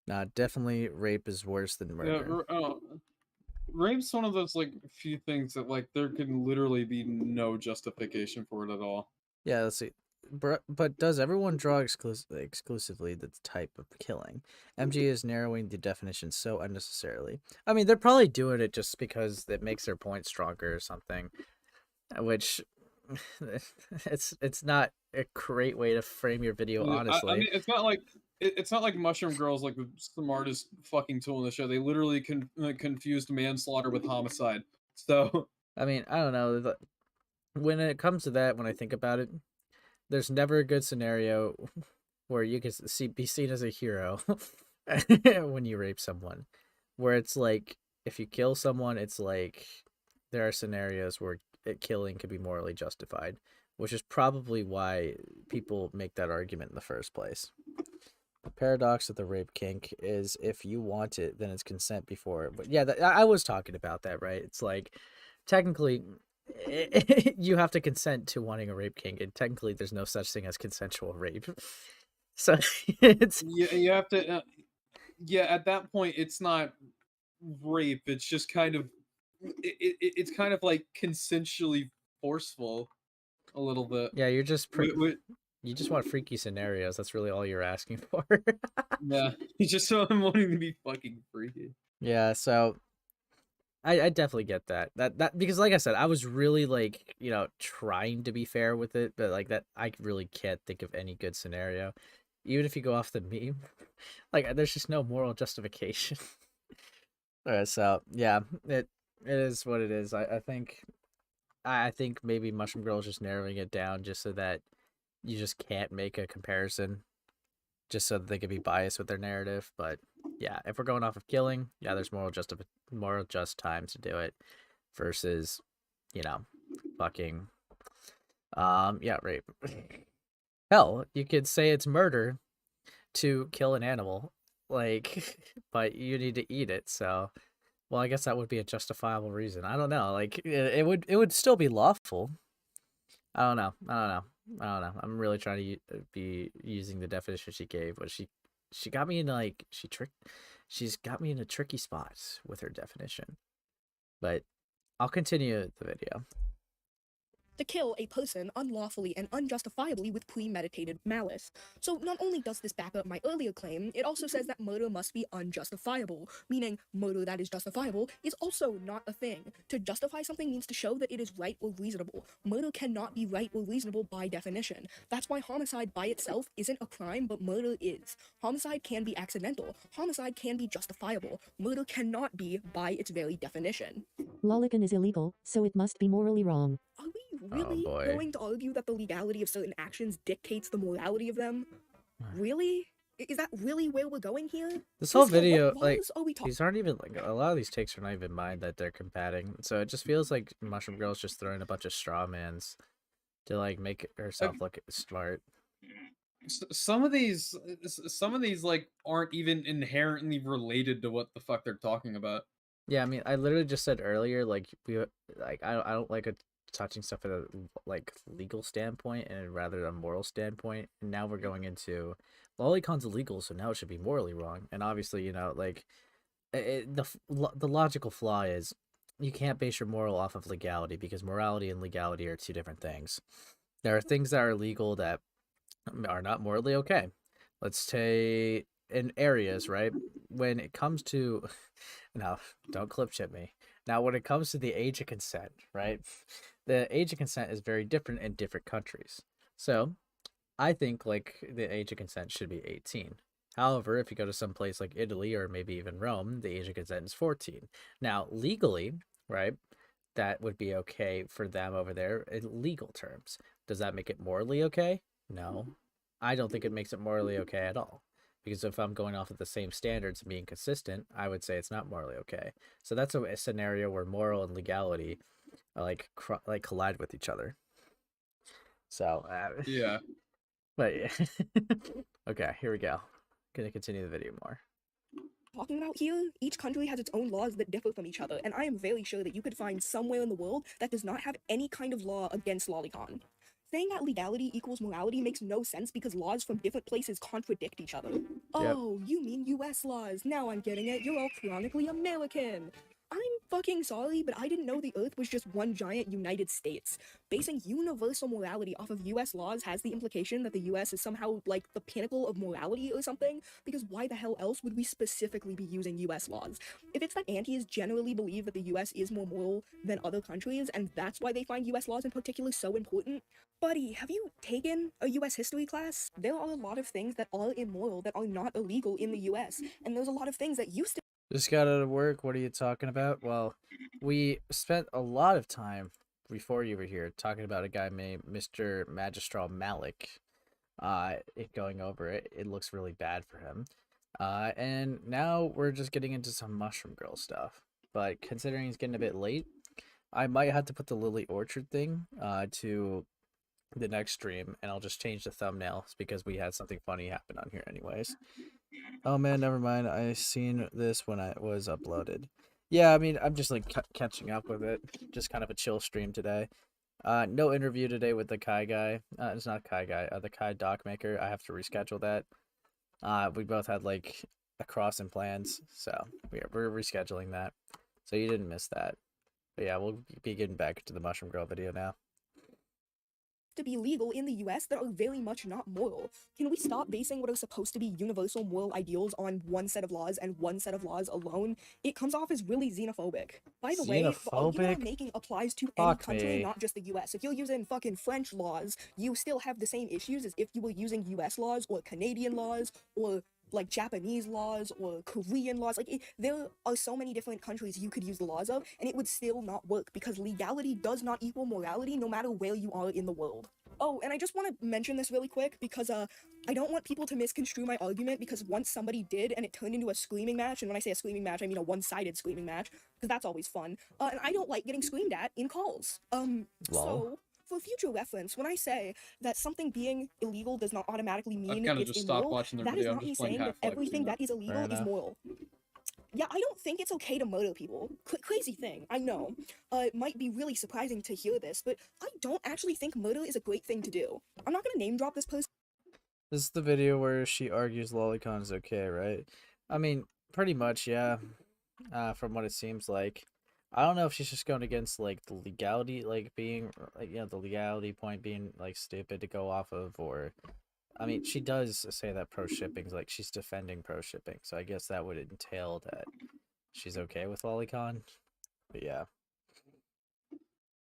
Nah, definitely rape is worse than murder. Yeah, rape's one of those like few things that like there can literally be no justification for it at all. Yeah, let's see. But does everyone draw exclusively the type of killing? MG is narrowing the definition so unnecessarily. I mean, they're probably doing it just because it makes their point stronger or something, which it's not a great way to frame your video, honestly. I mean, it's not like Mushroom Girl's like the smartest fucking tool in the show. They literally confused manslaughter with homicide. So I mean, I don't know. When it comes to that, when I think about it, there's never a good scenario where you can be seen as a hero when you rape someone. Where it's like, if you kill someone, it's like there are scenarios where killing could be morally justified, which is probably why people make that argument in the first place. The paradox of the rape kink is if you want it, then it's consent before. But yeah, I was talking about that, right? It's like, technically, you have to consent to wanting a rape kink, and technically there's no such thing as consensual rape. So it's you have to at that point it's not rape, it's just kind of it's kind of like consensually forceful a little bit. Yeah, you're just you just want freaky scenarios. That's really all you're asking for. Yeah, you just I'm wanting to be fucking freaky. Yeah, so I definitely get that because like I said, I was really like, you know, trying to be fair with it, but like that I really can't think of any good scenario, even if you go off the meme. Like there's just no moral justification. Alright, so yeah, it is what it is. I think maybe Mushroom Girl is just narrowing it down just so that you just can't make a comparison, just so that they could be biased with their narrative. But yeah, if we're going off of killing, yeah, there's moral just times to do it versus, you know, fucking rape. Hell, you could say it's murder to kill an animal, like, but you need to eat it. So, well, I guess that would be a justifiable reason. I don't know. Like, it would still be lawful. I don't know. I'm really trying to be using the definition she gave, but she got me in like she's got me in a tricky spot with her definition. But I'll continue the video. to kill a person unlawfully and unjustifiably with premeditated malice. So not only does this back up my earlier claim, it also says that murder must be unjustifiable, meaning murder that is justifiable is also not a thing. To justify something means to show that it is right or reasonable. Murder cannot be right or reasonable by definition. That's why homicide by itself isn't a crime, but murder is. Homicide can be accidental. Homicide can be justifiable. Murder cannot be by its very definition. Lolicon is illegal, so it must be morally wrong. Are we really going to argue that the legality of certain actions dictates the morality of them? Really? Is that really where we're going here? This whole So what video, laws like, are we talking? these aren't even, like, a lot of these takes are not even mine that they're combating. So it just feels like Mushroom Girl's just throwing a bunch of straw mans to, like, make herself look smart. Some of these like aren't even inherently related to what the fuck they're talking about. Yeah, I mean, I literally just said earlier, like, I don't like touching stuff at a, like, legal standpoint and rather a moral standpoint. And now we're going into Lollicon's illegal, so now it should be morally wrong. And obviously, you know, like, the logical flaw is you can't base your moral off of legality because morality and legality are two different things. There are things that are legal that are not morally okay. Let's say in areas, right? When it comes to now, don't clip chip me. Now, when it comes to the age of consent, right? The age of consent is very different in different countries. So, I think like the age of consent should be 18. However, if you go to some place like Italy or maybe even Rome, the age of consent is 14. Now, legally, right? That would be okay for them over there in legal terms. Does that make it morally okay? No. I don't think it makes it morally okay at all. Because if I'm going off of the same standards and being consistent, I would say it's not morally okay. So that's a scenario where moral and legality like collide with each other. So yeah. But yeah. Okay, here we go. Gonna continue the video more. Talking about here, each country has its own laws that differ from each other, and I am very sure that you could find somewhere in the world that does not have any kind of law against lolicon. Saying that legality equals morality makes no sense because laws from different places contradict each other. Oh, you mean US laws. Now I'm getting it. You're all chronically American. I'm fucking sorry, but I didn't know the Earth was just one giant United States. Basing universal morality off of US laws has the implication that the US is somehow like the pinnacle of morality or something, because why the hell else would we specifically be using US laws? If it's that antis generally believe that the US is more moral than other countries, and that's why they find US laws in particular so important, buddy, have you taken a US history class? There are a lot of things that are immoral that are not illegal in the US, and there's a lot of things that used to. Just got out of work. What are you talking about? Well, we spent a lot of time before you were here talking about a guy named Mr. Magistral Malik. Going over it. It looks really bad for him. And now we're just getting into some Mushroom Girl stuff. But considering it's getting a bit late, I might have to put the Lily Orchard thing to the next stream, and I'll just change the thumbnails because we had something funny happen on here anyways. Oh man, never mind. I seen this when it was uploaded. Yeah, I mean, I'm just like catching up with it. Just kind of a chill stream today. No interview today with the Kai guy. It's not Kai guy. The Kai doc maker. I have to reschedule that. We both had like a cross in plans, so we're rescheduling that. So you didn't miss that. But yeah, we'll be getting back to the Mushroom Girl video now. To be legal in the US that are very much not moral. Can we stop basing what are supposed to be universal moral ideals on one set of laws and one set of laws alone? It comes off as really xenophobic. By the way, the argument I'm making applies to any country, not just the US. If you're using fucking French laws, you still have the same issues as if you were using US laws or Canadian laws or like Japanese laws or Korean laws. Like there are so many different countries you could use the laws of, and it would still not work because legality does not equal morality no matter where you are in the world. Oh, and I just want to mention this really quick because I don't want people to misconstrue my argument, because once somebody did and it turned into a screaming match, and when I say a screaming match I mean a one-sided screaming match, because that's always fun, and I don't like getting screamed at in calls. So for future reference, when I say that something being illegal does not automatically mean it's immoral, that is not me saying that everything that is illegal is moral. Yeah, I don't think it's okay to murder people. Crazy thing, I know. It might be really surprising to hear this, but I don't actually think murder is a great thing to do. I'm not gonna name drop this person. This is the video where she argues Lolicon is okay, right? I mean, pretty much, yeah. From what it seems like. I don't know if she's just going against like the legality, like being like the legality point being like stupid to go off of, or I mean, she does say that pro shipping is like she's defending pro shipping, so I guess that would entail that she's okay with lolicon. But yeah.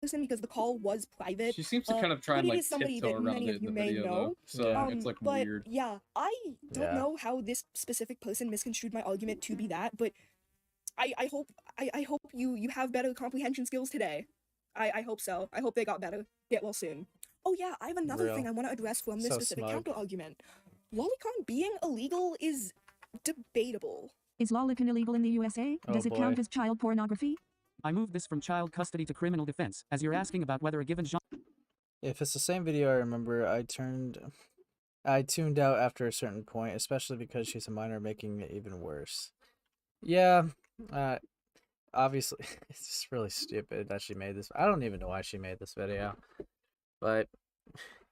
Because the call was private. She seems to kind of try and but it like is somebody tiptoe that around many it of in you the may video, know. though. So it's like but weird. yeah, I don't know how this specific person misconstrued my argument to be that, but I hope you have better comprehension skills today. I hope so. I hope they got better. Get well soon. Oh yeah, I have another thing I want to address from this So specific smug. counter argument. Lolicon being illegal is debatable. Is lolicon illegal in the USA? Oh, Does it count boy. as child pornography? I moved this from child custody to criminal defense, as you're asking about whether a given genre. If it's the same video I remember, I tuned out after a certain point, especially because she's a minor, making it even worse. Yeah, obviously, it's just really stupid that she made this. I don't even know why she made this video, but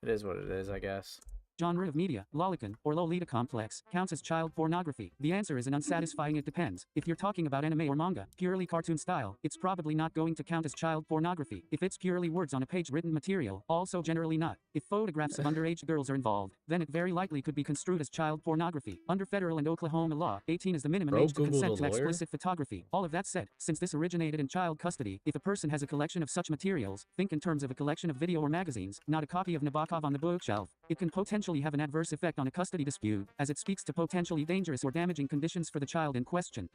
it is what it is, I guess. Genre of media, lolicon, or Lolita complex, counts as child pornography? The answer is an unsatisfying it depends. If you're talking about anime or manga, purely cartoon style, it's probably not going to count as child pornography. If it's purely words on a page written material, also generally not. If photographs of underage girls are involved, then it very likely could be construed as child pornography. Under federal and Oklahoma law, 18 is the minimum Bro, age to Google consent the to lawyer? explicit photography. All of that said, since this originated in child custody, if a person has a collection of such materials, think in terms of a collection of video or magazines, not a copy of Nabokov on the bookshelf, it can potentially have an adverse effect on a custody dispute, as it speaks to potentially dangerous or damaging conditions for the child in question.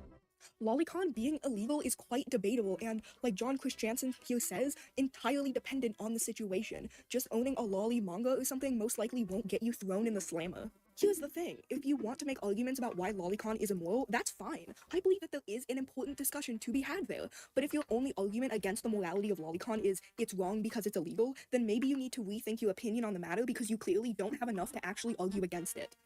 Lolicon being illegal is quite debatable and, like John Christiansen here says, entirely dependent on the situation. Just owning a lolly manga or something most likely won't get you thrown in the slammer. Here's the thing, if you want to make arguments about why lolicon is immoral, that's fine. I believe that there is an important discussion to be had there. But if your only argument against the morality of lolicon is it's wrong because it's illegal, then maybe you need to rethink your opinion on the matter because you clearly don't have enough to actually argue against it.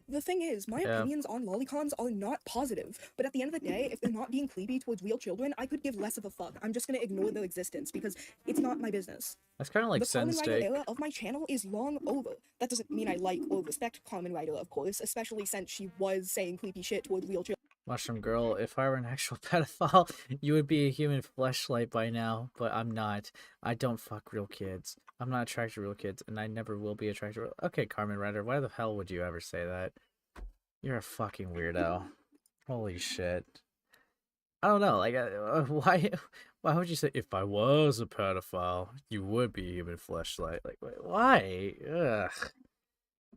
The thing is, my opinions on lolicons are not positive, but at the end of the day, if they're not being creepy towards real children, I could give less of a fuck. I'm just gonna ignore their existence because it's not my business. That's kind of like The Carmen Rider Sense era of my channel is long over. That doesn't mean I like or respect Carmen Rider, of course, especially since she was saying creepy shit towards real children. Mushroom Girl, if I were an actual pedophile, you would be a human fleshlight by now, but I'm not. I don't fuck real kids. I'm not attracted to real kids, and I never will be attracted to Okay, Carmen Rider, why the hell would you ever say that? You're a fucking weirdo. Holy shit. I don't know, like, why would you say, if I was a pedophile, you would be a human fleshlight? Like, why? Ugh.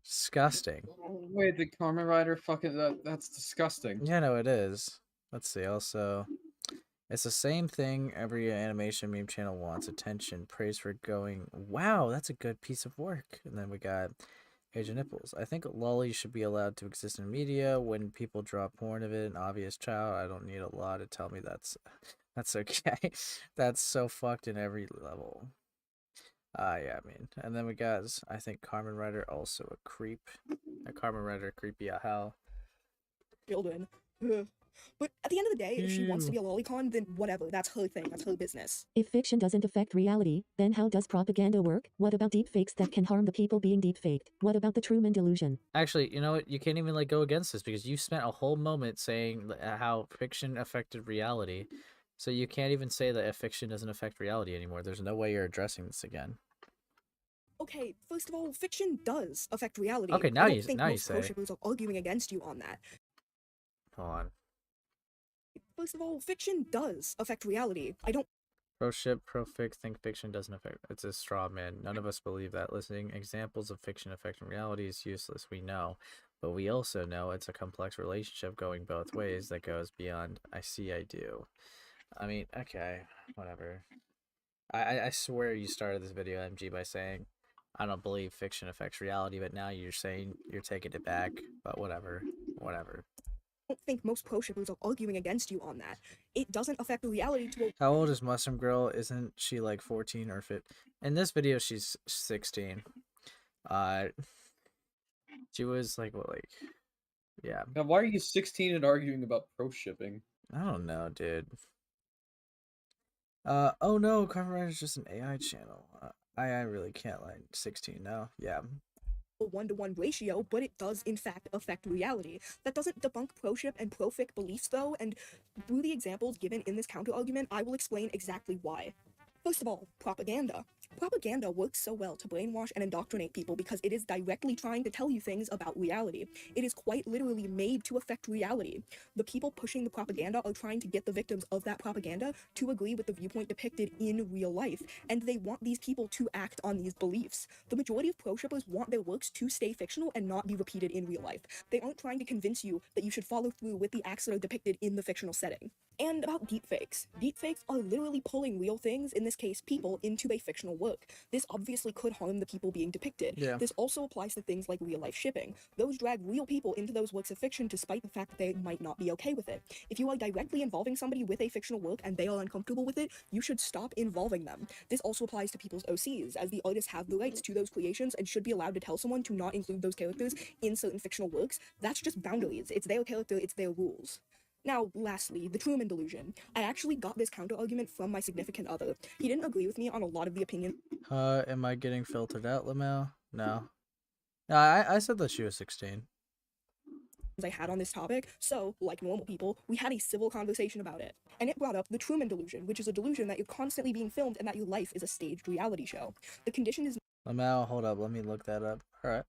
Disgusting. Wait, the Carmen Rider fucking that's disgusting. Yeah, no, it is. Let's see, also, it's the same thing every animation meme channel wants. Attention, praise for going, wow, that's a good piece of work. And then we got Age of Nipples. I think lollies should be allowed to exist in media. When people draw porn of it, an obvious child, I don't need a law to tell me that's okay. That's so fucked in every level. Yeah, I mean, and then we got, I think, Carmen Rider, also a creep. A Carmen Rider, creepy as hell. Children. Ugh. But at the end of the day, if she wants to be a lolicon, then whatever, that's her thing, that's her business. If fiction doesn't affect reality, then how does propaganda work? What about deepfakes that can harm the people being deepfaked? What about the Truman delusion? Actually, you know what? You can't even like go against this because you spent a whole moment saying how fiction affected reality. So you can't even say that if fiction doesn't affect reality anymore. There's no way you're addressing this again. Okay, first of all, fiction does affect reality. Okay, now I don't you think now you most say. pro-shippers are arguing against you on that. Hold on. First of all, fiction does affect reality. I don't. Pro ship, pro fic, think fiction doesn't affect. It's a straw man. None of us believe that. Listing examples of fiction affecting reality is useless. We know, but we also know it's a complex relationship going both ways that goes beyond I see, I do. I mean, okay, whatever. I swear you started this video, MG, by saying I don't believe fiction affects reality, but now you're saying you're taking it back. But whatever. I don't think most pro-shippers are arguing against you on that. It doesn't affect reality to a. How old is Mushroom Girl? Isn't she like 14 or 15? In this video, she's 16. She was like, what, like, yeah. Now, why are you 16 and arguing about pro shipping? I don't know, dude. Oh no, Carmen Rider is just an AI channel. I really can't lie. 16 now. Yeah. a 1-to-1 ratio, but it does in fact affect reality. That doesn't debunk pro-ship and pro-fic beliefs though, and through the examples given in this counter-argument, I will explain exactly why. First of all, propaganda. Propaganda works so well to brainwash and indoctrinate people because it is directly trying to tell you things about reality. It is quite literally made to affect reality. The people pushing the propaganda are trying to get the victims of that propaganda to agree with the viewpoint depicted in real life, and they want these people to act on these beliefs. The majority of pro-shippers want their works to stay fictional and not be repeated in real life. They aren't trying to convince you that you should follow through with the acts that are depicted in the fictional setting. And about deepfakes. Deepfakes are literally pulling real things, in this case people, into a fictional work. This obviously could harm the people being depicted. Yeah. This also applies to things like real-life shipping. Those drag real people into those works of fiction despite the fact that they might not be okay with it. If you are directly involving somebody with a fictional work and they are uncomfortable with it, you should stop involving them. This also applies to people's OCs, as the artists have the rights to those creations and should be allowed to tell someone to not include those characters in certain fictional works. That's just boundaries. It's their character, it's their rules. Now, lastly, the Truman delusion. I actually got this counter-argument from my significant other. He didn't agree with me on a lot of the opinions Am I getting filtered out, Lamel? No. No, I said that she was 16. I had on this topic, so, like normal people, we had a civil conversation about it. And it brought up the Truman delusion, which is a delusion that you're constantly being filmed and that your life is a staged reality show. The condition is Lamel, hold up, let me look that up. Alright.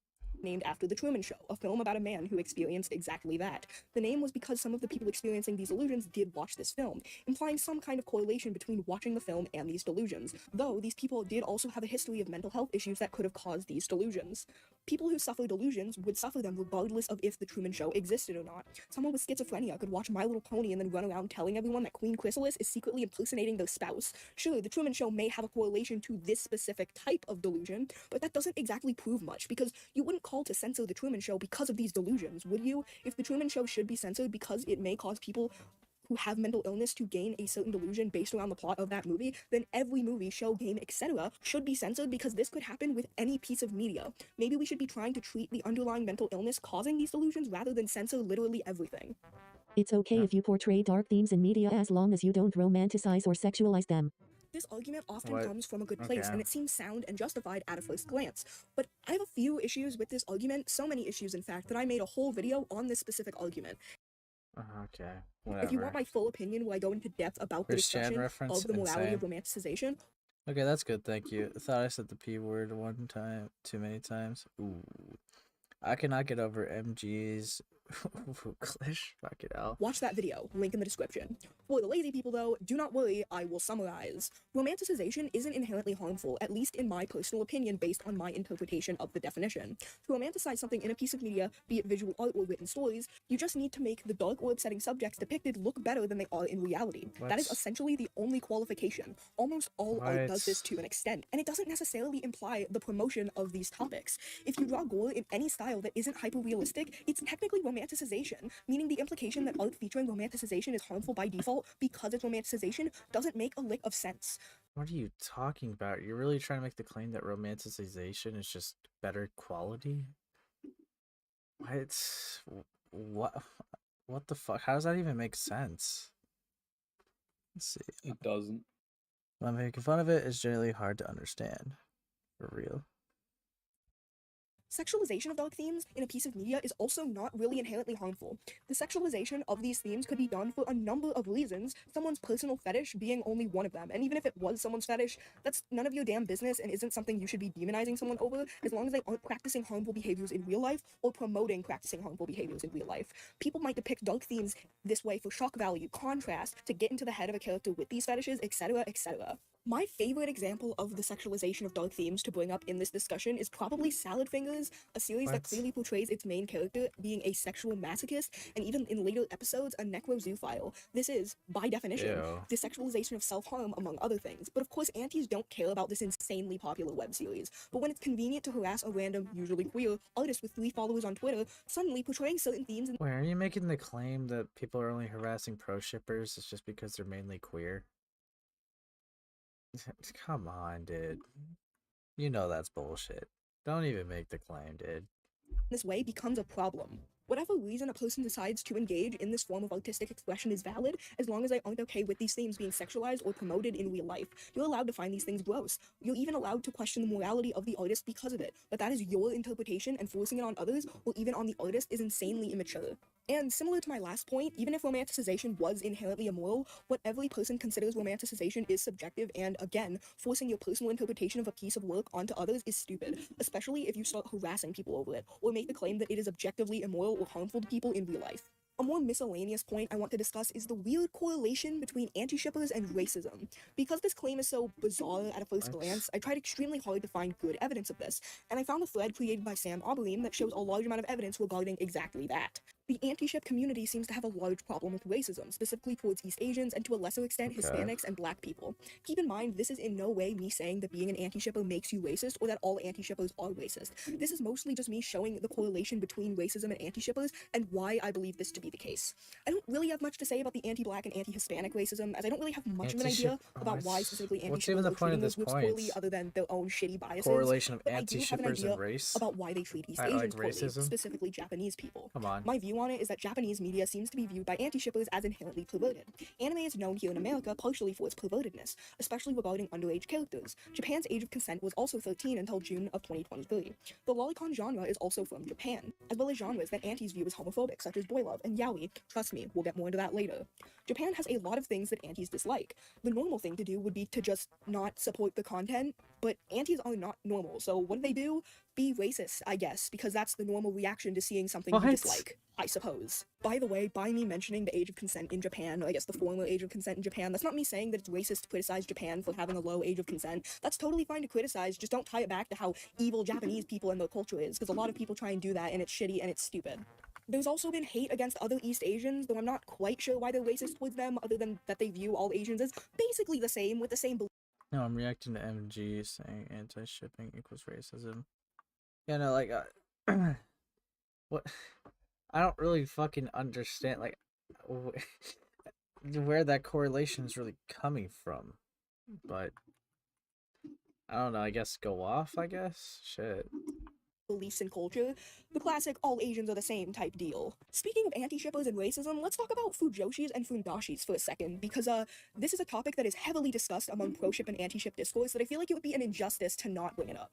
named after The Truman Show, a film about a man who experienced exactly that. The name was because some of the people experiencing these delusions did watch this film, implying some kind of correlation between watching the film and these delusions, though these people did also have a history of mental health issues that could have caused these delusions. People who suffer delusions would suffer them regardless of if The Truman Show existed or not. Someone with schizophrenia could watch My Little Pony and then run around telling everyone that Queen Chrysalis is secretly impersonating their spouse. Sure, The Truman Show may have a correlation to this specific type of delusion, but that doesn't exactly prove much, because you wouldn't call to censor The Truman Show because of these delusions, would you? If The Truman Show should be censored because it may cause people who have mental illness to gain a certain delusion based around the plot of that movie, then every movie, show, game, etc. should be censored, because this could happen with any piece of media. Maybe we should be trying to treat the underlying mental illness causing these delusions rather than censor literally everything. It's okay if you portray dark themes in media as long as you don't romanticize or sexualize them. This argument often What? comes from a good place, Okay. and it seems sound and justified at a first glance. But I have a few issues with this argument, so many issues in fact, that I made a whole video on this specific argument. Okay, If you want whatever. my full opinion where I go into depth about the Chris Chan discussion reference, of the morality of insane. romanticization, Okay, that's good, thank you. I thought I said the P word one time, too many times. Ooh. I cannot get over MG's English. Fuck it out. watch that video, link in the description. For the lazy people though, do not worry, I will summarize. Romanticization isn't inherently harmful, at least in my personal opinion based on my interpretation of the definition. To romanticize something in a piece of media, be it visual art or written stories, you just need to make the dark or upsetting subjects depicted look better than they are in reality. That is What? essentially the only qualification. Almost all art does this What? to an extent, and it doesn't necessarily imply the promotion of these topics. If you draw gore in any style that isn't hyper-realistic, it's technically romanticization, meaning the implication that art featuring romanticization is harmful by default because it's romanticization doesn't make a lick of sense. What are you talking about? You're really trying to make the claim that romanticization is just better quality? What? What the fuck? How does that even make sense? Let's see. It doesn't. When making fun of it is generally hard to understand. For real. Sexualization of dark themes in a piece of media is also not really inherently harmful. The sexualization of these themes could be done for a number of reasons, someone's personal fetish being only one of them. And even if it was someone's fetish, that's none of your damn business and isn't something you should be demonizing someone over, as long as they aren't practicing harmful behaviors in real life or promoting practicing harmful behaviors in real life. People might depict dark themes this way for shock value, contrast, to get into the head of a character with these fetishes, etc., etc. My favorite example of the sexualization of dark themes to bring up in this discussion is probably Salad Fingers, a series that What? clearly portrays its main character being a sexual masochist, and even in later episodes, a necrozoophile. This is, by definition, Ew. the sexualization of self-harm, among other things. But of course, aunties don't care about this insanely popular web series. But when it's convenient to harass a random, usually queer, artist with 3 followers on Twitter, suddenly portraying certain themes in Wait, are you making the claim that people are only harassing pro shippers is just because they're mainly queer? Come on, dude. You know that's bullshit. Don't even make the claim, dude. this way becomes a problem. Whatever reason a person decides to engage in this form of artistic expression is valid, as long as they aren't okay with these themes being sexualized or promoted in real life. You're allowed to find these things gross. You're even allowed to question the morality of the artist because of it, but that is your interpretation, and forcing it on others, or even on the artist, is insanely immature. And similar to my last point, even if romanticization was inherently immoral, what every person considers romanticization is subjective, and again, forcing your personal interpretation of a piece of work onto others is stupid, especially if you start harassing people over it, or make the claim that it is objectively immoral or harmful to people in real life. A more miscellaneous point I want to discuss is the weird correlation between anti-shippers and racism. Because this claim is so bizarre at a first glance, I tried extremely hard to find good evidence of this, and I found a thread created by Sam Oberlein that shows a large amount of evidence regarding exactly that. The anti-ship community seems to have a large problem with racism, specifically towards East Asians and to a lesser extent Hispanics and Black people. Keep in mind, this is in no way me saying that being an anti-shipper makes you racist or that all anti-shippers are racist. This is mostly just me showing the correlation between racism and anti-shippers and why I believe this to be the case. I don't really have much to say about the anti-Black and anti-Hispanic racism, as I don't really have much of an idea about why specifically What's even anti-shippers the are point treating of those this groups point? poorly other than their own shitty biases. Correlation of But I do have an anti-shippers idea and race? about why they treat East I like Asians poorly, racism. specifically Japanese people. Come on. My view on it is that Japanese media seems to be viewed by anti-shippers as inherently perverted. Anime is known here in America partially for its pervertedness, especially regarding underage characters. Japan's age of consent was also 13 until June of 2023. The lolicon genre is also from Japan, as well as genres that antis view as homophobic, such as boy love and yaoi. Trust me, we'll get more into that later. Japan has a lot of things that antis dislike. The normal thing to do would be to just not support the content, but antis are not normal, so what do? Be racist, I guess, because that's the normal reaction to seeing something you What? dislike, I suppose. By the way, by me mentioning the age of consent in Japan, or I guess the former age of consent in Japan, that's not me saying that it's racist to criticize Japan for having a low age of consent. That's totally fine to criticize, just don't tie it back to how evil Japanese people and their culture is, because a lot of people try and do that, and it's shitty and it's stupid. There's also been hate against other East Asians, though I'm not quite sure why they're racist towards them, other than that they view all Asians as basically the same, with the same beliefs. No, I'm reacting to MG saying anti-shipping equals racism. Yeah, no, like, what? I don't really fucking understand, like, where that correlation is really coming from. But, I don't know, I guess go off, I guess? Shit. Beliefs and culture, the classic all Asians are the same type deal. Speaking of anti-shippers and racism, let's talk about fujoshis and fundashis for a second, because this is a topic that is heavily discussed among pro-ship and anti-ship discourse that I feel like it would be an injustice to not bring it up.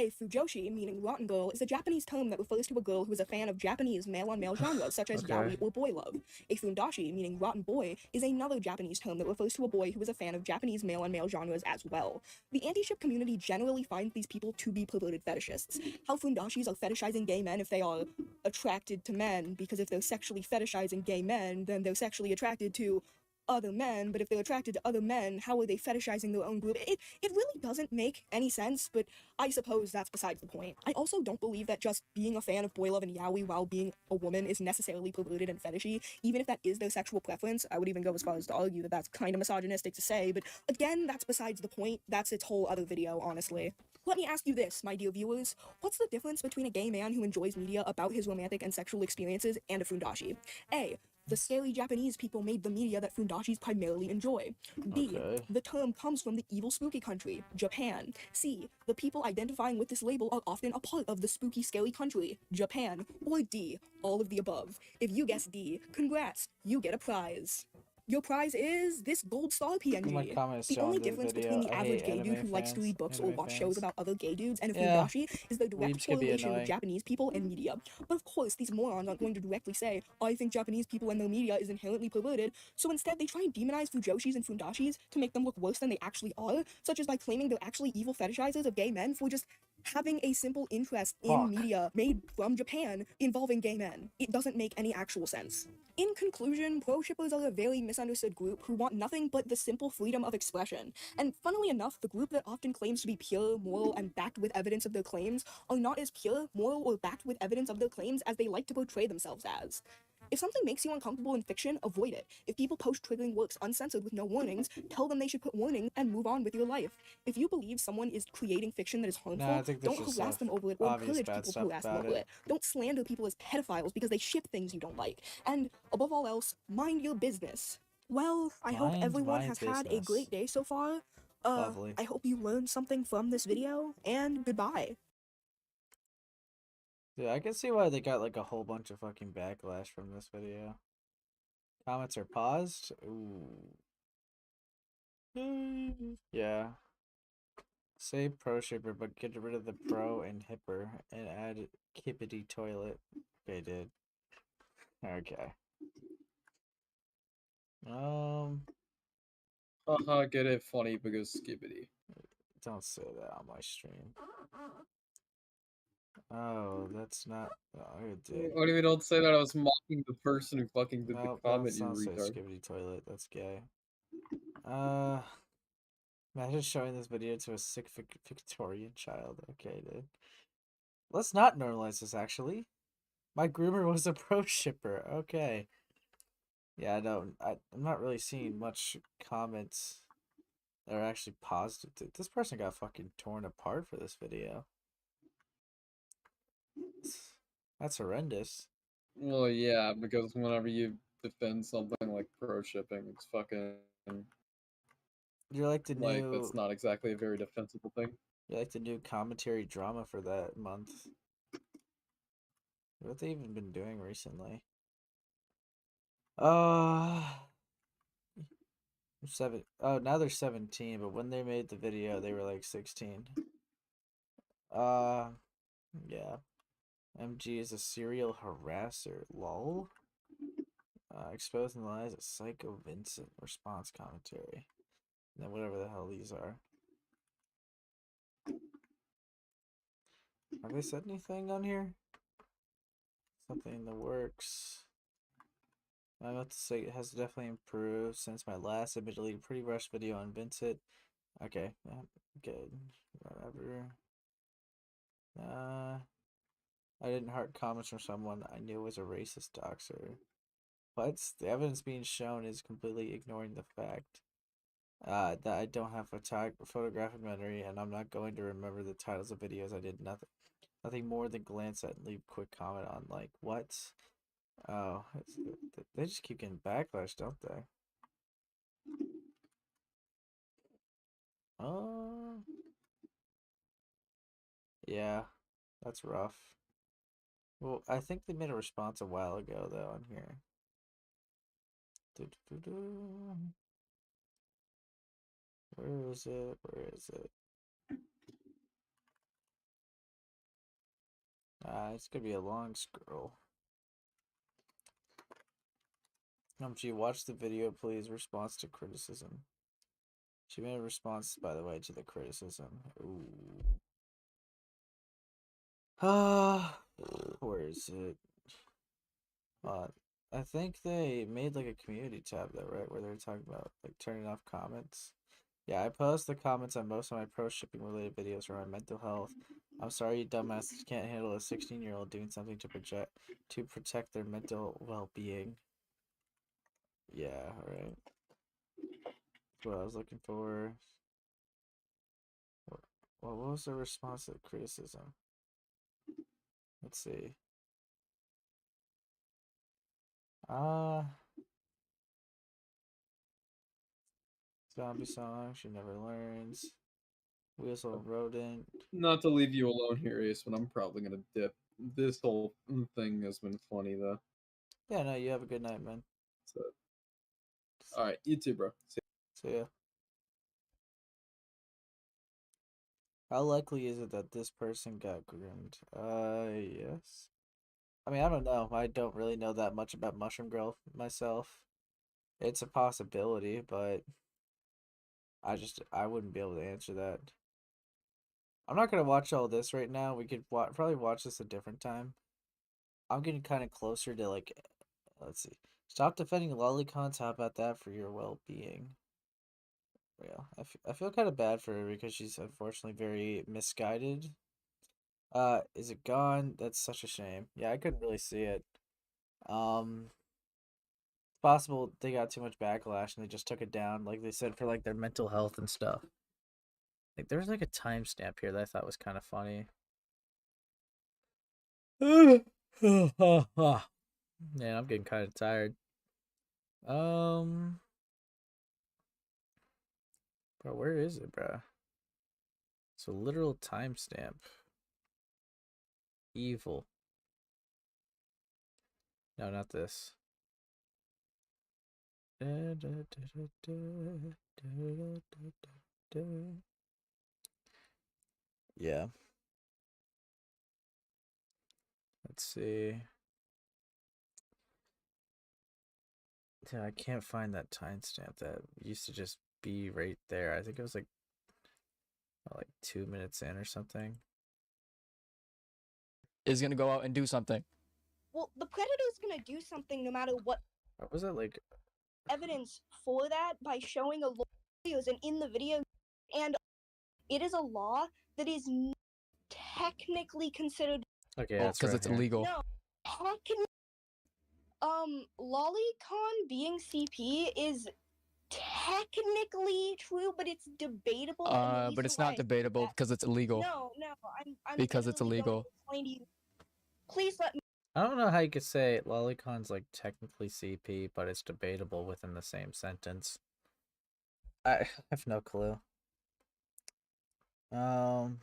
A fujoshi, meaning rotten girl, is a Japanese term that refers to a girl who is a fan of Japanese male-on-male genres such as yaoi or boy love. A fundashi, meaning rotten boy, is another Japanese term that refers to a boy who is a fan of Japanese male-on-male genres as well. The anti-ship community generally finds these people to be perverted fetishists. How fundashis are fetishizing gay men if they are attracted to men, because if they're sexually fetishizing gay men, then they're sexually attracted to other men, but if they're attracted to other men, how are they fetishizing their own group? It really doesn't make any sense, but I suppose that's besides the point. I also don't believe that just being a fan of boy love and yaoi while being a woman is necessarily perverted and fetishy, even if that is their sexual preference. I would even go as far as to argue that that's kind of misogynistic to say, but again, that's besides the point. That's its whole other video, honestly. Let me ask you this, my dear viewers. What's the difference between a gay man who enjoys media about his romantic and sexual experiences and a fundashi? A. The scary Japanese people made the media that fundashis primarily enjoy. B. The term comes from the evil spooky country, Japan. C. The people identifying with this label are often a part of the spooky scary country, Japan. Or D. All of the above. If you guess D, congrats, you get a prize. Your prize is this gold star PNG. The only difference between the average gay dude who likes to read books or watch shows about other gay dudes and a fundashi is the direct correlation with Japanese people and media. But of course, these morons aren't going to directly say, I think Japanese people and their media is inherently perverted, so instead they try and demonize fujoshis and fundashis to make them look worse than they actually are, such as by claiming they're actually evil fetishizers of gay men for just having a simple interest in media made from Japan involving gay men. It doesn't make any actual sense. In conclusion, pro-shippers are a very misunderstood group who want nothing but the simple freedom of expression. And funnily enough, the group that often claims to be pure, moral, and backed with evidence of their claims are not as pure, moral, or backed with evidence of their claims as they like to portray themselves as. If something makes you uncomfortable in fiction, avoid it. If people post triggering works uncensored with no warnings, tell them they should put warnings and move on with your life. If you believe someone is creating fiction that is harmful, don't harass them over it or encourage people to harass them over it. Don't slander people as pedophiles because they ship things you don't like. And above all else, mind your business. Well, I hope everyone has had a great day so far. Lovely. I hope you learned something from this video, and goodbye. Yeah, I can see why they got like a whole bunch of fucking backlash from this video. Comments are paused. Ooh. Yeah. Say pro shipper, but get rid of the pro and hipper and add kippity toilet. They did. Okay. Get it funny because skibbity. Don't say that on my stream. Oh, that's not. Oh, it did. What do you mean don't say that? I was mocking the person who fucking did the comment, you Don't say retard. skibbity toilet. That's gay. Imagine showing this video to a sick Victorian child. Okay, dude. Let's not normalize this, actually. My groomer was a pro shipper. Okay. Yeah, I'm not really seeing much comments that are actually positive. This person got fucking torn apart for this video. That's horrendous. Well, yeah, because whenever you defend something like pro shipping, it's fucking You're like the like new. that's not exactly a very defensible thing. You're like the new commentary drama for that month. What they even been doing recently? Now they're 17, but when they made the video, they were like 16. Yeah. MG is a serial harasser. Lol. Exposing the lies of Psycho Vincent. Response commentary. And then whatever the hell these are. Have they said anything on here? Something in the works. I'm about to say it has definitely improved since my last admittedly pretty rushed video on Vincent. Okay, yeah, good. Whatever. I didn't heart comments from someone I knew was a racist doxer. But the evidence being shown is completely ignoring the fact that I don't have photographic memory and I'm not going to remember the titles of videos. I did nothing more than glance at and leave a quick comment on like, what? Oh, they just keep getting backlash, don't they? Yeah, that's rough. Well, I think they made a response a while ago, though, on here. Where is it? Where is it? It's gonna be a long scroll. Gee, watch the video, please. Response to criticism. She made a response, by the way, to the criticism. Ooh. Where is it? I think they made like a community tab though, right? Where they're talking about like turning off comments. Yeah, I post the comments on most of my pro shipping related videos for my mental health. I'm sorry you dumbasses can't handle a 16-year-old doing something to protect their mental well-being. Yeah, alright. That's what I was looking for. What was the response to the criticism? Let's see. Zombie song, she never learns. Weasel rodent. Not to leave you alone here, Ace, but I'm probably gonna dip. This whole thing has been funny though. Yeah, no, you have a good night, man. So, all right, you too, bro. See ya. How likely is it that this person got groomed? Yes. I mean, I don't know. I don't really know that much about Mushroom Girl myself. It's a possibility, but I wouldn't be able to answer that. I'm not gonna watch all this right now. We could probably watch this a different time. I'm getting kind of closer to like, let's see. Stop defending lolicons. How about that for your well-being? Yeah, I feel kind of bad for her because she's unfortunately very misguided. Is it gone? That's such a shame. Yeah, I couldn't really see it. It's possible they got too much backlash and they just took it down, like they said, for like their mental health and stuff. Like there's like a timestamp here that I thought was kind of funny. Man, I'm getting kind of tired. Bro, where is it, bro? It's a literal timestamp. Evil. No, not this. Yeah. Let's see. Yeah, I can't find that timestamp that used to just be right there. I think it was like 2 minutes in or something. Is gonna go out and do something. Well, the predator's gonna do something no matter what. What was it like? Evidence for that by showing a lot of videos, and in the video, and it is a law that is technically considered. Okay, that's because right it's here. illegal. No, lolicon being CP is technically true, but it's debatable. In the But it's reason not why debatable because it's illegal. No, I'm Because it's literally going illegal. to explain to you. Please let me. I don't know how you could say Lolicon's like technically CP, but it's debatable within the same sentence. I have no clue. It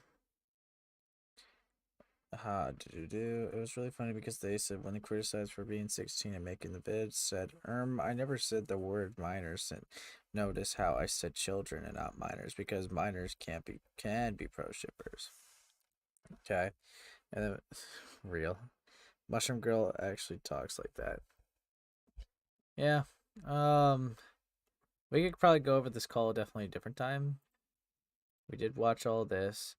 was really funny because they said when they criticized for being 16 and making the vid, said, I never said the word minors, and notice how I said children and not minors because minors can be pro shippers. Okay, and then real Mushroom Girl actually talks like that. Yeah, we could probably go over this call definitely a different time. We did watch all this.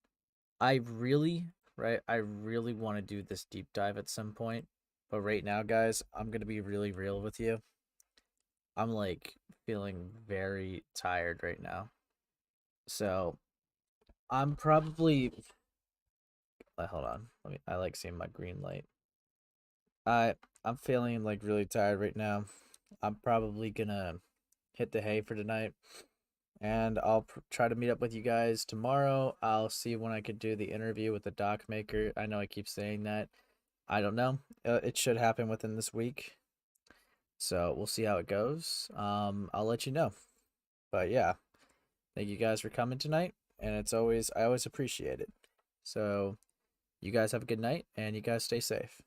I really want to do this deep dive at some point. But right now, guys, I'm going to be really real with you. I'm like feeling very tired right now. So I'm probably hold on. I like seeing my green light. I'm feeling like really tired right now. I'm probably gonna hit the hay for tonight. And I'll try to meet up with you guys tomorrow. I'll see when I could do the interview with the doc maker. I know I keep saying that. I don't know. It should happen within this week. So we'll see how it goes. I'll let you know. But yeah, thank you guys for coming tonight. And I always appreciate it. So you guys have a good night and you guys stay safe.